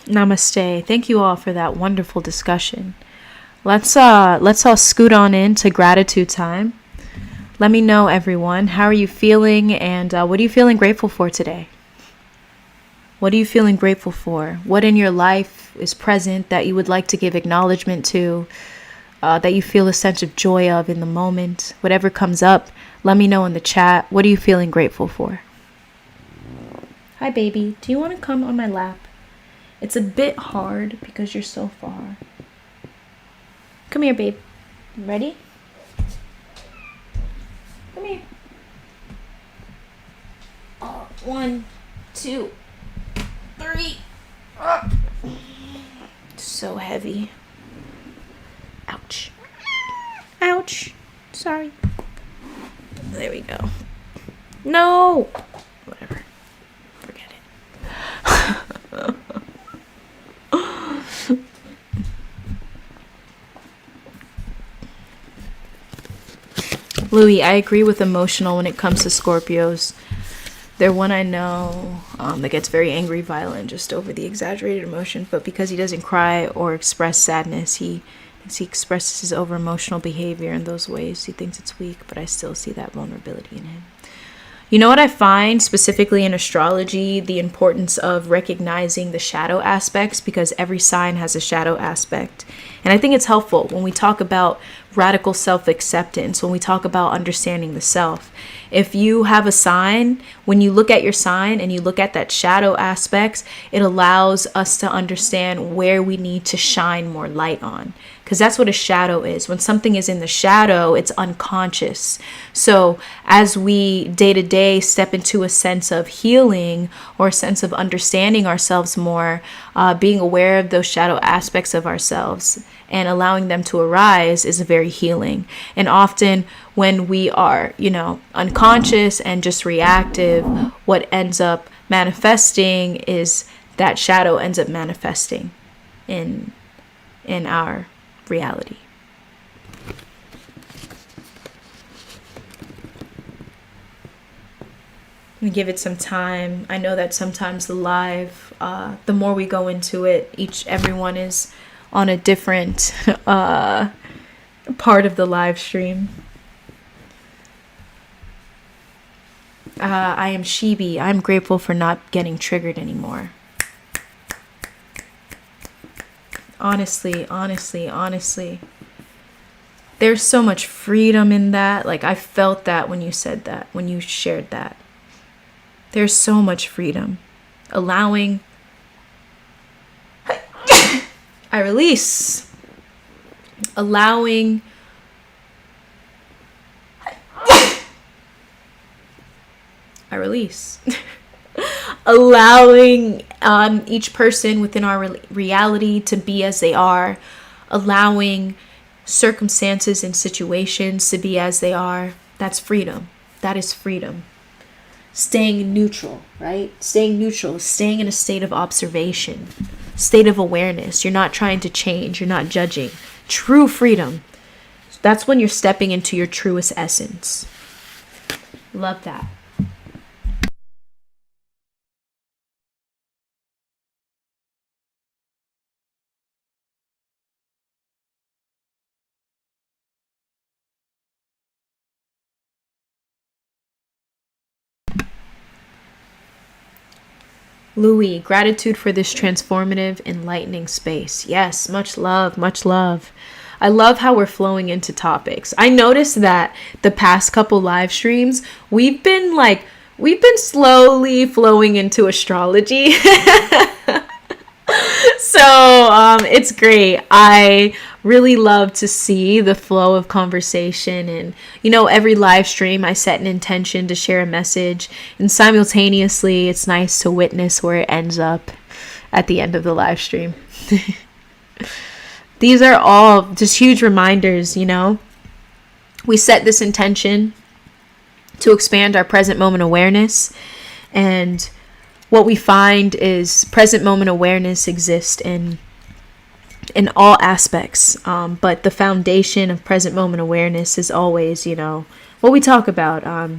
Namaste. Thank you all for that wonderful discussion. Let's all scoot on into gratitude time. Let me know, everyone, how are you feeling, and what are you feeling grateful for today? What are you feeling grateful for? What in your life is present that you would like to give acknowledgement to, that you feel a sense of joy of in the moment? Whatever comes up, let me know in the chat. What are you feeling grateful for? Hi, baby. Do you want to come on my lap? It's a bit hard because you're so far. Come here, babe. Ready? Come here. 1, 2, 3. So heavy. Ouch. Ouch. Sorry. There we go. No. Whatever. Forget it. Louis, I agree with emotional when it comes to Scorpios. They're one I know that gets very angry, violent, just over the exaggerated emotion. But because he doesn't cry or express sadness, he expresses his over emotional behavior in those ways. He thinks it's weak, but I still see that vulnerability in him. You know what I find specifically in astrology, the importance of recognizing the shadow aspects, because every sign has a shadow aspect. And I think it's helpful when we talk about radical self-acceptance, when we talk about understanding the self. If you have a sign, when you look at your sign and you look at that shadow aspects, it allows us to understand where we need to shine more light on. Because that's what a shadow is. When something is in the shadow, it's unconscious. So as we day to day step into a sense of healing or a sense of understanding ourselves more, being aware of those shadow aspects of ourselves and allowing them to arise is very healing. And often when we are, unconscious and just reactive, what ends up manifesting is that shadow ends up manifesting in our reality. We give it some time. I know that sometimes the live, the more we go into it, everyone is on a different part of the live stream. I am Shibi. I'm grateful for not getting triggered anymore. Honestly. There's so much freedom in that. Like, I felt that when you said that, when you shared that. There's so much freedom. Allowing. I release. Allowing. I release. Allowing each person within our reality to be as they are. Allowing circumstances and situations to be as they are. That's freedom. That is freedom. Staying neutral, right? Staying neutral, staying in a state of observation, state of awareness. You're not trying to change. You're not judging. True freedom. That's when you're stepping into your truest essence. Love that. Louis, gratitude for this transformative, enlightening space. Yes, much love, much love. I love how we're flowing into topics. I noticed that the past couple live streams, we've been slowly flowing into astrology. So it's great. I really love to see the flow of conversation, and every live stream I set an intention to share a message, and simultaneously it's nice to witness where it ends up at the end of the live stream. These are all just huge reminders. We set this intention to expand our present moment awareness, and what we find is present moment awareness exists in all aspects. But the foundation of present moment awareness is always, what we talk about,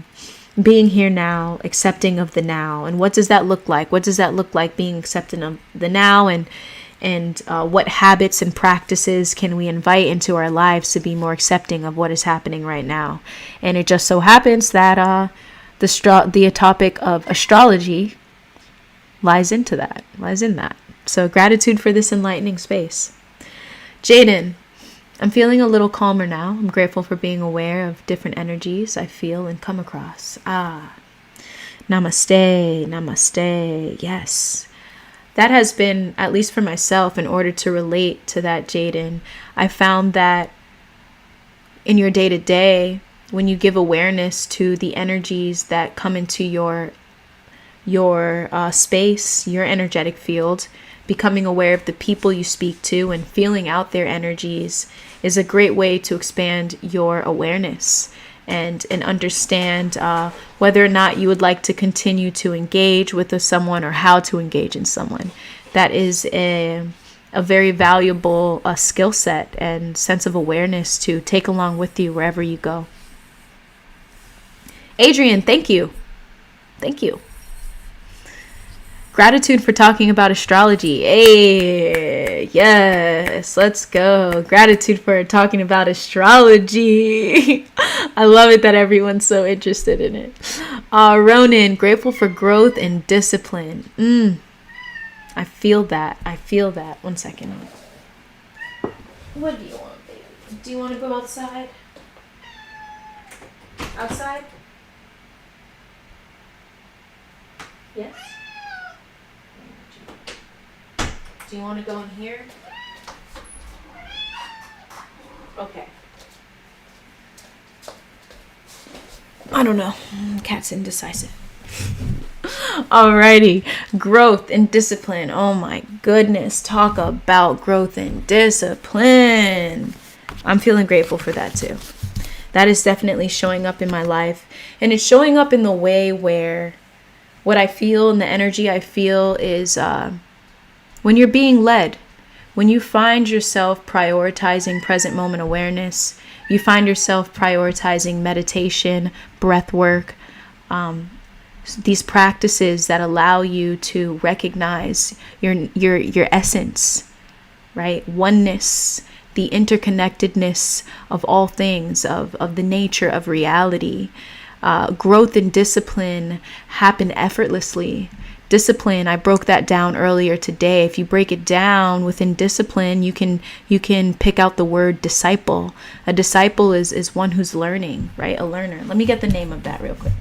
being here now, accepting of the now. And what does that look like? What does that look like, being accepting of the now? And what habits and practices can we invite into our lives to be more accepting of what is happening right now? And it just so happens that the topic of astrology lies in that. So gratitude for this enlightening space. Jaden, I'm feeling a little calmer now. I'm grateful for being aware of different energies I feel and come across. Namaste. Yes. That has been, at least for myself, in order to relate to that, Jaden, I found that in your day-to-day, when you give awareness to the energies that come into your space, your energetic field, becoming aware of the people you speak to and feeling out their energies is a great way to expand your awareness and understand whether or not you would like to continue to engage with someone or how to engage in someone. That is a very valuable skill set and sense of awareness to take along with you wherever you go. Adrian, thank you. Thank you. Gratitude for talking about astrology. Hey, yes, let's go. Gratitude for talking about astrology. I love it that everyone's so interested in it. Ronan, grateful for growth and discipline. I feel that. One second. What do you want, baby? Do you want to go outside? Outside? Yes? Do you want to go in here? Okay. I don't know. Cat's indecisive. Alrighty. Growth and discipline. Oh my goodness. Talk about growth and discipline. I'm feeling grateful for that too. That is definitely showing up in my life. And it's showing up in the way where what I feel and the energy I feel is when you're being led, when you find yourself prioritizing present moment awareness, you find yourself prioritizing meditation, breath work, these practices that allow you to recognize your essence, right? Oneness, the interconnectedness of all things, of the nature of reality. Growth and discipline happen effortlessly. Discipline, I broke that down earlier today. If you break it down within discipline, you can pick out the word disciple. A disciple is one who's learning, right? A learner. Let me get the name of that real quick.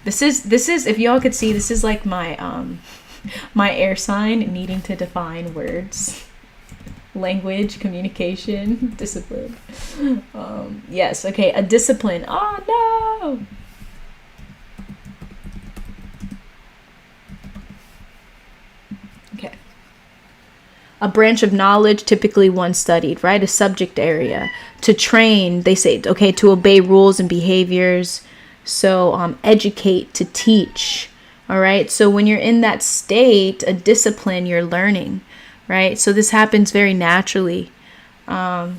This is if y'all could see, this is like my my air sign needing to define words. Language, communication, discipline. Yes, okay, a discipline. Oh no. Okay. A branch of knowledge, typically one studied, right? A subject area. To train, they say, okay, to obey rules and behaviors. So educate, to teach. All right. So when you're in that state, a discipline, you're learning, right? So this happens very naturally. Very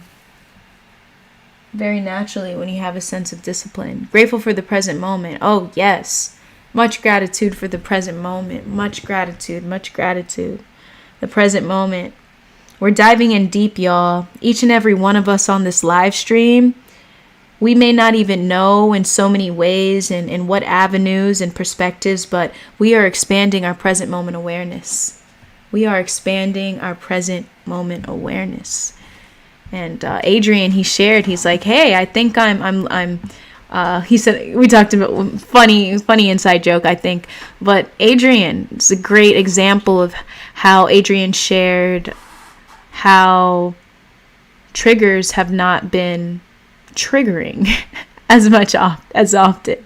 naturally when you have a sense of discipline. Grateful for the present moment. Oh, yes. Much gratitude for the present moment. Much gratitude. The present moment. We're diving in deep, y'all. Each and every one of us on this live stream, we may not even know in so many ways and in what avenues and perspectives, but we are expanding our present moment awareness. We are expanding our present moment awareness. And Adrian, he shared, he's like, hey, I think he said, we talked about funny inside joke, I think. But Adrian, it's a great example of how Adrian shared how triggers have not been triggering as much as often.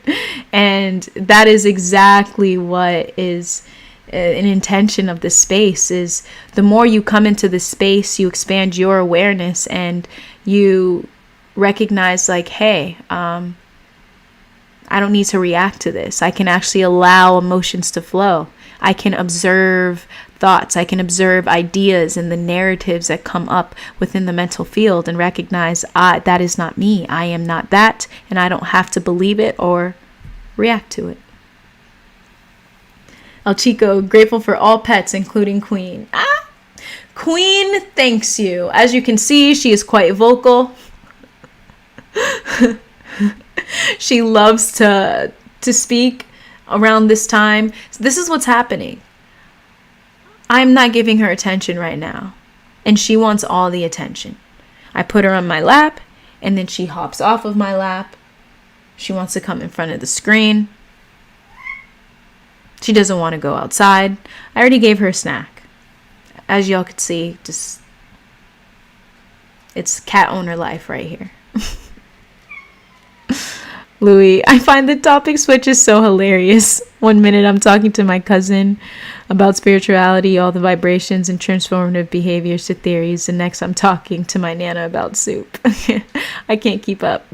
And that is exactly what is an intention of this space, is the more you come into this space, you expand your awareness and you recognize like, hey, I don't need to react to this. I can actually allow emotions to flow. I can observe thoughts. I can observe ideas and the narratives that come up within the mental field and recognize that is not me. I am not that, and I don't have to believe it or react to it. El Chico, grateful for all pets, including Queen. Queen thanks you. As you can see, she is quite vocal. She loves to speak around this time. So this is what's happening. I'm not giving her attention right now, and she wants all the attention. I put her on my lap, and then she hops off of my lap. She wants to come in front of the screen. She doesn't want to go outside. I already gave her a snack. As y'all could see, just it's cat owner life right here. Louis, I find the topic switches so hilarious. 1 minute I'm talking to my cousin about spirituality, all the vibrations and transformative behaviors to theories. And next I'm talking to my Nana about soup. I can't keep up.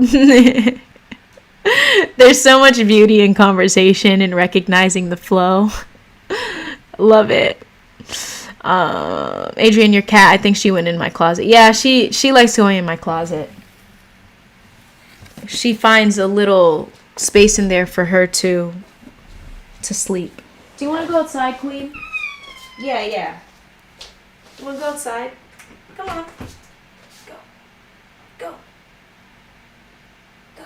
There's so much beauty in conversation and recognizing the flow. Love it. Adrian, your cat, I think she went in my closet. Yeah, she likes going in my closet. She finds a little space in there for her to to sleep. Do you want to go outside, Queen? Yeah. You want to go outside? Come on. Go. Go. Go.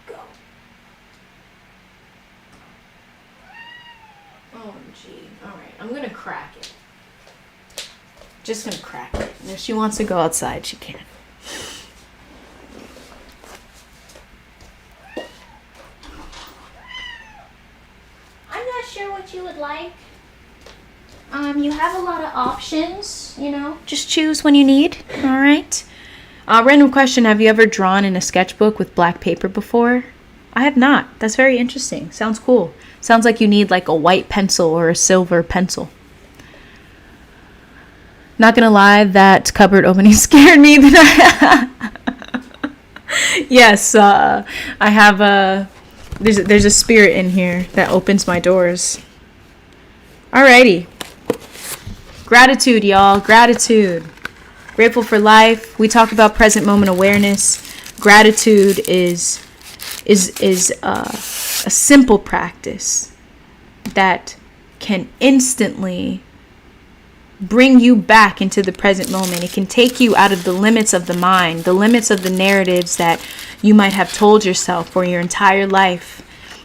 Go. OMG. Alright, I'm gonna crack it. Just gonna crack it. And if she wants to go outside, she can. I'm not sure what you would like. You have a lot of options, you know. Just choose when you need, alright? Random question, have you ever drawn in a sketchbook with black paper before? I have not. That's very interesting. Sounds cool. Sounds like you need like a white pencil or a silver pencil. Not gonna lie, that cupboard opening scared me. Yes, I have there's a spirit in here that opens my doors. Alrighty. Gratitude, y'all. Gratitude. Grateful for life. We talk about present moment awareness. Gratitude is a simple practice that can instantly bring you back into the present moment. It can take you out of the limits of the mind, the limits of the narratives that you might have told yourself for your entire life.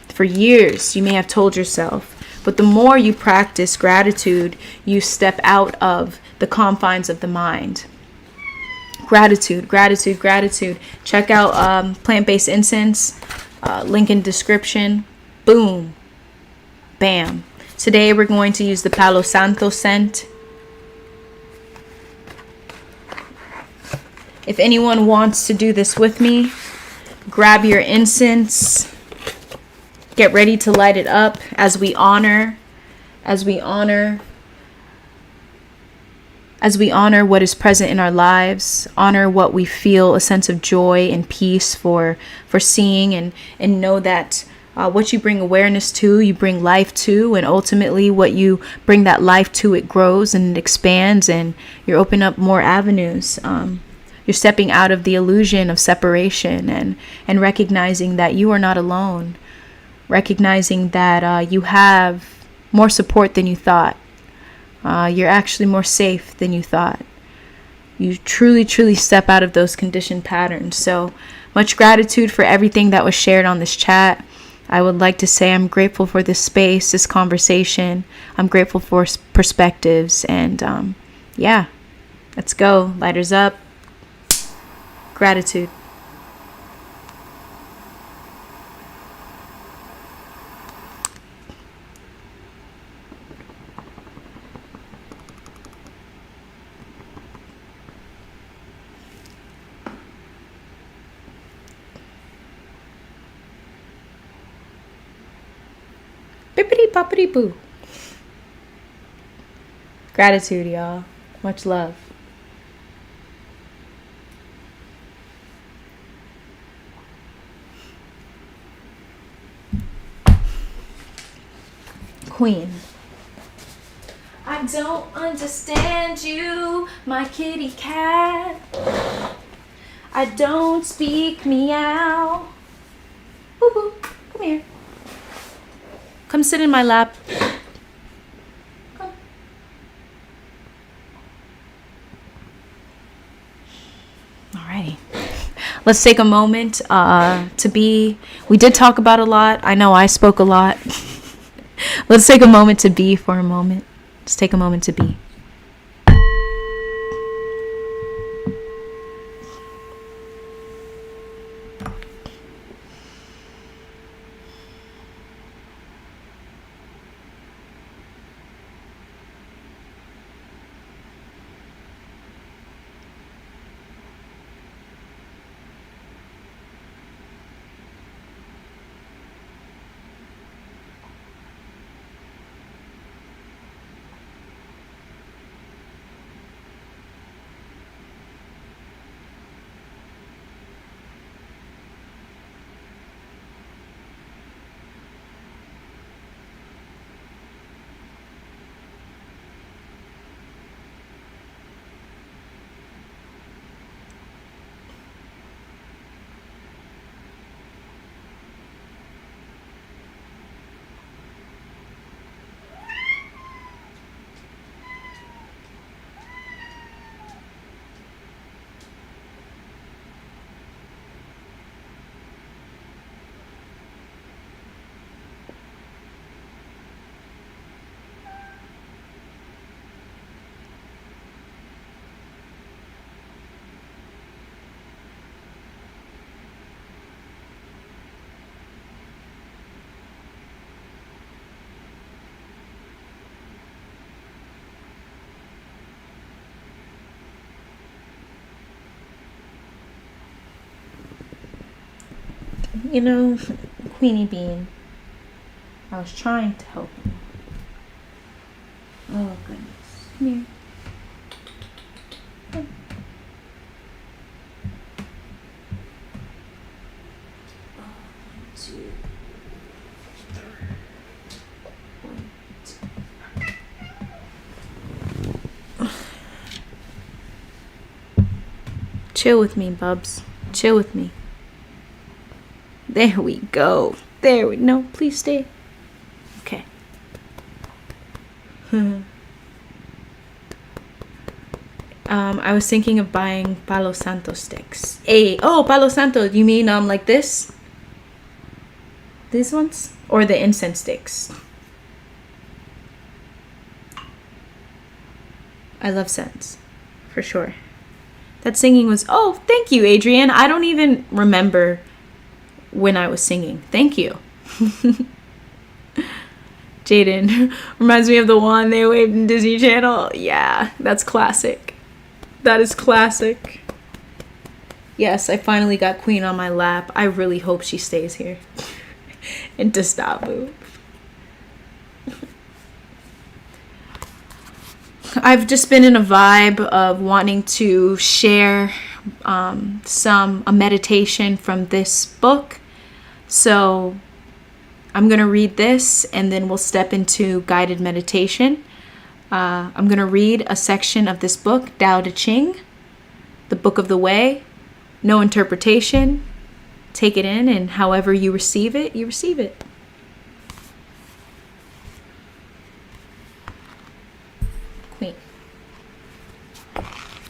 For years, you may have told yourself. But the more you practice gratitude, you step out of the confines of the mind. Gratitude, gratitude, gratitude. Check out plant-based incense, link in description. Boom. Bam. Today we're going to use the Palo Santo scent. If anyone wants to do this with me, grab your incense. Get ready to light it up as we honor what is present in our lives, honor what we feel a sense of joy and peace for seeing, and know that what you bring awareness to, you bring life to, and ultimately what you bring that life to, it grows and it expands, and you're opening up more avenues. You're stepping out of the illusion of separation and recognizing that you are not alone. Recognizing that you have more support than you thought. You're actually more safe than you thought. You truly, truly step out of those conditioned patterns. So much gratitude for everything that was shared on this chat. I would like to say I'm grateful for this space, this conversation. I'm grateful for perspectives. And yeah, let's go. Lighters up. Gratitude. Bippity boppity boo. Gratitude, y'all. Much love. Queen. I don't understand you, my kitty cat. I don't speak meow. Boo boo, come here. Come sit in my lap. Come. Alrighty. Let's take a moment to be. We did talk about a lot. I know I spoke a lot. Let's take a moment to be for a moment. Just take a moment to be. Queenie Bean. I was trying to help you. Oh, goodness. Come here. Come. 1, 2, 3. Chill with me, bubs. Chill with me. There we go. No, please stay. Okay. I was thinking of buying Palo Santo sticks. Palo Santo, you mean like this? These ones? Or the incense sticks? I love scents. For sure. That singing was... Oh, thank you, Adrienne. I don't even remember when I was singing. Thank you. Jaden, reminds me of the one they waved in Disney Channel. Yeah, that's classic. That is classic. Yes, I finally got Queen on my lap. I really hope she stays here. And does not move. I've just been in a vibe of wanting to share a meditation from this book. So I'm going to read this and then we'll step into guided meditation. I'm going to read a section of this book, Tao Te Ching, the Book of the Way. No interpretation. Take it in, and however you receive it, you receive it. Queen.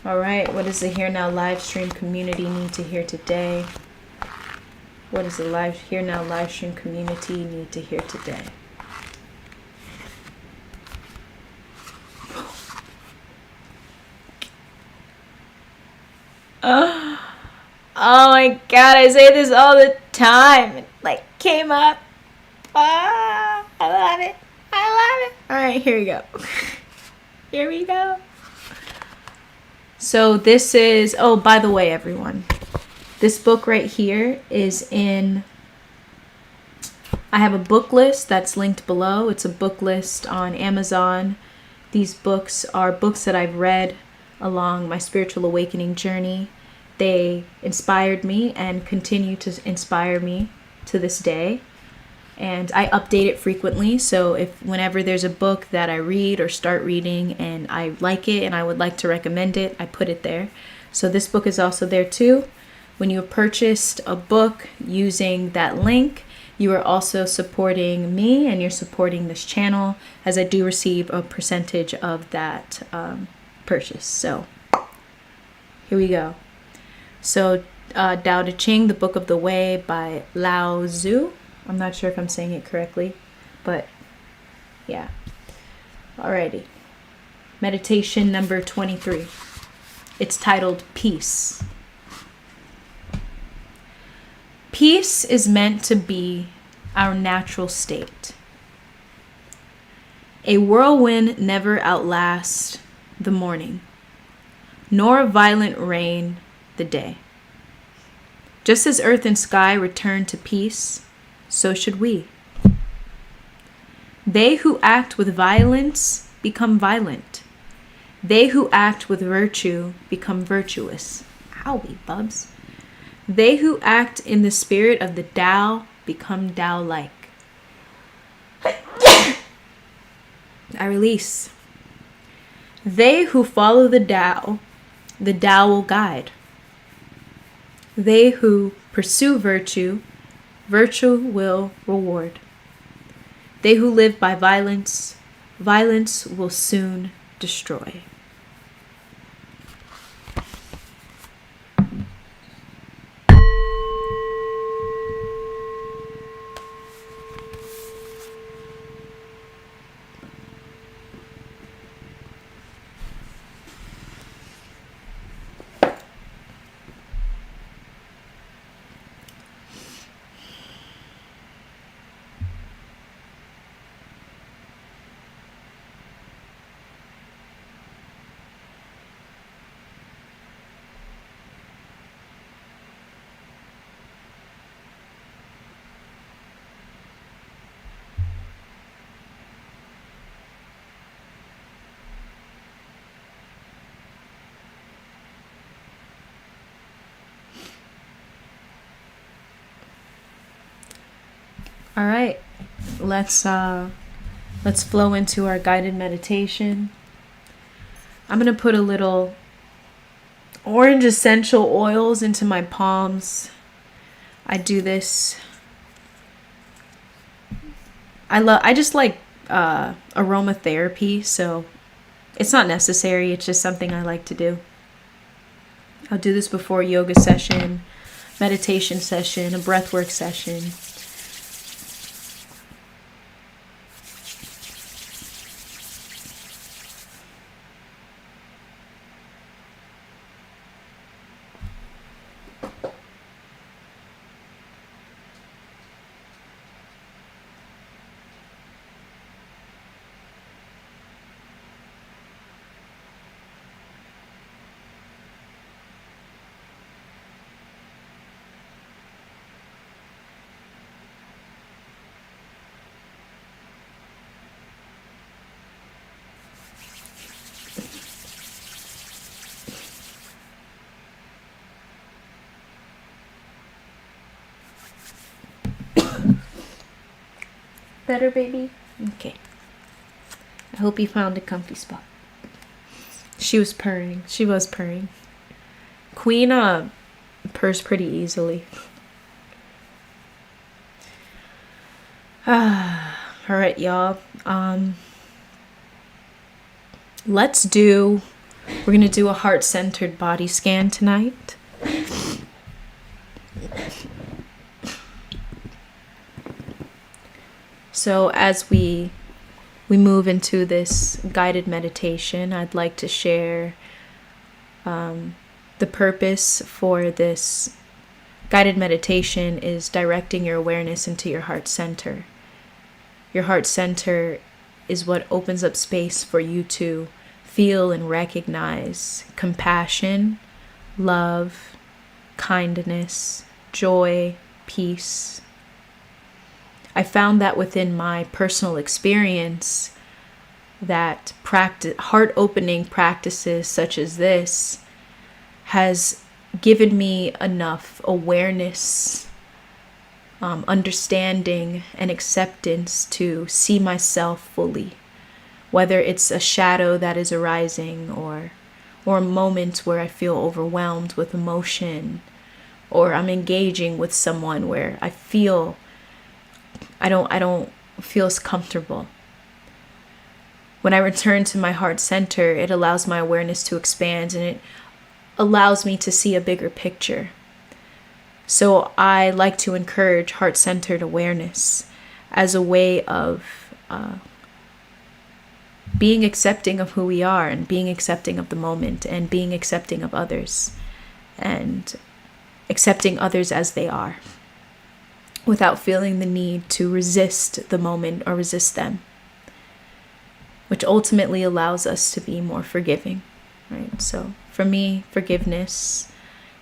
All right, what does the Here Now Livestream community need to hear today? What does the Here Now Livestream community need to hear today? Oh my god, I say this all the time. It came up. I love it. Alright, here we go. Here we go. So this is, by the way, everyone. This book right here is I have a book list that's linked below. It's a book list on Amazon. These books are books that I've read along my spiritual awakening journey. They inspired me and continue to inspire me to this day. And I update it frequently. So whenever there's a book that I read or start reading and I like it and I would like to recommend it, I put it there. So this book is also there too. When you have purchased a book using that link, you are also supporting me and you're supporting this channel, as I do receive a percentage of that purchase. So here we go. So Tao Te Ching, the Book of the Way by Lao Tzu. I'm not sure if I'm saying it correctly, but yeah. Alrighty. Meditation number 23. It's titled Peace. Peace is meant to be our natural state. A whirlwind never outlasts the morning, nor a violent rain the day. Just as earth and sky return to peace, so should we. They who act with violence become violent. They who act with virtue become virtuous. Owie, bubs. They who act in the spirit of the Tao become Tao-like. I release. They who follow the Tao will guide. They who pursue virtue, virtue will reward. They who live by violence, violence will soon destroy. All right, let's flow into our guided meditation. I'm gonna put a little orange essential oils into my palms. I do this. I just like aromatherapy, so it's not necessary. It's just something I like to do. I'll do this before a yoga session, meditation session, a breathwork session. Better, baby? Okay. I hope you found a comfy spot. She was purring. Queen purrs pretty easily. Alright, y'all. We're gonna do a heart-centered body scan tonight. So as we move into this guided meditation, I'd like to share the purpose for this guided meditation is directing your awareness into your heart center. Your heart center is what opens up space for you to feel and recognize compassion, love, kindness, joy, peace. I found that within my personal experience that heart-opening practices such as this has given me enough awareness, understanding, and acceptance to see myself fully, whether it's a shadow that is arising or moments where I feel overwhelmed with emotion, or I'm engaging with someone where I feel I don't feel as comfortable. When I return to my heart center, it allows my awareness to expand and it allows me to see a bigger picture. So I like to encourage heart-centered awareness as a way of being accepting of who we are and being accepting of the moment and being accepting of others and accepting others as they are, without feeling the need to resist the moment or resist them, which ultimately allows us to be more forgiving, right? So for me, forgiveness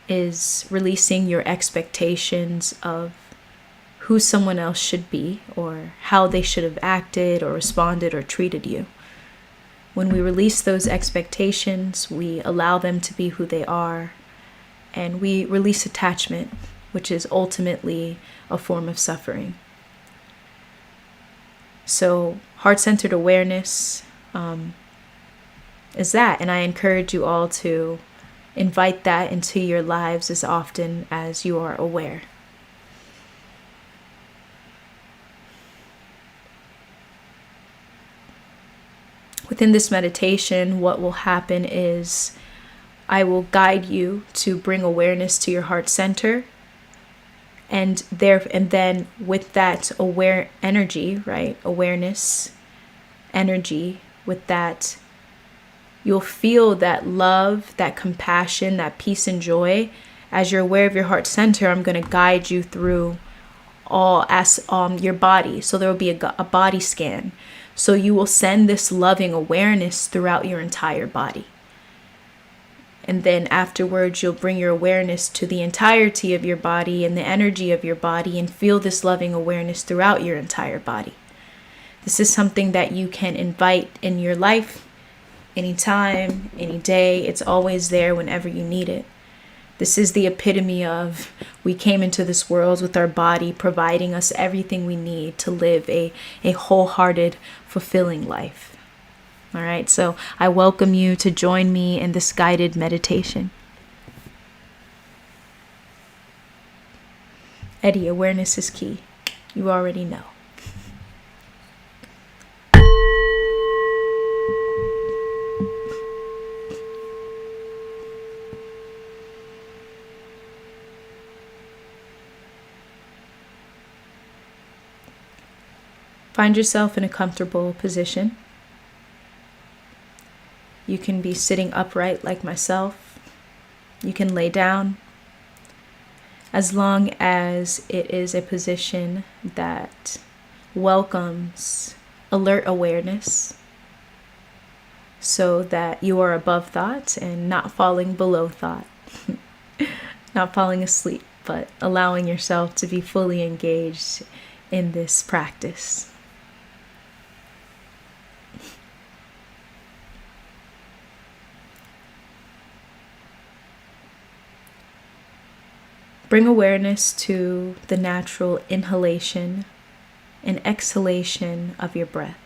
is releasing your expectations of who someone else should be or how they should have acted or responded or treated you. When we release those expectations, we allow them to be who they are, and we release attachment, which is ultimately a form of suffering. So heart-centered awareness is that, and I encourage you all to invite that into your lives as often as you are aware. Within this meditation, what will happen is I will guide you to bring awareness to your heart center. And then with that aware energy, right? Awareness, energy, with that, you'll feel that love, that compassion, that peace and joy. As you're aware of your heart center, I'm going to guide you through your body. So there will be a body scan. So you will send this loving awareness throughout your entire body. And then afterwards, you'll bring your awareness to the entirety of your body and the energy of your body and feel this loving awareness throughout your entire body. This is something that you can invite in your life anytime, any day. It's always there whenever you need it. This is the epitome of we came into this world with our body providing us everything we need to live a wholehearted, fulfilling life. All right, so I welcome you to join me in this guided meditation. Eddie, awareness is key. You already know. Find yourself in a comfortable position. You can be sitting upright like myself. You can lay down, as long as it is a position that welcomes alert awareness so that you are above thought and not falling below thought, not falling asleep, but allowing yourself to be fully engaged in this practice. Bring awareness to the natural inhalation and exhalation of your breath.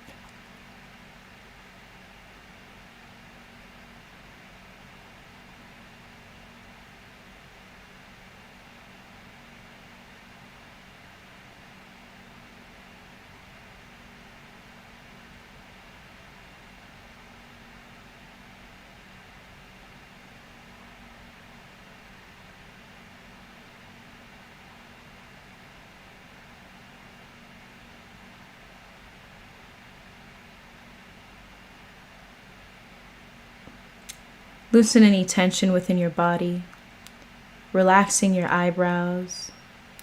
Loosen any tension within your body, relaxing your eyebrows,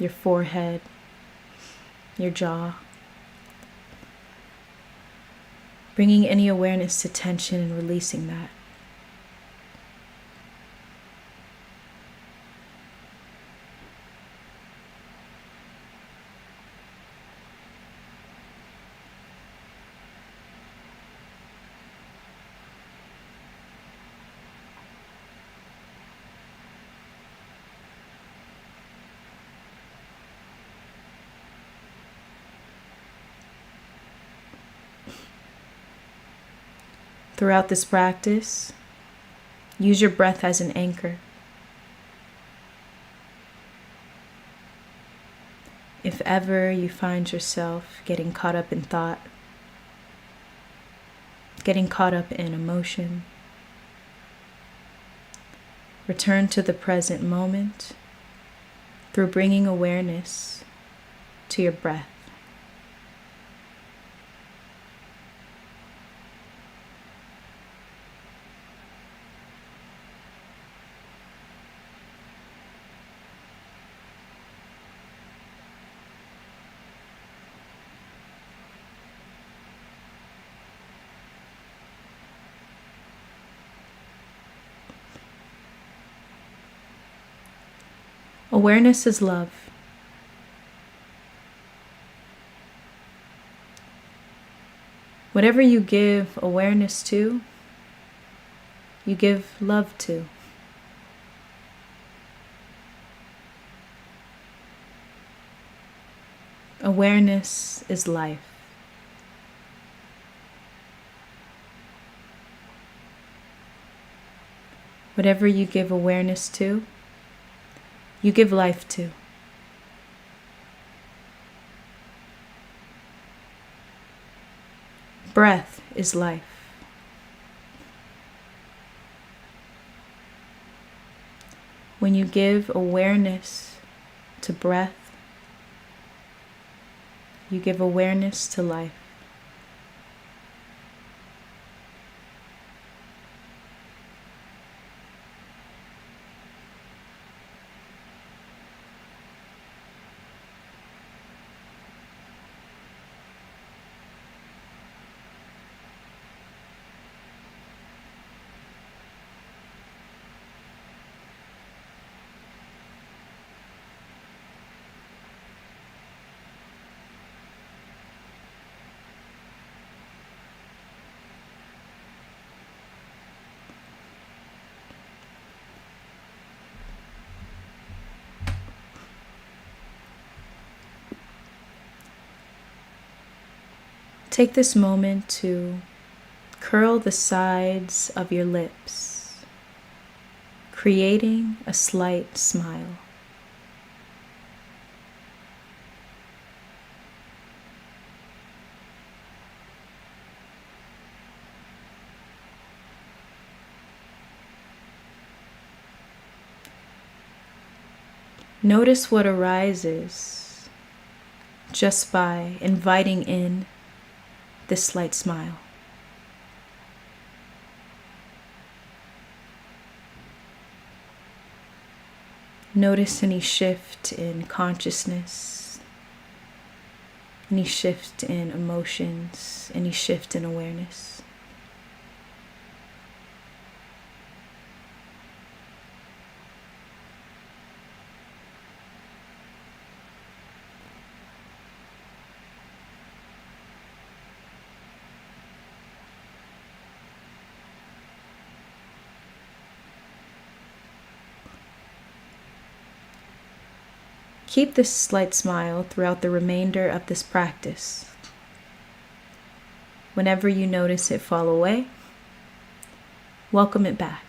your forehead, your jaw. Bringing any awareness to tension and releasing that. Throughout this practice, use your breath as an anchor. If ever you find yourself getting caught up in thought, getting caught up in emotion, return to the present moment through bringing awareness to your breath. Awareness is love. Whatever you give awareness to, you give love to. Awareness is life. Whatever you give awareness to, you give life to. Breath is life. When you give awareness to breath, you give awareness to life. Take this moment to curl the sides of your lips, creating a slight smile. Notice what arises just by inviting in this slight smile. Notice any shift in consciousness, any shift in emotions, any shift in awareness. Keep this slight smile throughout the remainder of this practice. Whenever you notice it fall away, welcome it back.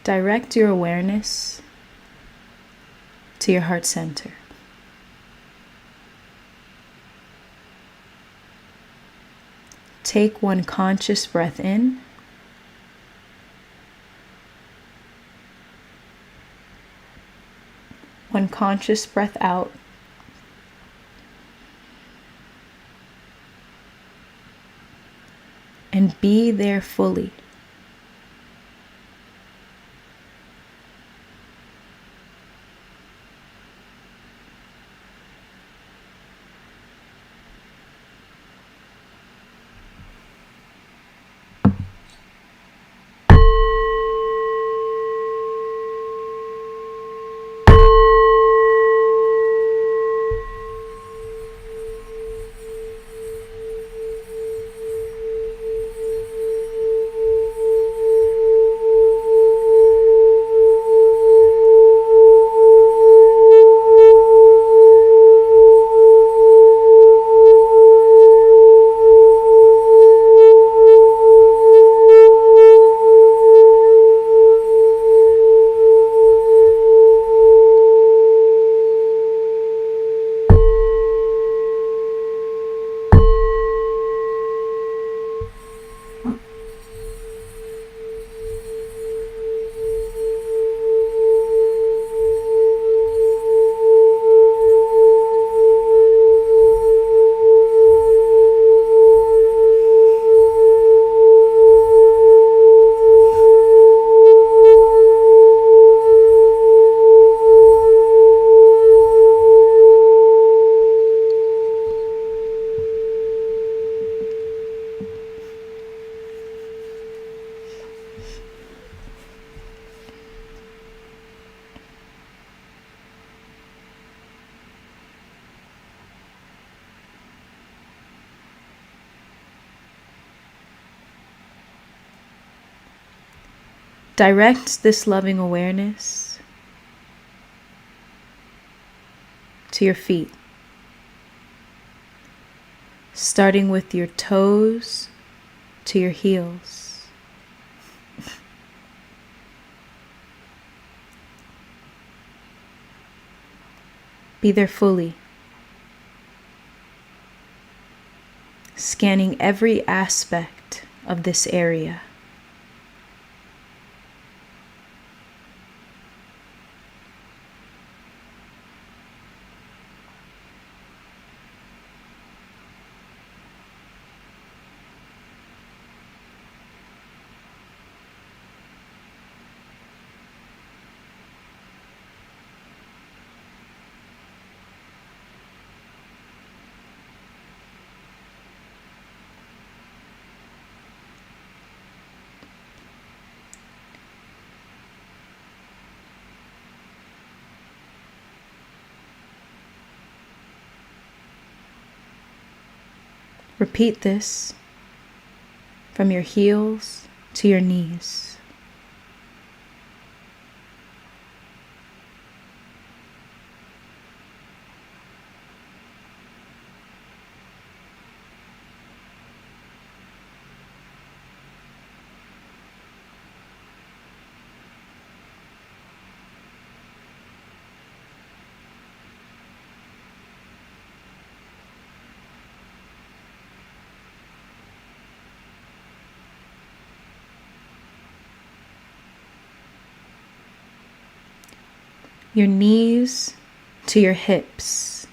Direct your awareness to your heart center. Take one conscious breath in. One conscious breath out. And be there fully. Direct this loving awareness to your feet, starting with your toes to your heels. Be there fully, scanning every aspect of this area. Repeat this from your heels to your knees. Your knees to your hips.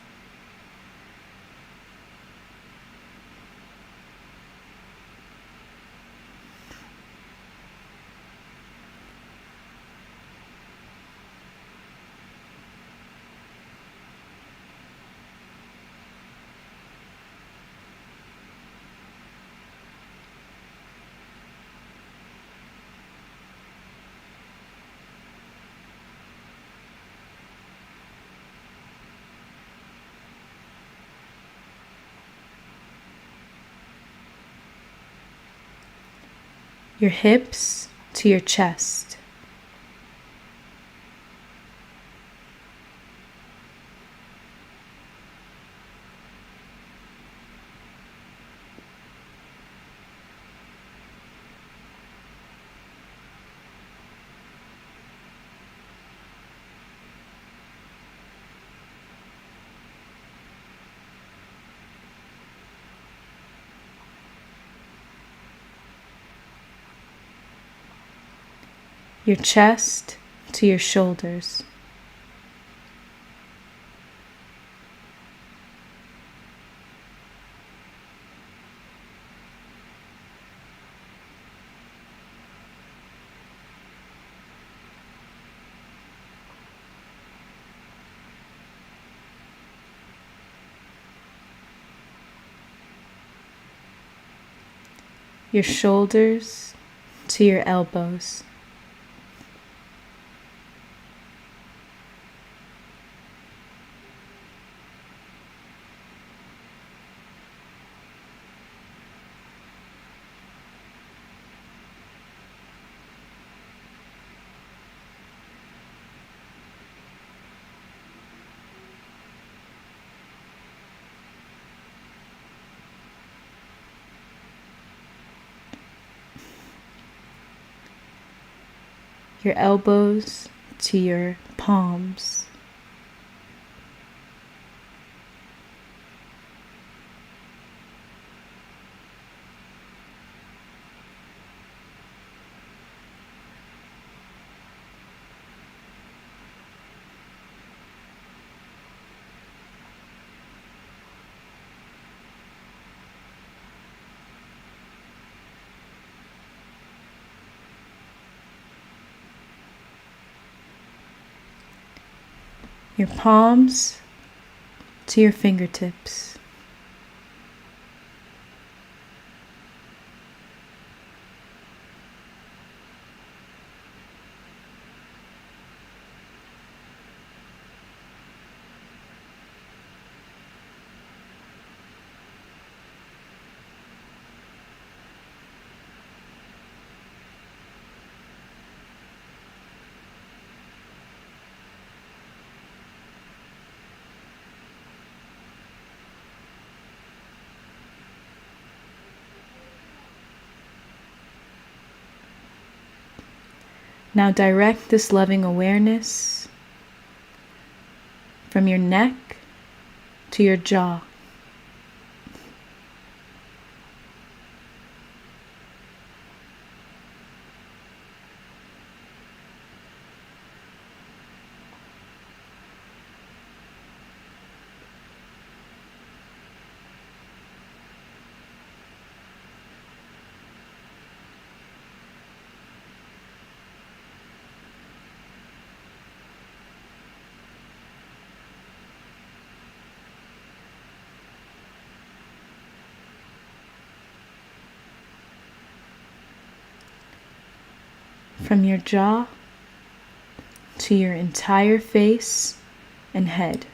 Your hips to your chest. Your chest to your shoulders. Your shoulders to your elbows. Your elbows to your palms. Your palms to your fingertips. Now direct this loving awareness from your neck to your jaw. From your jaw to your entire face and head.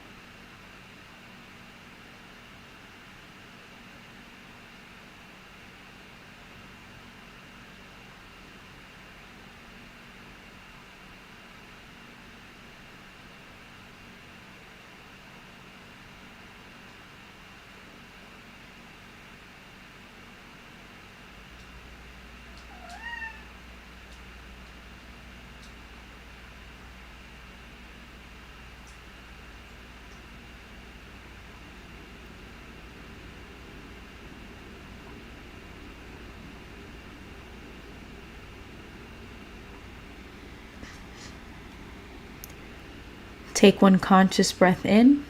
Take one conscious breath in.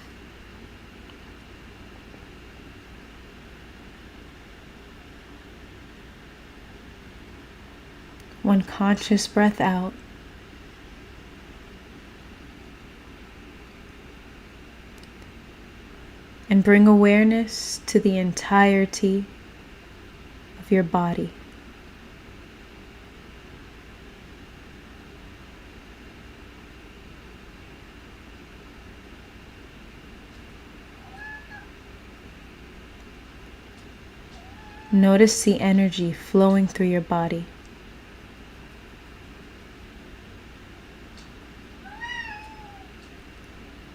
One conscious breath out. And bring awareness to the entirety of your body. Notice the energy flowing through your body.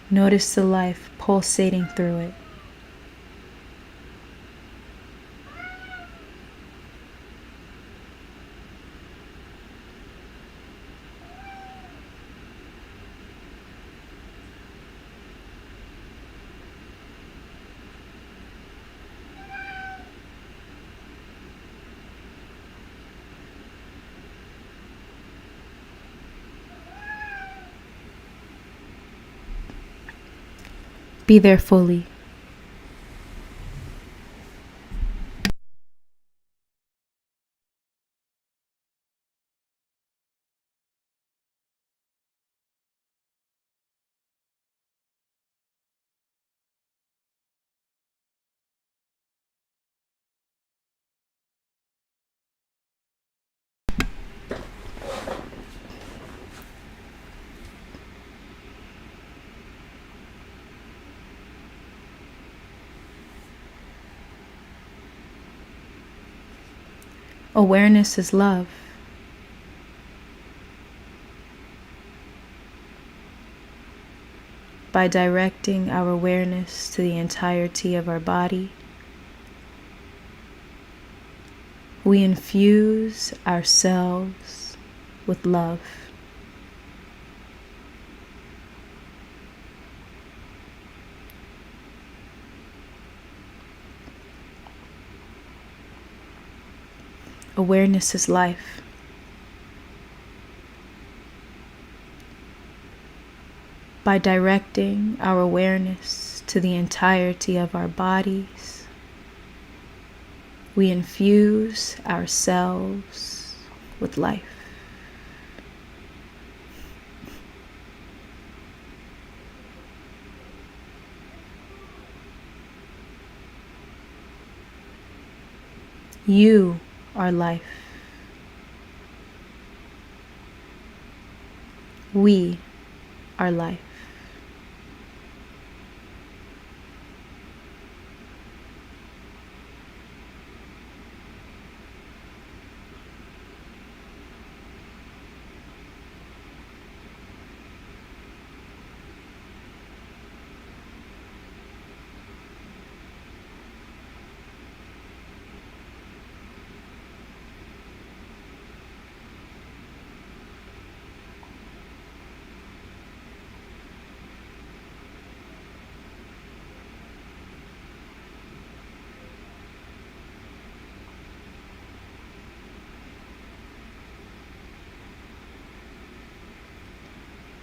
Notice the life pulsating through it. Be there fully. Awareness is love. By directing our awareness to the entirety of our body, we infuse ourselves with love. Awareness is life. By directing our awareness to the entirety of our bodies, we infuse ourselves with life. You are life. We are life.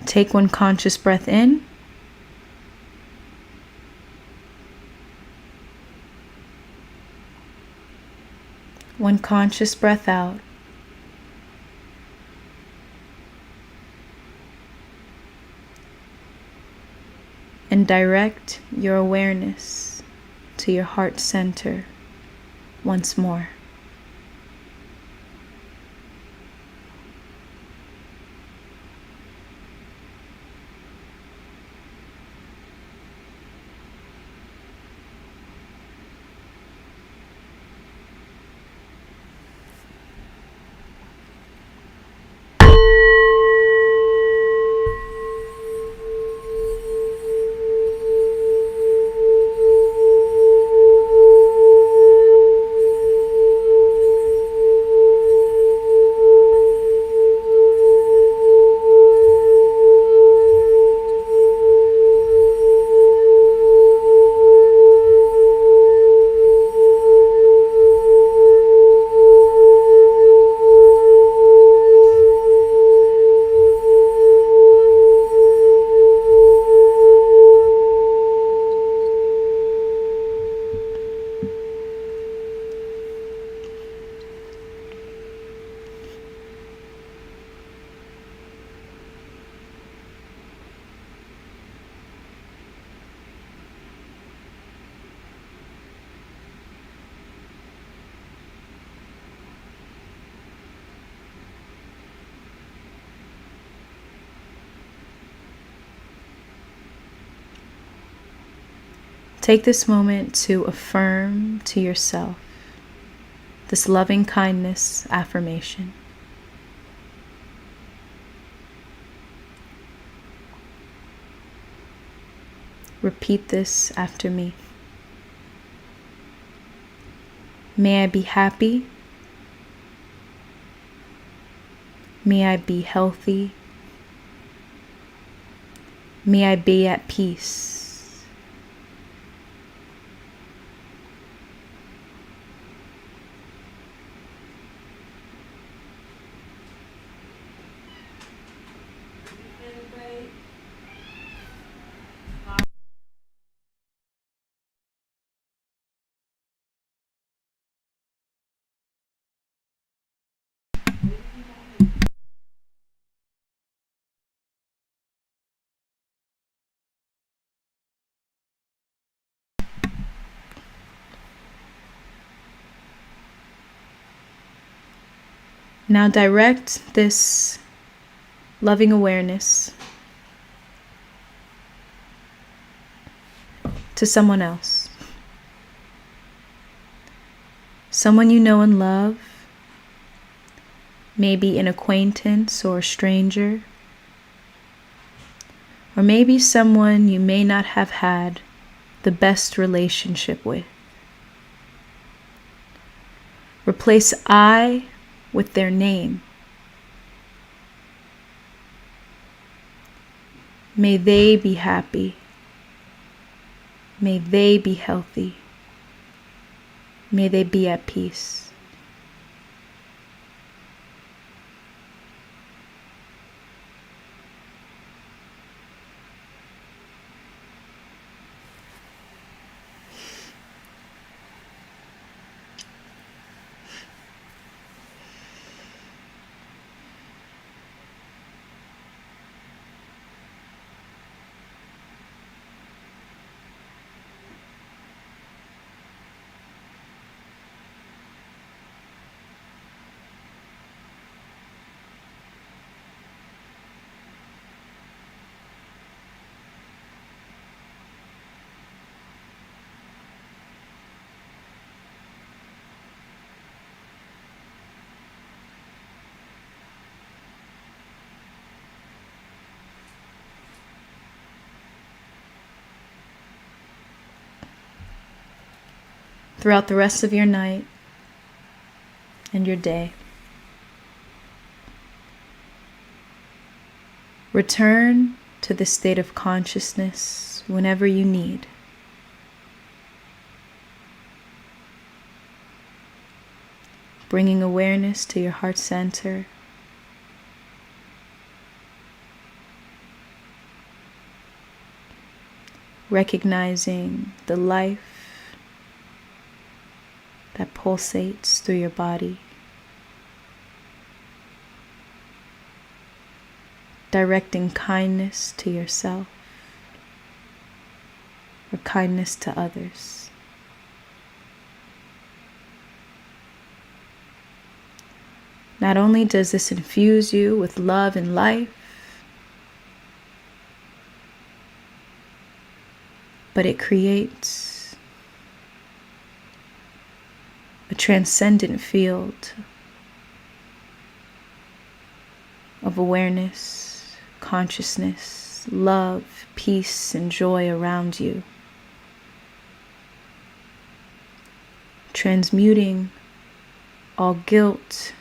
Take one conscious breath in. One conscious breath out. And direct your awareness to your heart center once more. Take this moment to affirm to yourself this loving kindness affirmation. Repeat this after me. May I be happy. May I be healthy. May I be at peace. Now direct this loving awareness to someone else. Someone you know and love, maybe an acquaintance or a stranger, or maybe someone you may not have had the best relationship with. Replace I with their name. May they be happy. May they be healthy. May they be at peace. Throughout the rest of your night and your day, return to this state of consciousness whenever you need. Bringing awareness to your heart center. Recognizing the life that pulsates through your body. Directing kindness to yourself or kindness to others. Not only does this infuse you with love and life, but it creates a transcendent field of awareness, consciousness, love, peace, and joy around you. Transmuting all guilt,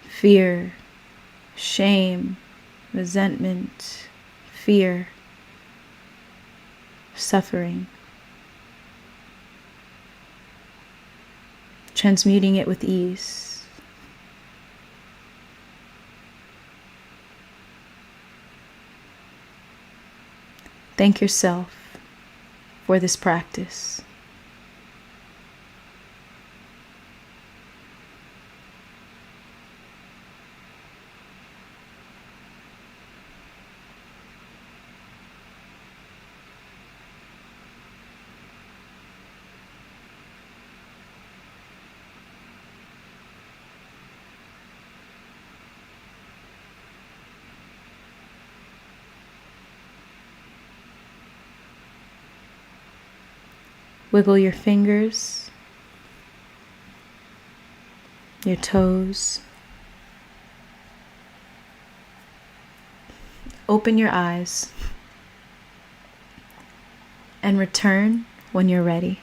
fear, shame, resentment, fear, suffering. Transmuting it with ease. Thank yourself for this practice. Wiggle your fingers, your toes. Open your eyes and return when you're ready.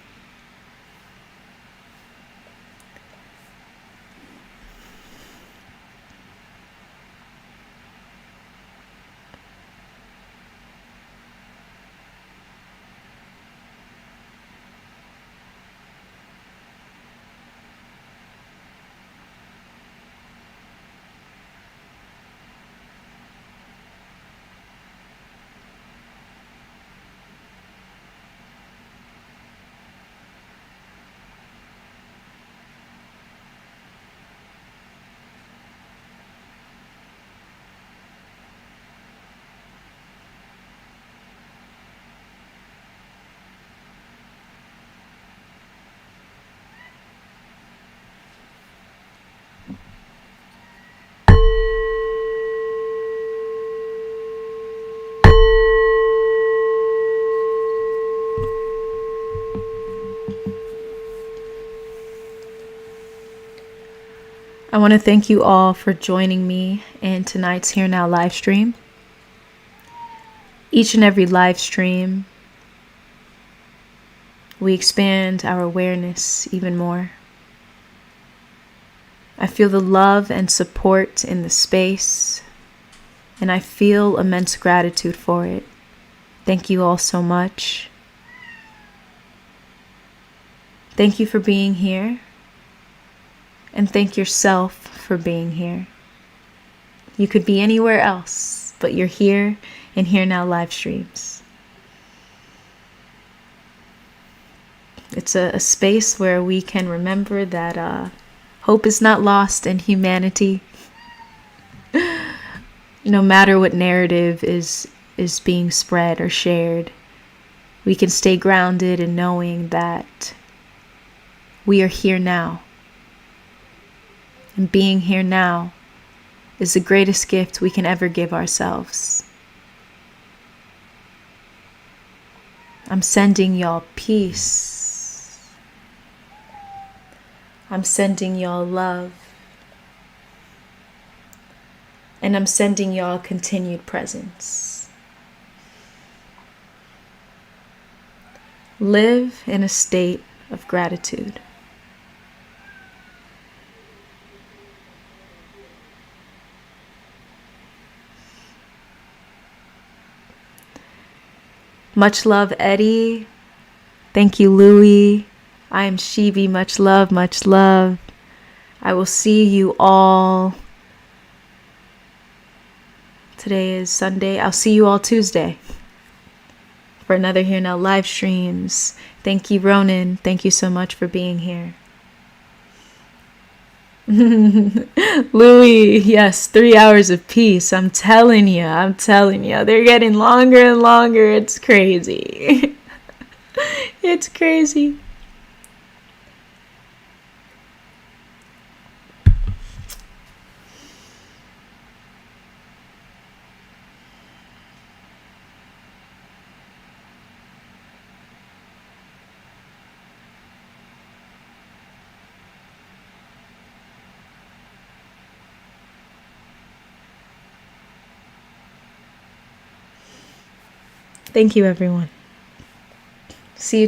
I want to thank you all for joining me in tonight's Here Now Livestream. Each and every live stream, we expand our awareness even more. I feel the love and support in the space, and I feel immense gratitude for it. Thank you all so much. Thank you for being here, and thank yourself for being here. You could be anywhere else, but you're here in Here Now live streams. It's a space where we can remember that hope is not lost in humanity. No matter what narrative is being spread or shared, we can stay grounded in knowing that we are here now. And being here now is the greatest gift we can ever give ourselves. I'm sending y'all peace. I'm sending y'all love. And I'm sending y'all continued presence. Live in a state of gratitude. Much love, Eddie. Thank you, Louie. I am Shivi. Much love, much love. I will see you all. Today is Sunday. I'll see you all Tuesday for another Here Now live streams. Thank you, Ronan. Thank you so much for being here. Louis, yes, 3 hours of peace. I'm telling you. They're getting longer and longer. It's crazy. It's crazy. Thank you, everyone. See you